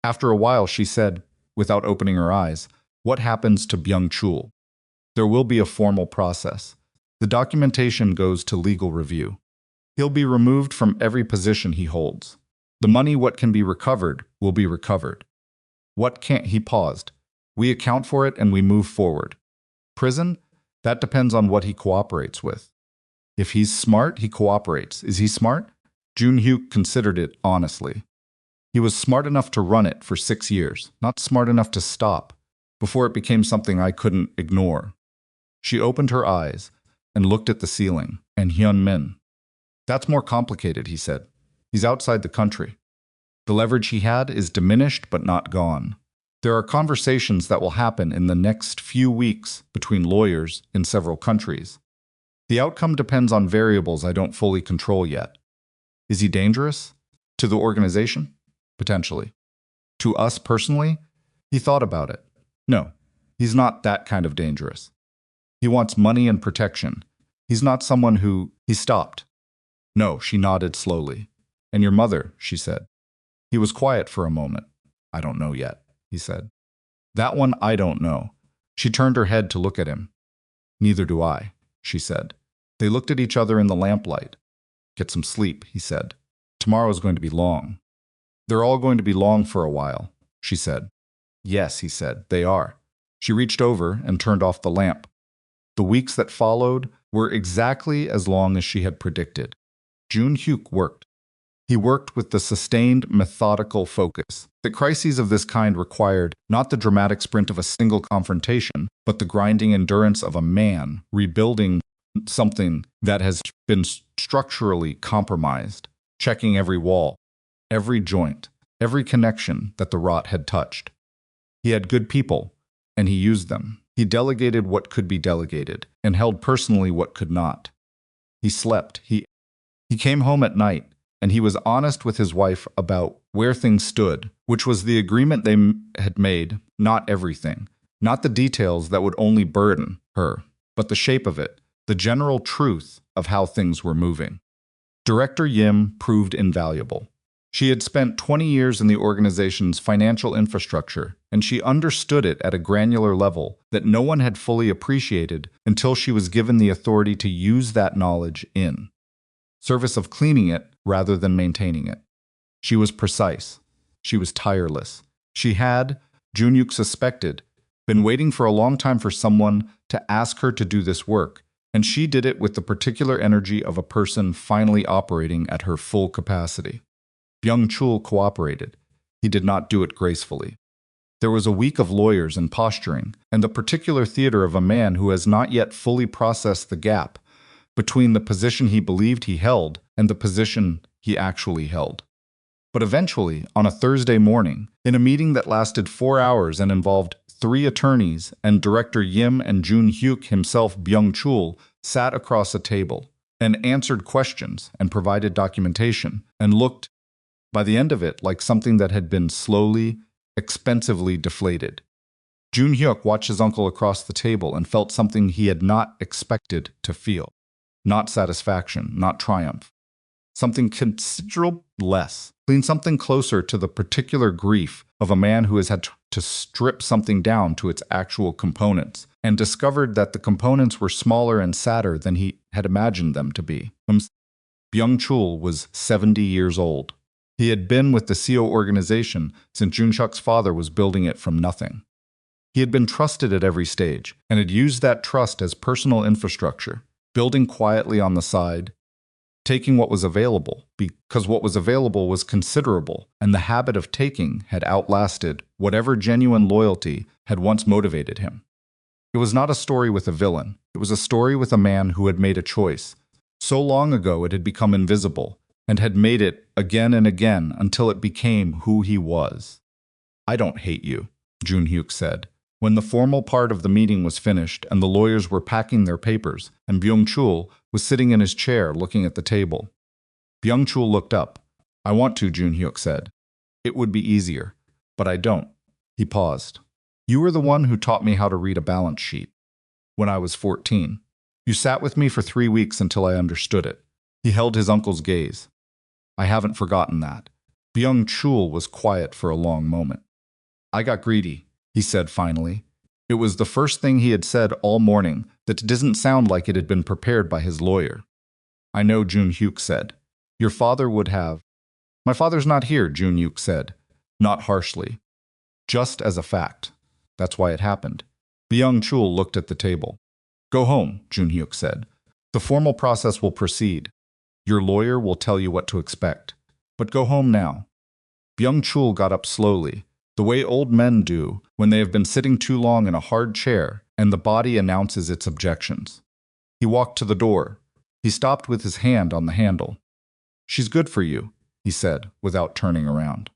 After a while, she said, without opening her eyes, "What happens to Byung-chul?" "There will be a formal process. The documentation goes to legal review. He'll be removed from every position he holds. The money, what can be recovered, will be recovered. What can't," he paused. "We account for it and we move forward. Prison? That depends on what he cooperates with. If he's smart, he cooperates. Is he smart?" Joon-Hyuk considered it honestly. He was smart enough to run it for 6 years, not smart enough to stop, before it became something I couldn't ignore. She opened her eyes and looked at the ceiling, and Hyun-min. "That's more complicated," he said. "He's outside the country. The leverage he had is diminished but not gone. There are conversations that will happen in the next few weeks between lawyers in several countries. The outcome depends on variables I don't fully control yet. Is he dangerous? To the organization? Potentially. To us personally? He thought about it. No, he's not that kind of dangerous. He wants money and protection. He's not someone who..." He stopped. "No," she nodded slowly. "And your mother," she said. He was quiet for a moment. "I don't know yet," he said. "That one I don't know." She turned her head to look at him. "Neither do I," she said. They looked at each other in the lamplight. "Get some sleep," he said. "Tomorrow's going to be long." "They're all going to be long for a while," she said. "Yes," he said, "they are." She reached over and turned off the lamp. The weeks that followed were exactly as long as she had predicted. Joon-Hyuk worked. He worked with the sustained, methodical focus that crises of this kind required, not the dramatic sprint of a single confrontation, but the grinding endurance of a man rebuilding something that has been structurally compromised, checking every wall, every joint, every connection that the rot had touched. He had good people, and he used them. He delegated what could be delegated, and held personally what could not. He slept. He came home at night, and he was honest with his wife about where things stood, which was the agreement they had made, not everything, not the details that would only burden her, but the shape of it, the general truth of how things were moving. Director Yim proved invaluable. She had spent 20 years in the organization's financial infrastructure, and she understood it at a granular level that no one had fully appreciated until she was given the authority to use that knowledge in service of cleaning it rather than maintaining it. She was precise. She was tireless. She had, Joon-Hyuk suspected, been waiting for a long time for someone to ask her to do this work, and she did it with the particular energy of a person finally operating at her full capacity. Byung-chul cooperated. He did not do it gracefully. There was a week of lawyers and posturing, and the particular theater of a man who has not yet fully processed the gap between the position he believed he held and the position he actually held. But eventually, on a Thursday morning, in a meeting that lasted 4 hours and involved 3 attorneys and Director Yim and Joon-Hyuk himself, Byung-chul, sat across a table and answered questions and provided documentation and looked, by the end of it, like something that had been slowly, expensively deflated. Joon-Hyuk watched his uncle across the table and felt something he had not expected to feel. Not satisfaction, not triumph. Something considerable less. Something closer to the particular grief of a man who has had to strip something down to its actual components, and discovered that the components were smaller and sadder than he had imagined them to be. Byung-chul was 70 years old. He had been with the Seo organization since Joon-Hyuk's father was building it from nothing. He had been trusted at every stage, and had used that trust as personal infrastructure, building quietly on the side, taking what was available, because what was available was considerable, and the habit of taking had outlasted whatever genuine loyalty had once motivated him. It was not a story with a villain. It was a story with a man who had made a choice. So long ago it had become invisible, and had made it again and again until it became who he was. "I don't hate you," Joon-Hyuk said. When the formal part of the meeting was finished and the lawyers were packing their papers, and Byung-chul was sitting in his chair looking at the table. Byung-chul looked up. "I want to," Joon-Hyuk said. "It would be easier, but I don't." He paused. "You were the one who taught me how to read a balance sheet. When I was 14. You sat with me for 3 weeks until I understood it." He held his uncle's gaze. "I haven't forgotten that." Byung-chul was quiet for a long moment. "I got greedy," he said finally. It was the first thing he had said all morning that didn't sound like it had been prepared by his lawyer. "I know," Joon-Hyuk said. "Your father would have." "My father's not here," Joon-Hyuk said, not harshly. "Just as a fact. That's why it happened." Byung-chul looked at the table. "Go home," Joon-Hyuk said. "The formal process will proceed. Your lawyer will tell you what to expect. But go home now." Byung-chul got up slowly, the way old men do when they have been sitting too long in a hard chair and the body announces its objections. He walked to the door. He stopped with his hand on the handle. "She's good for you," he said, without turning around.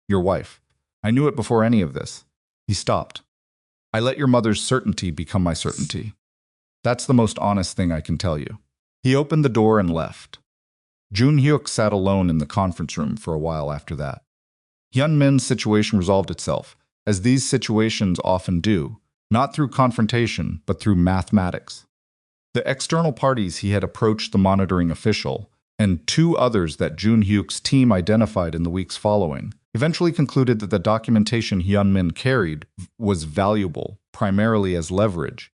"Your wife. I knew it before any of this." He stopped. "I let your mother's certainty become my certainty. That's the most honest thing I can tell you." He opened the door and left. Joon-Hyuk sat alone in the conference room for a while after that. Hyun-min's situation resolved itself, as these situations often do, not through confrontation, but through mathematics. The external parties he had approached the monitoring official, and 2 others that Joon-Hyuk's team identified in the weeks following, eventually concluded that the documentation Hyun-min carried was valuable, primarily as leverage.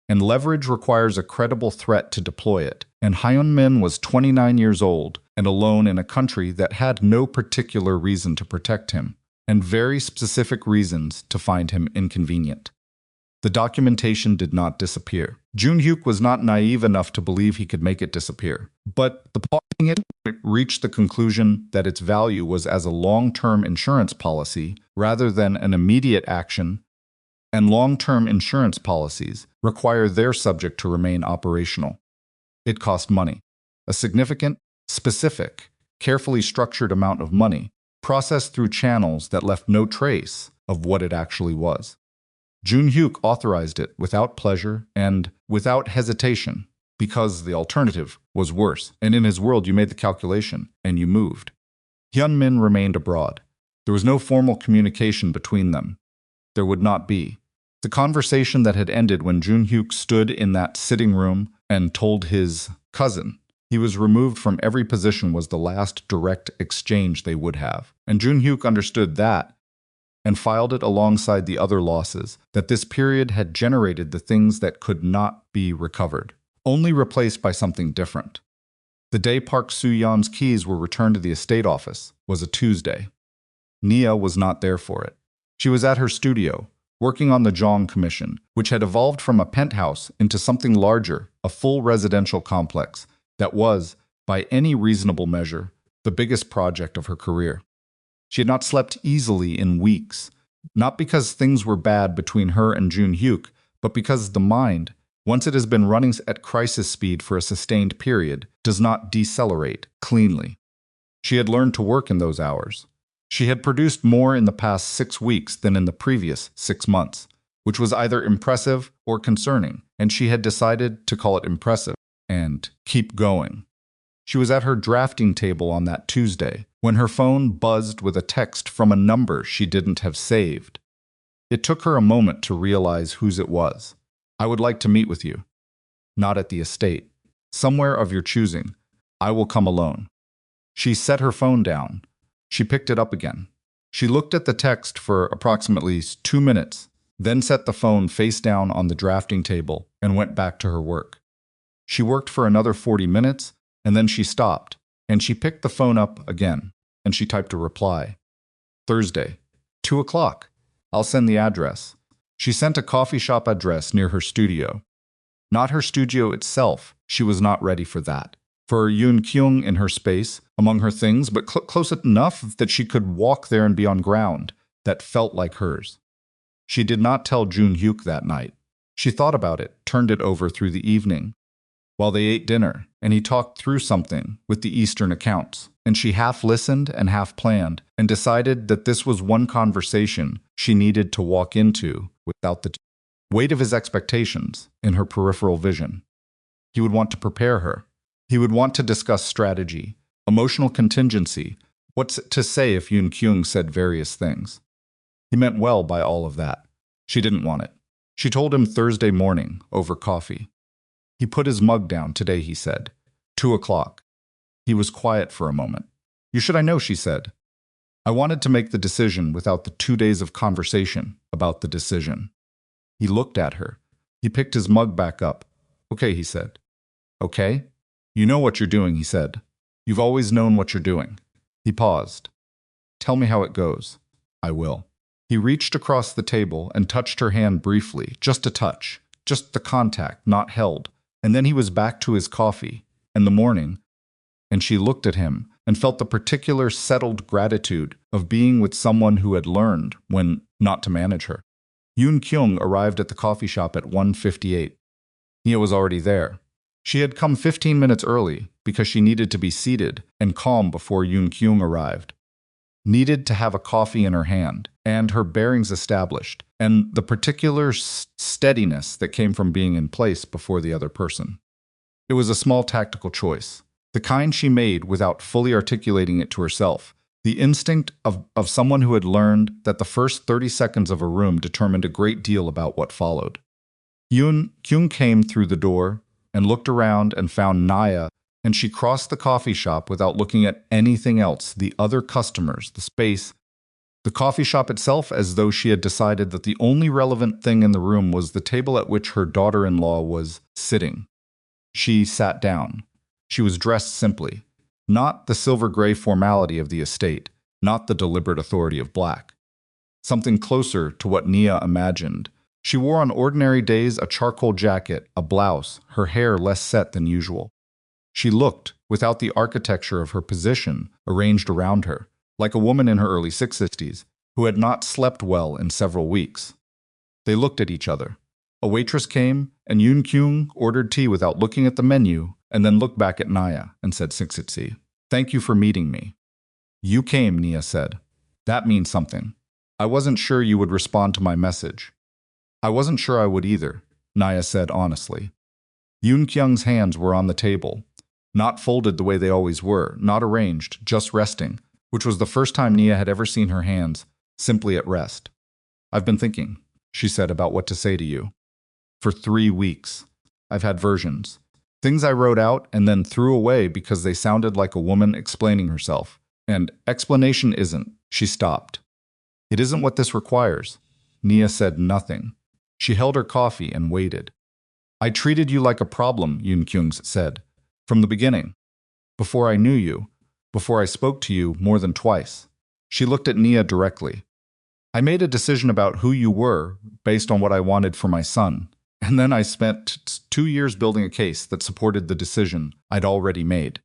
And leverage requires a credible threat to deploy it, and Hyun-min was 29 years old and alone in a country that had no particular reason to protect him, and very specific reasons to find him inconvenient. The documentation did not disappear. Joon-Hyuk was not naive enough to believe he could make it disappear, but the pausing it reached the conclusion that its value was as a long-term insurance policy rather than an immediate action, and long-term insurance policies require their subject to remain operational. It cost money, a significant, specific, carefully structured amount of money, processed through channels that left no trace of what it actually was. Joon-Hyuk authorized it without pleasure and without hesitation, because the alternative was worse, and in his world you made the calculation, and you moved. Hyun-min remained abroad. There was no formal communication between them. There would not be. The conversation that had ended when Joon-Hyuk stood in that sitting room and told his cousin he was removed from every position was the last direct exchange they would have, and Joon-Hyuk understood that and filed it alongside the other losses, that this period had generated the things that could not be recovered, only replaced by something different. The day Park Soo-yeon's keys were returned to the estate office was a Tuesday. Nia was not there for it. She was at her studio, working on the Jong Commission, which had evolved from a penthouse into something larger, a full residential complex that was, by any reasonable measure, the biggest project of her career. She had not slept easily in weeks, not because things were bad between her and Joon-Hyuk, but because the mind, once it has been running at crisis speed for a sustained period, does not decelerate cleanly. She had learned to work in those hours. She had produced more in the past 6 weeks than in the previous 6 months, which was either impressive or concerning, and she had decided to call it impressive and keep going. She was at her drafting table on that Tuesday when her phone buzzed with a text from a number she didn't have saved. It took her a moment to realize whose it was. I would like to meet with you. Not at the estate. Somewhere of your choosing. I will come alone. She set her phone down. She picked it up again. She looked at the text for approximately 2 minutes, then set the phone face down on the drafting table and went back to her work. She worked for another 40 minutes, and then she stopped, and she picked the phone up again, and she typed a reply. Thursday, 2 o'clock. I'll send the address. She sent a coffee shop address near her studio. Not her studio itself, she was not ready for that. For Yoon Kyung in her space, among her things, but close enough that she could walk there and be on ground that felt like hers. She did not tell Joon-Hyuk that night. She thought about it, turned it over through the evening, while they ate dinner, and he talked through something with the Eastern accounts, and she half listened and half planned, and decided that this was one conversation she needed to walk into without the weight of his expectations in her peripheral vision. He would want to prepare her. He would want to discuss strategy, emotional contingency, what to say if Yoon Kyung said various things. He meant well by all of that. She didn't want it. She told him Thursday morning, over coffee. He put his mug down today, he said. 2 o'clock. He was quiet for a moment. You should I know, she said. I wanted to make the decision without the 2 days of conversation about the decision. He looked at her. He picked his mug back up. Okay, he said. Okay? You know what you're doing, he said. You've always known what you're doing. He paused. Tell me how it goes. I will. He reached across the table and touched her hand briefly, just a touch, just the contact, not held. And then he was back to his coffee, and the morning, and she looked at him and felt the particular settled gratitude of being with someone who had learned when not to manage her. Yoon Kyung arrived at the coffee shop at 1:58. Nia was already there. She had come 15 minutes early because she needed to be seated and calm before Yoon Kyung arrived. Needed to have a coffee in her hand, and her bearings established, and the particular steadiness that came from being in place before the other person. It was a small tactical choice, the kind she made without fully articulating it to herself, the instinct of someone who had learned that the first 30 seconds of a room determined a great deal about what followed. Yoon Kyung came through the door and looked around and found Naya, and she crossed the coffee shop without looking at anything else, the other customers, the space, the coffee shop itself, as though she had decided that the only relevant thing in the room was the table at which her daughter-in-law was sitting. She sat down. She was dressed simply, not the silver-gray formality of the estate, not the deliberate authority of black. Something closer to what Nia imagined. She wore on ordinary days a charcoal jacket, a blouse, her hair less set than usual. She looked, without the architecture of her position arranged around her, like a woman in her early 60s who had not slept well in several weeks. They looked at each other. A waitress came, and Yoon Kyung ordered tea without looking at the menu, and then looked back at Naya and said, "Sixitsi, thank you for meeting me." "You came," Nia said. "That means something. I wasn't sure you would respond to my message." "I wasn't sure I would either," Naya said honestly. Yoon Kyung's hands were on the table, not folded the way they always were, not arranged, just resting, which was the first time Nia had ever seen her hands simply at rest. "I've been thinking," she said, "about what to say to you. For 3 weeks. I've had versions. Things I wrote out and then threw away because they sounded like a woman explaining herself. And explanation isn't." She stopped. "It isn't what this requires." Nia said nothing. She held her coffee and waited. "I treated you like a problem," Yoon Kyung said, "from the beginning. Before I knew you, before I spoke to you more than twice." She looked at Nia directly. "I made a decision about who you were based on what I wanted for my son, and then I spent 2 years building a case that supported the decision I'd already made."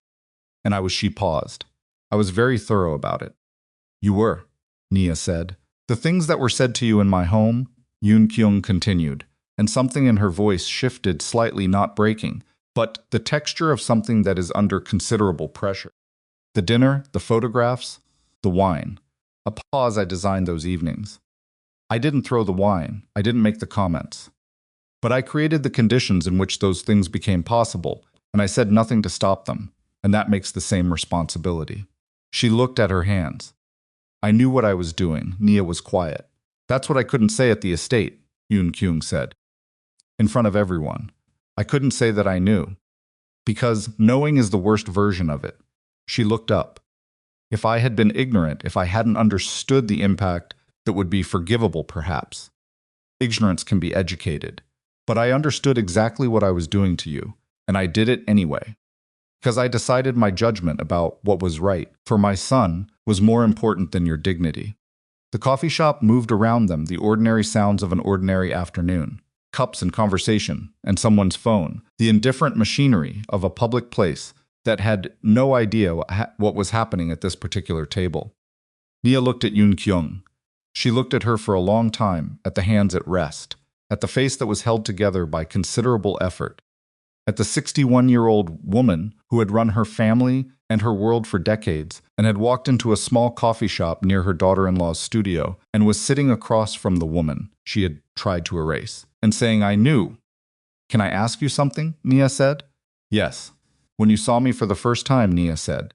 She paused. "I was very thorough about it." "You were," Nia said. "The things that were said to you in my home," Yoon Kyung continued, and something in her voice shifted slightly, not breaking, but the texture of something that is under considerable pressure. "The dinner, the photographs, the wine. A pause I designed those evenings. I didn't throw the wine, I didn't make the comments. But I created the conditions in which those things became possible, and I said nothing to stop them, and that makes the same responsibility." She looked at her hands. "I knew what I was doing." Nia was quiet. That's what I couldn't say at the estate, Yoon Kyung said. In front of everyone. I couldn't say that I knew. Because knowing is the worst version of it. She looked up. If I had been ignorant, if I hadn't understood the impact that would be forgivable perhaps. Ignorance can be educated. But I understood exactly what I was doing to you, and I did it anyway. Because I decided my judgment about what was right for my son was more important than your dignity. The coffee shop moved around them, the ordinary sounds of an ordinary afternoon. Cups and conversation, and someone's phone, the indifferent machinery of a public place that had no idea what was happening at this particular table. Nia looked at Yoon Kyung. She looked at her for a long time, at the hands at rest, at the face that was held together by considerable effort, at the 61-year-old woman who had run her family and her world for decades and had walked into a small coffee shop near her daughter-in-law's studio and was sitting across from the woman she had tried to erase and saying, "I knew." "Can I ask you something?" Nia said. "Yes. When you saw me for the first time," Nia said.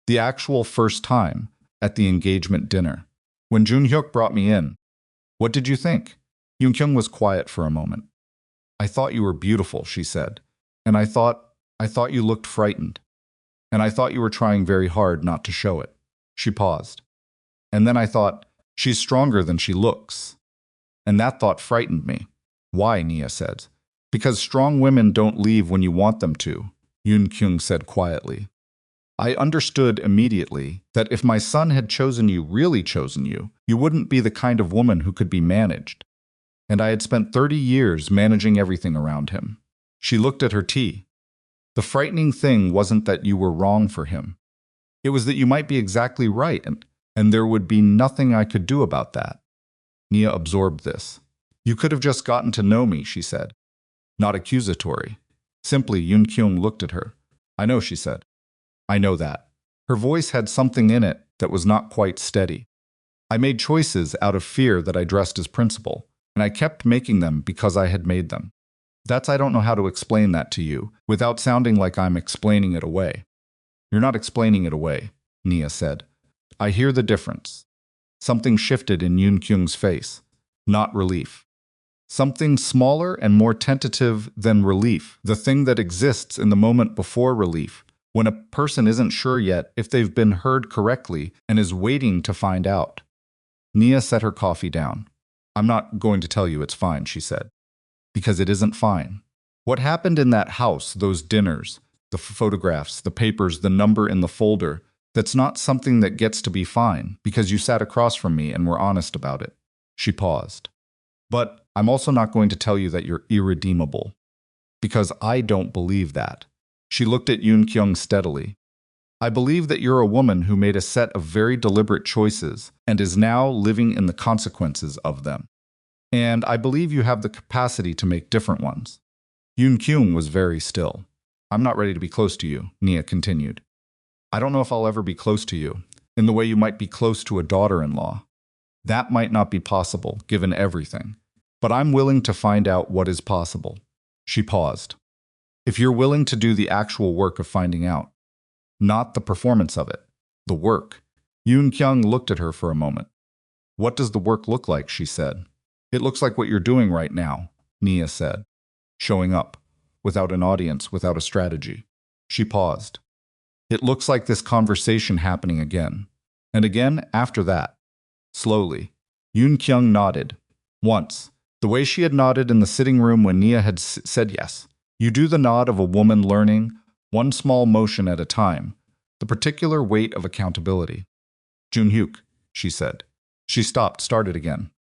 "The actual first time, at the engagement dinner. When Joon-Hyuk brought me in. What did you think?" Yoon Kyung was quiet for a moment. "I thought you were beautiful," she said. "And I thought you looked frightened. And I thought you were trying very hard not to show it." She paused. "And then I thought, she's stronger than she looks. And that thought frightened me." "Why?" Nia said. "Because strong women don't leave when you want them to," Yoon Kyung said quietly. "I understood immediately that if my son had chosen you, really chosen you, you wouldn't be the kind of woman who could be managed. And I had spent 30 years managing everything around him." She looked at her tea. "The frightening thing wasn't that you were wrong for him. It was that you might be exactly right, and there would be nothing I could do about that." Nia absorbed this. "You could have just gotten to know me," she said. Not accusatory. Simply, Yoon Kyung looked at her. "I know," she said. "I know that." Her voice had something in it that was not quite steady. "I made choices out of fear that I dressed as principal, and I kept making them because I had made them. I don't know how to explain that to you, without sounding like I'm explaining it away." "You're not explaining it away," Nia said. "I hear the difference." Something shifted in Yoon Kyung's face. Not relief. Something smaller and more tentative than relief, the thing that exists in the moment before relief, when a person isn't sure yet if they've been heard correctly and is waiting to find out. Nia set her coffee down. "I'm not going to tell you it's fine," she said. "Because it isn't fine. What happened in that house, those dinners, the photographs, the papers, the number in the folder, that's not something that gets to be fine because you sat across from me and were honest about it." She paused. "But I'm also not going to tell you that you're irredeemable. Because I don't believe that." She looked at Yoon Kyung steadily. "I believe that you're a woman who made a set of very deliberate choices and is now living in the consequences of them. And I believe you have the capacity to make different ones." Yoon Kyung was very still. "I'm not ready to be close to you," Nia continued. "I don't know if I'll ever be close to you, in the way you might be close to a daughter-in-law. That might not be possible, given everything. But I'm willing to find out what is possible." She paused. "If you're willing to do the actual work of finding out. Not the performance of it. The work." Yoon Kyung looked at her for a moment. "What does the work look like?" she said. "It looks like what you're doing right now," Nia said. "Showing up. Without an audience, without a strategy." She paused. "It looks like this conversation happening again. And again after that." Slowly. Yoon Kyung nodded. Once. The way she had nodded in the sitting room when Nia had said yes. You do the nod of a woman learning, one small motion at a time, the particular weight of accountability. "Joon-Hyuk," she said. She stopped, started again.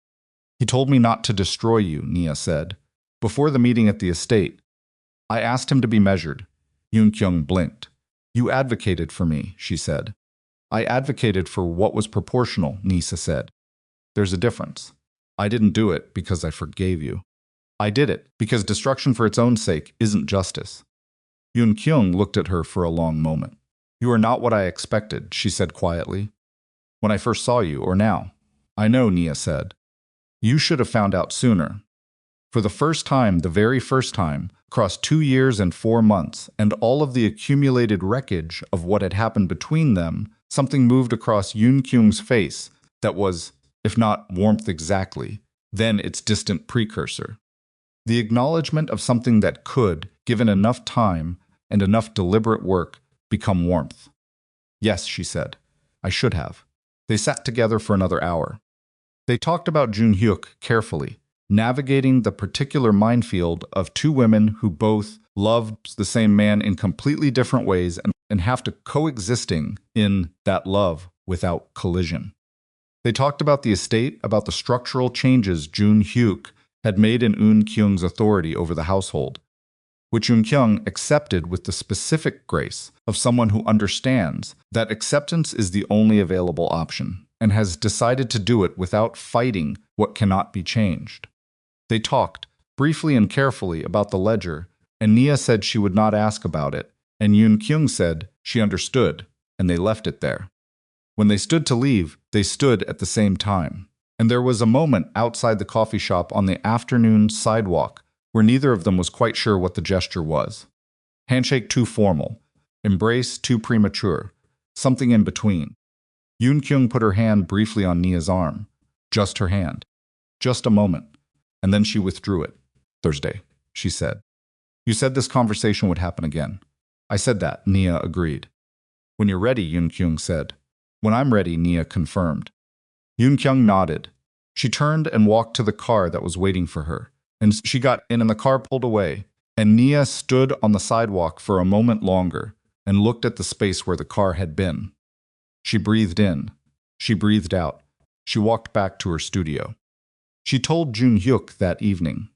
"He told me not to destroy you," Nia said. "Before the meeting at the estate. I asked him to be measured." Yoon Kyung blinked. "You advocated for me," she said. "I advocated for what was proportional," Nisa said. "There's a difference. I didn't do it because I forgave you. I did it because destruction for its own sake isn't justice." Yoon Kyung looked at her for a long moment. "You are not what I expected," she said quietly. "When I first saw you, or now." "I know," Nia said. "You should have found out sooner." For the first time, the very first time, across 2 years and 4 months, and all of the accumulated wreckage of what had happened between them, something moved across Yoon Kyung's face that was if not warmth exactly, then its distant precursor. The acknowledgement of something that could, given enough time and enough deliberate work, become warmth. Yes, she said. I should have. They sat together for another hour. They talked about Joon-Hyuk carefully, navigating the particular minefield of two women who both loved the same man in completely different ways and have to coexisting in that love without collision. They talked about the estate, about the structural changes Joon-Hyuk had made in Eun-kyung's authority over the household, which Eun-kyung accepted with the specific grace of someone who understands that acceptance is the only available option and has decided to do it without fighting what cannot be changed. They talked, briefly and carefully, about the ledger, and Nia said she would not ask about it, and Eun-kyung said she understood, and they left it there. When they stood to leave, they stood at the same time, and there was a moment outside the coffee shop on the afternoon sidewalk where neither of them was quite sure what the gesture was. Handshake too formal, embrace too premature, something in between. Eun-kyung put her hand briefly on Nia's arm. Just her hand. Just a moment. And then she withdrew it. Thursday, she said. You said this conversation would happen again. I said that, Nia agreed. When you're ready, Eun-kyung said. When I'm ready, Nia confirmed. Eun-kyung nodded. She turned and walked to the car that was waiting for her, and she got in and the car pulled away, and Nia stood on the sidewalk for a moment longer and looked at the space where the car had been. She breathed in. She breathed out. She walked back to her studio. She told Joon-Hyuk that evening.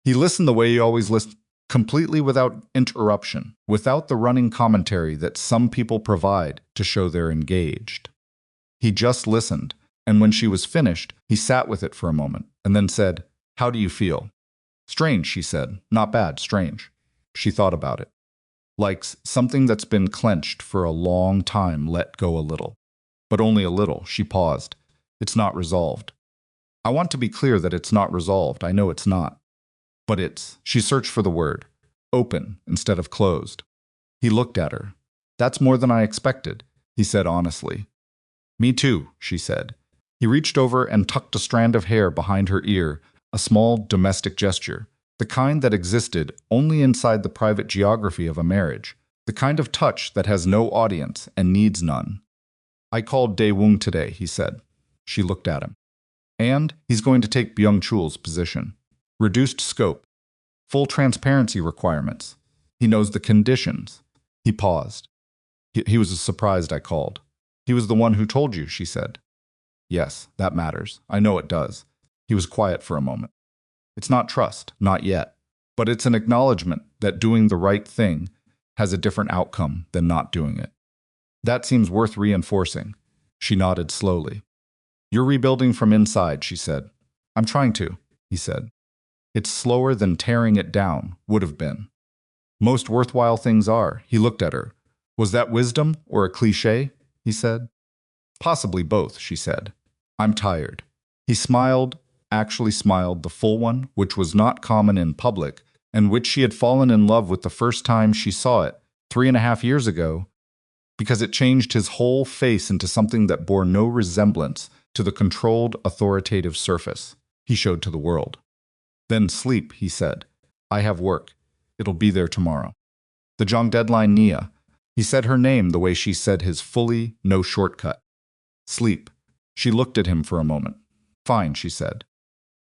He listened the way he always listened, completely without interruption, without the running commentary that some people provide to show they're engaged. He just listened, and when she was finished, he sat with it for a moment, and then said, How do you feel? Strange, she said. Not bad, strange. She thought about it. Like something that's been clenched for a long time let go a little. But only a little, she paused. It's not resolved. I want to be clear that it's not resolved. I know it's not. But it's, she searched for the word, open instead of closed. He looked at her. That's more than I expected, he said honestly. Me too, she said. He reached over and tucked a strand of hair behind her ear, a small domestic gesture, the kind that existed only inside the private geography of a marriage, the kind of touch that has no audience and needs none. I called Dae-woong today, he said. She looked at him. And he's going to take Byung-chul's position. Reduced scope. Full transparency requirements. He knows the conditions. He paused. He was surprised I called. He was the one who told you, she said. Yes, that matters. I know it does. He was quiet for a moment. It's not trust, not yet. But it's an acknowledgement that doing the right thing has a different outcome than not doing it. That seems worth reinforcing. She nodded slowly. You're rebuilding from inside, she said. I'm trying to, he said. It's slower than tearing it down would have been. Most worthwhile things are, he looked at her. Was that wisdom or a cliché? He said. Possibly both, she said. I'm tired. He smiled, actually smiled, the full one, which was not common in public, and which she had fallen in love with the first time she saw it, 3.5 years ago, because it changed his whole face into something that bore no resemblance to the controlled, authoritative surface he showed to the world. Then sleep, he said. I have work. It'll be there tomorrow. The Jong deadline Nia. He said her name the way she said his fully, no shortcut. Sleep. She looked at him for a moment. Fine, she said,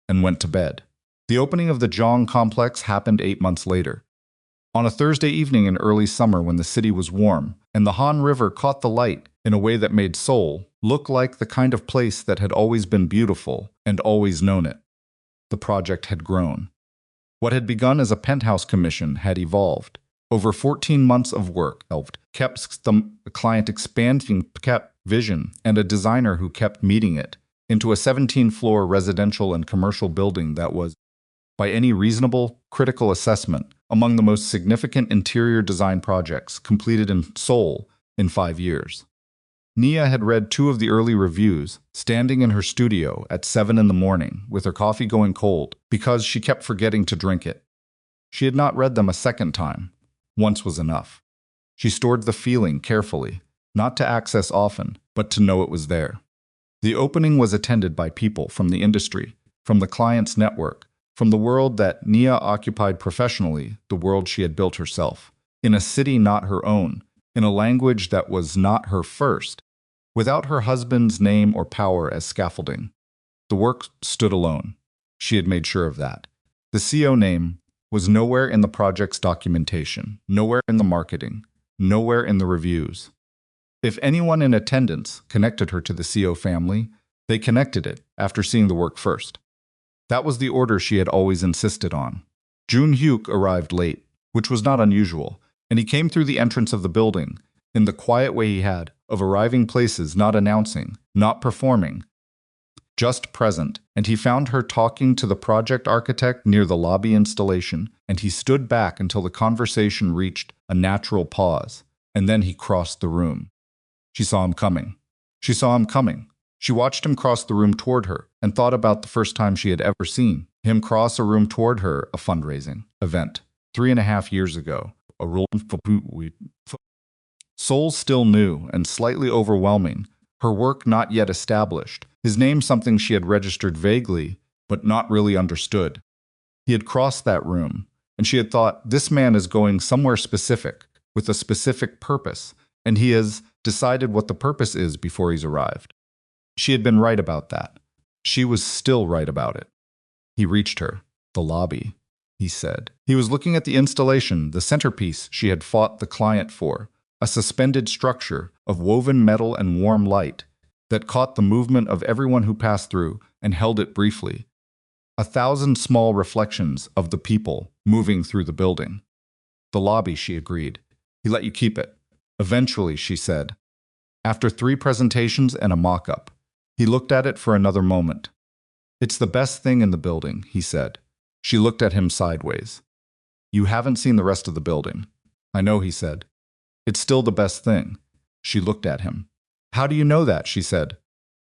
and went to bed. The opening of the Jong complex happened 8 months later. On a Thursday evening in early summer when the city was warm, and the Han River caught the light in a way that made Seoul look like the kind of place that had always been beautiful and always known it. The project had grown. What had begun as a penthouse commission had evolved. Over 14 months of work kept the client expanding, kept vision, and a designer who kept meeting it, into a 17-floor residential and commercial building that was, by any reasonable, critical assessment, among the most significant interior design projects completed in Seoul in 5 years. Nia had read 2 of the early reviews, standing in her studio at 7 in the morning with her coffee going cold because she kept forgetting to drink it. She had not read them a second time. Once was enough. She stored the feeling carefully, not to access often, but to know it was there. The opening was attended by people from the industry, from the client's network, from the world that Nia occupied professionally, the world she had built herself, in a city not her own, in a language that was not her first, without her husband's name or power as scaffolding. The work stood alone. She had made sure of that. The Seo name was nowhere in the project's documentation, nowhere in the marketing, nowhere in the reviews. If anyone in attendance connected her to the Seo family, they connected it after seeing the work first. That was the order she had always insisted on. Joon-Hyuk arrived late, which was not unusual, and he came through the entrance of the building in the quiet way he had of arriving places, not announcing, not performing, just present, and he found her talking to the project architect near the lobby installation, and he stood back until the conversation reached a natural pause, and then he crossed the room. She saw him coming. She saw him coming. She watched him cross the room toward her and thought about the first time she had ever seen him cross a room toward her, a fundraising event, 3.5 years ago. Seoul still new and slightly overwhelming, her work not yet established, his name something she had registered vaguely, but not really understood. He had crossed that room, and she had thought, this man is going somewhere specific, with a specific purpose, and he has decided what the purpose is before he's arrived. She had been right about that. She was still right about it. He reached her. The lobby, he said. He was looking at the installation, the centerpiece she had fought the client for, a suspended structure of woven metal and warm light that caught the movement of everyone who passed through and held it briefly. 1,000 small reflections of the people moving through the building. The lobby, she agreed. He let you keep it. Eventually, she said. After 3 presentations and a mock-up, he looked at it for another moment. It's the best thing in the building, he said. She looked at him sideways. You haven't seen the rest of the building. I know, he said. It's still the best thing. She looked at him. How do you know that, she said.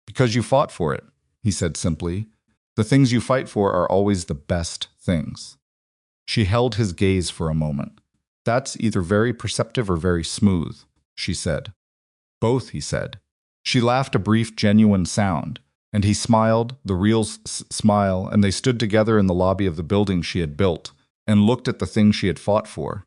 Because you fought for it, he said simply. The things you fight for are always the best things. She held his gaze for a moment. That's either very perceptive or very smooth, she said. Both, he said. She laughed a brief, genuine sound, and he smiled, the real smile, and they stood together in the lobby of the building she had built and looked at the thing she had fought for.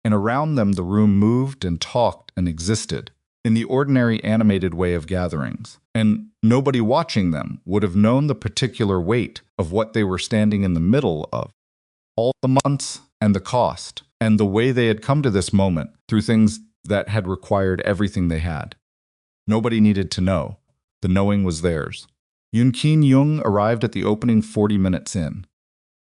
And around them the room moved and talked and existed in the ordinary animated way of gatherings, and nobody watching them would have known the particular weight of what they were standing in the middle of. All the months and the cost, and the way they had come to this moment through things that had required everything they had. Nobody needed to know. The knowing was theirs. Yoon Kin-young arrived at the opening 40 minutes in.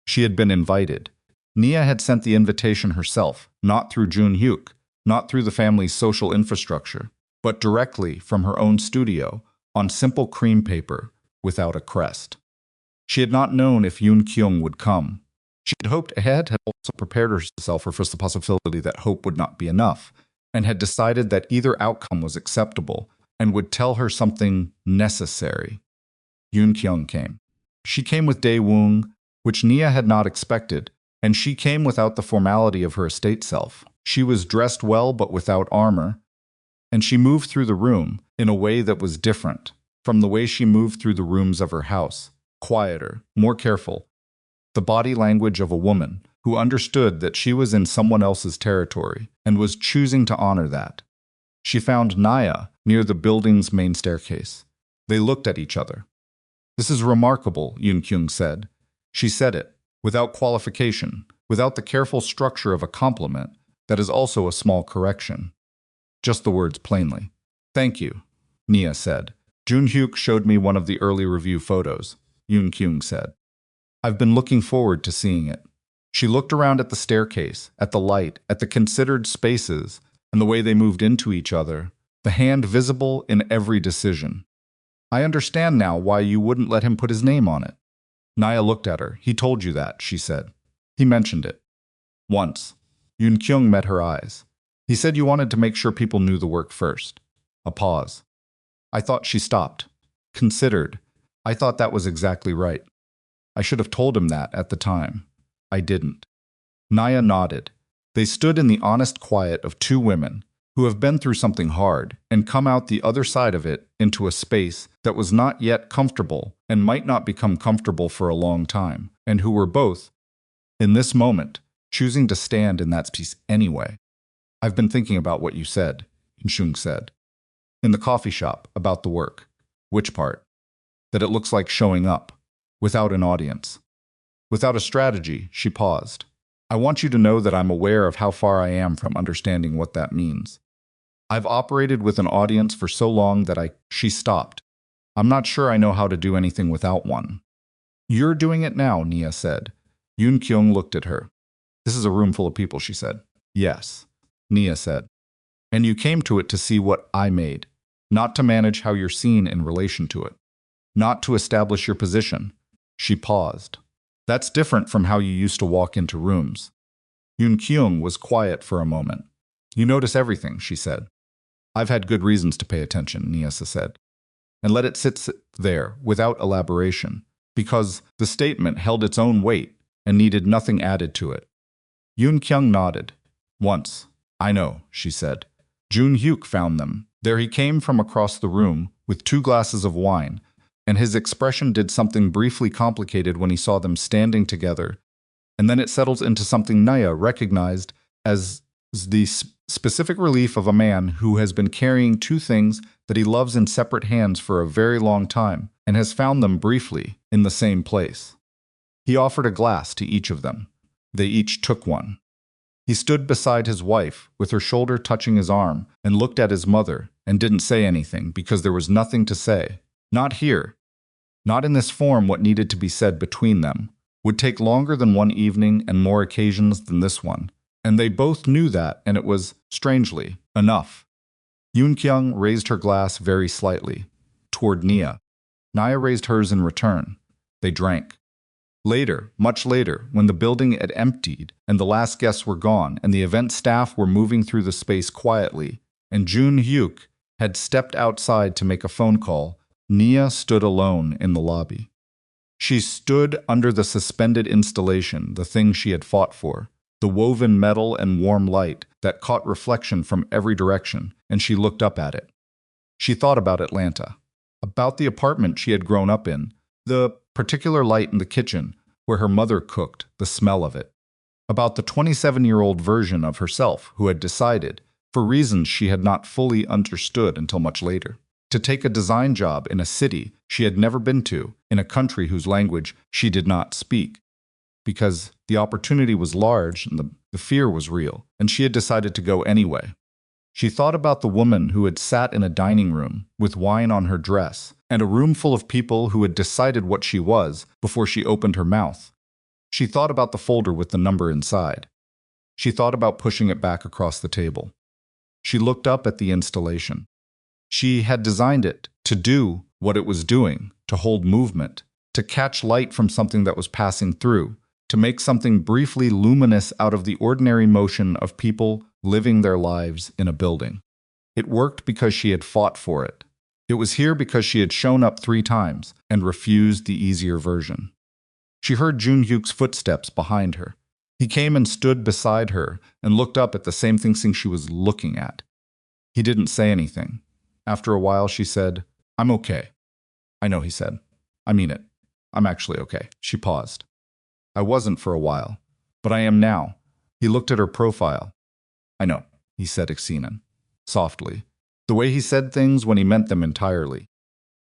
She had been invited. Nia had sent the invitation herself, not through Joon-Hyuk, not through the family's social infrastructure, but directly from her own studio, on simple cream paper, without a crest. She had not known if Yoon Kyung would come. She had hoped ahead, had also prepared herself for the possibility that hope would not be enough, and had decided that either outcome was acceptable and would tell her something necessary. Yoon Kyung came. She came with Dae-woong, which Nia had not expected, and she came without the formality of her estate self. She was dressed well but without armor, and she moved through the room in a way that was different from the way she moved through the rooms of her house, quieter, more careful, the body language of a woman who understood that she was in someone else's territory and was choosing to honor that. She found Naya near the building's main staircase. They looked at each other. This is remarkable, Yoon Kyung said. She said it, without qualification, without the careful structure of a compliment that is also a small correction. Just the words plainly. Thank you, Nia said. Joon-Hyuk showed me one of the early review photos, Yoon Kyung said. I've been looking forward to seeing it. She looked around at the staircase, at the light, at the considered spaces, and the way they moved into each other, the hand visible in every decision. I understand now why you wouldn't let him put his name on it. Naya looked at her. He told you that, she said. He mentioned it. Once. Yoon Kyung met her eyes. He said you wanted to make sure people knew the work first. A pause. I thought she stopped. Considered. I thought that was exactly right. I should have told him that at the time. I didn't. Naya nodded. They stood in the honest quiet of 2 women, who have been through something hard and come out the other side of it into a space that was not yet comfortable and might not become comfortable for a long time, and who were both, in this moment, choosing to stand in that space anyway. I've been thinking about what you said, Hyun said. In the coffee shop, about the work. Which part? That it looks like showing up, without an audience. Without a strategy, she paused. I want you to know that I'm aware of how far I am from understanding what that means. I've operated with an audience for so long that She stopped. I'm not sure I know how to do anything without one. You're doing it now, Nia said. Yoon Kyung looked at her. This is a room full of people, she said. Yes, Nia said. And you came to it to see what I made, not to manage how you're seen in relation to it, not to establish your position. She paused. That's different from how you used to walk into rooms. Yoon Kyung was quiet for a moment. You notice everything, she said. I've had good reasons to pay attention, Niasa said. And let it sit there, without elaboration, because the statement held its own weight and needed nothing added to it. Yoon Kyung nodded. Once. I know, she said. Joon-Hyuk found them. There he came from across the room, with 2 glasses of wine, and his expression did something briefly complicated when he saw them standing together, and then it settles into something Naya recognized as the specific relief of a man who has been carrying 2 things that he loves in separate hands for a very long time, and has found them briefly in the same place. He offered a glass to each of them. They each took one. He stood beside his wife, with her shoulder touching his arm, and looked at his mother, and didn't say anything because there was nothing to say. Not here. Not in this form. What needed to be said between them would take longer than one evening and more occasions than this one. And they both knew that, and it was, strangely, enough. Yoon Kyung raised her glass very slightly, toward Nia. Naya raised hers in return. They drank. Later, much later, when the building had emptied and the last guests were gone and the event staff were moving through the space quietly, and Joon-Hyuk had stepped outside to make a phone call, Nia stood alone in the lobby. She stood under the suspended installation, the thing she had fought for, the woven metal and warm light that caught reflection from every direction, and she looked up at it. She thought about Atlanta, about the apartment she had grown up in, the particular light in the kitchen where her mother cooked, the smell of it, about the 27-year-old version of herself who had decided, for reasons she had not fully understood until much later, to take a design job in a city she had never been to, in a country whose language she did not speak, because the opportunity was large and the fear was real, and she had decided to go anyway. She thought about the woman who had sat in a dining room with wine on her dress, and a room full of people who had decided what she was before she opened her mouth. She thought about the folder with the number inside. She thought about pushing it back across the table. She looked up at the installation. She had designed it to do what it was doing, to hold movement, to catch light from something that was passing through, to make something briefly luminous out of the ordinary motion of people living their lives in a building. It worked because she had fought for it. It was here because she had shown up 3 times and refused the easier version. She heard Joon-Hyuk's footsteps behind her. He came and stood beside her and looked up at the same thing she was looking at. He didn't say anything. After a while, she said, I'm okay. I know, he said. I mean it. I'm actually okay. She paused. I wasn't for a while, but I am now. He looked at her profile. I know, he said Xenon, softly, the way he said things when he meant them entirely.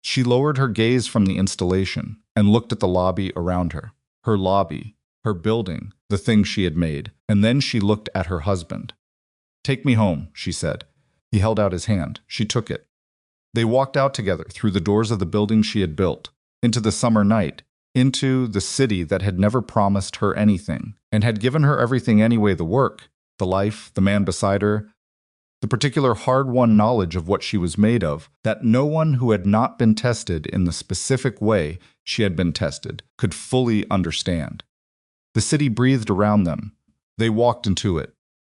She lowered her gaze from the installation and looked at the lobby around her. Her lobby, her building, the thing she had made, and then she looked at her husband. Take me home, she said. He held out his hand. She took it. They walked out together through the doors of the building she had built, into the summer night, into the city that had never promised her anything, and had given her everything anyway: the work, the life, the man beside her, the particular hard-won knowledge of what she was made of, that no one who had not been tested in the specific way she had been tested could fully understand. The city breathed around them. They walked into it.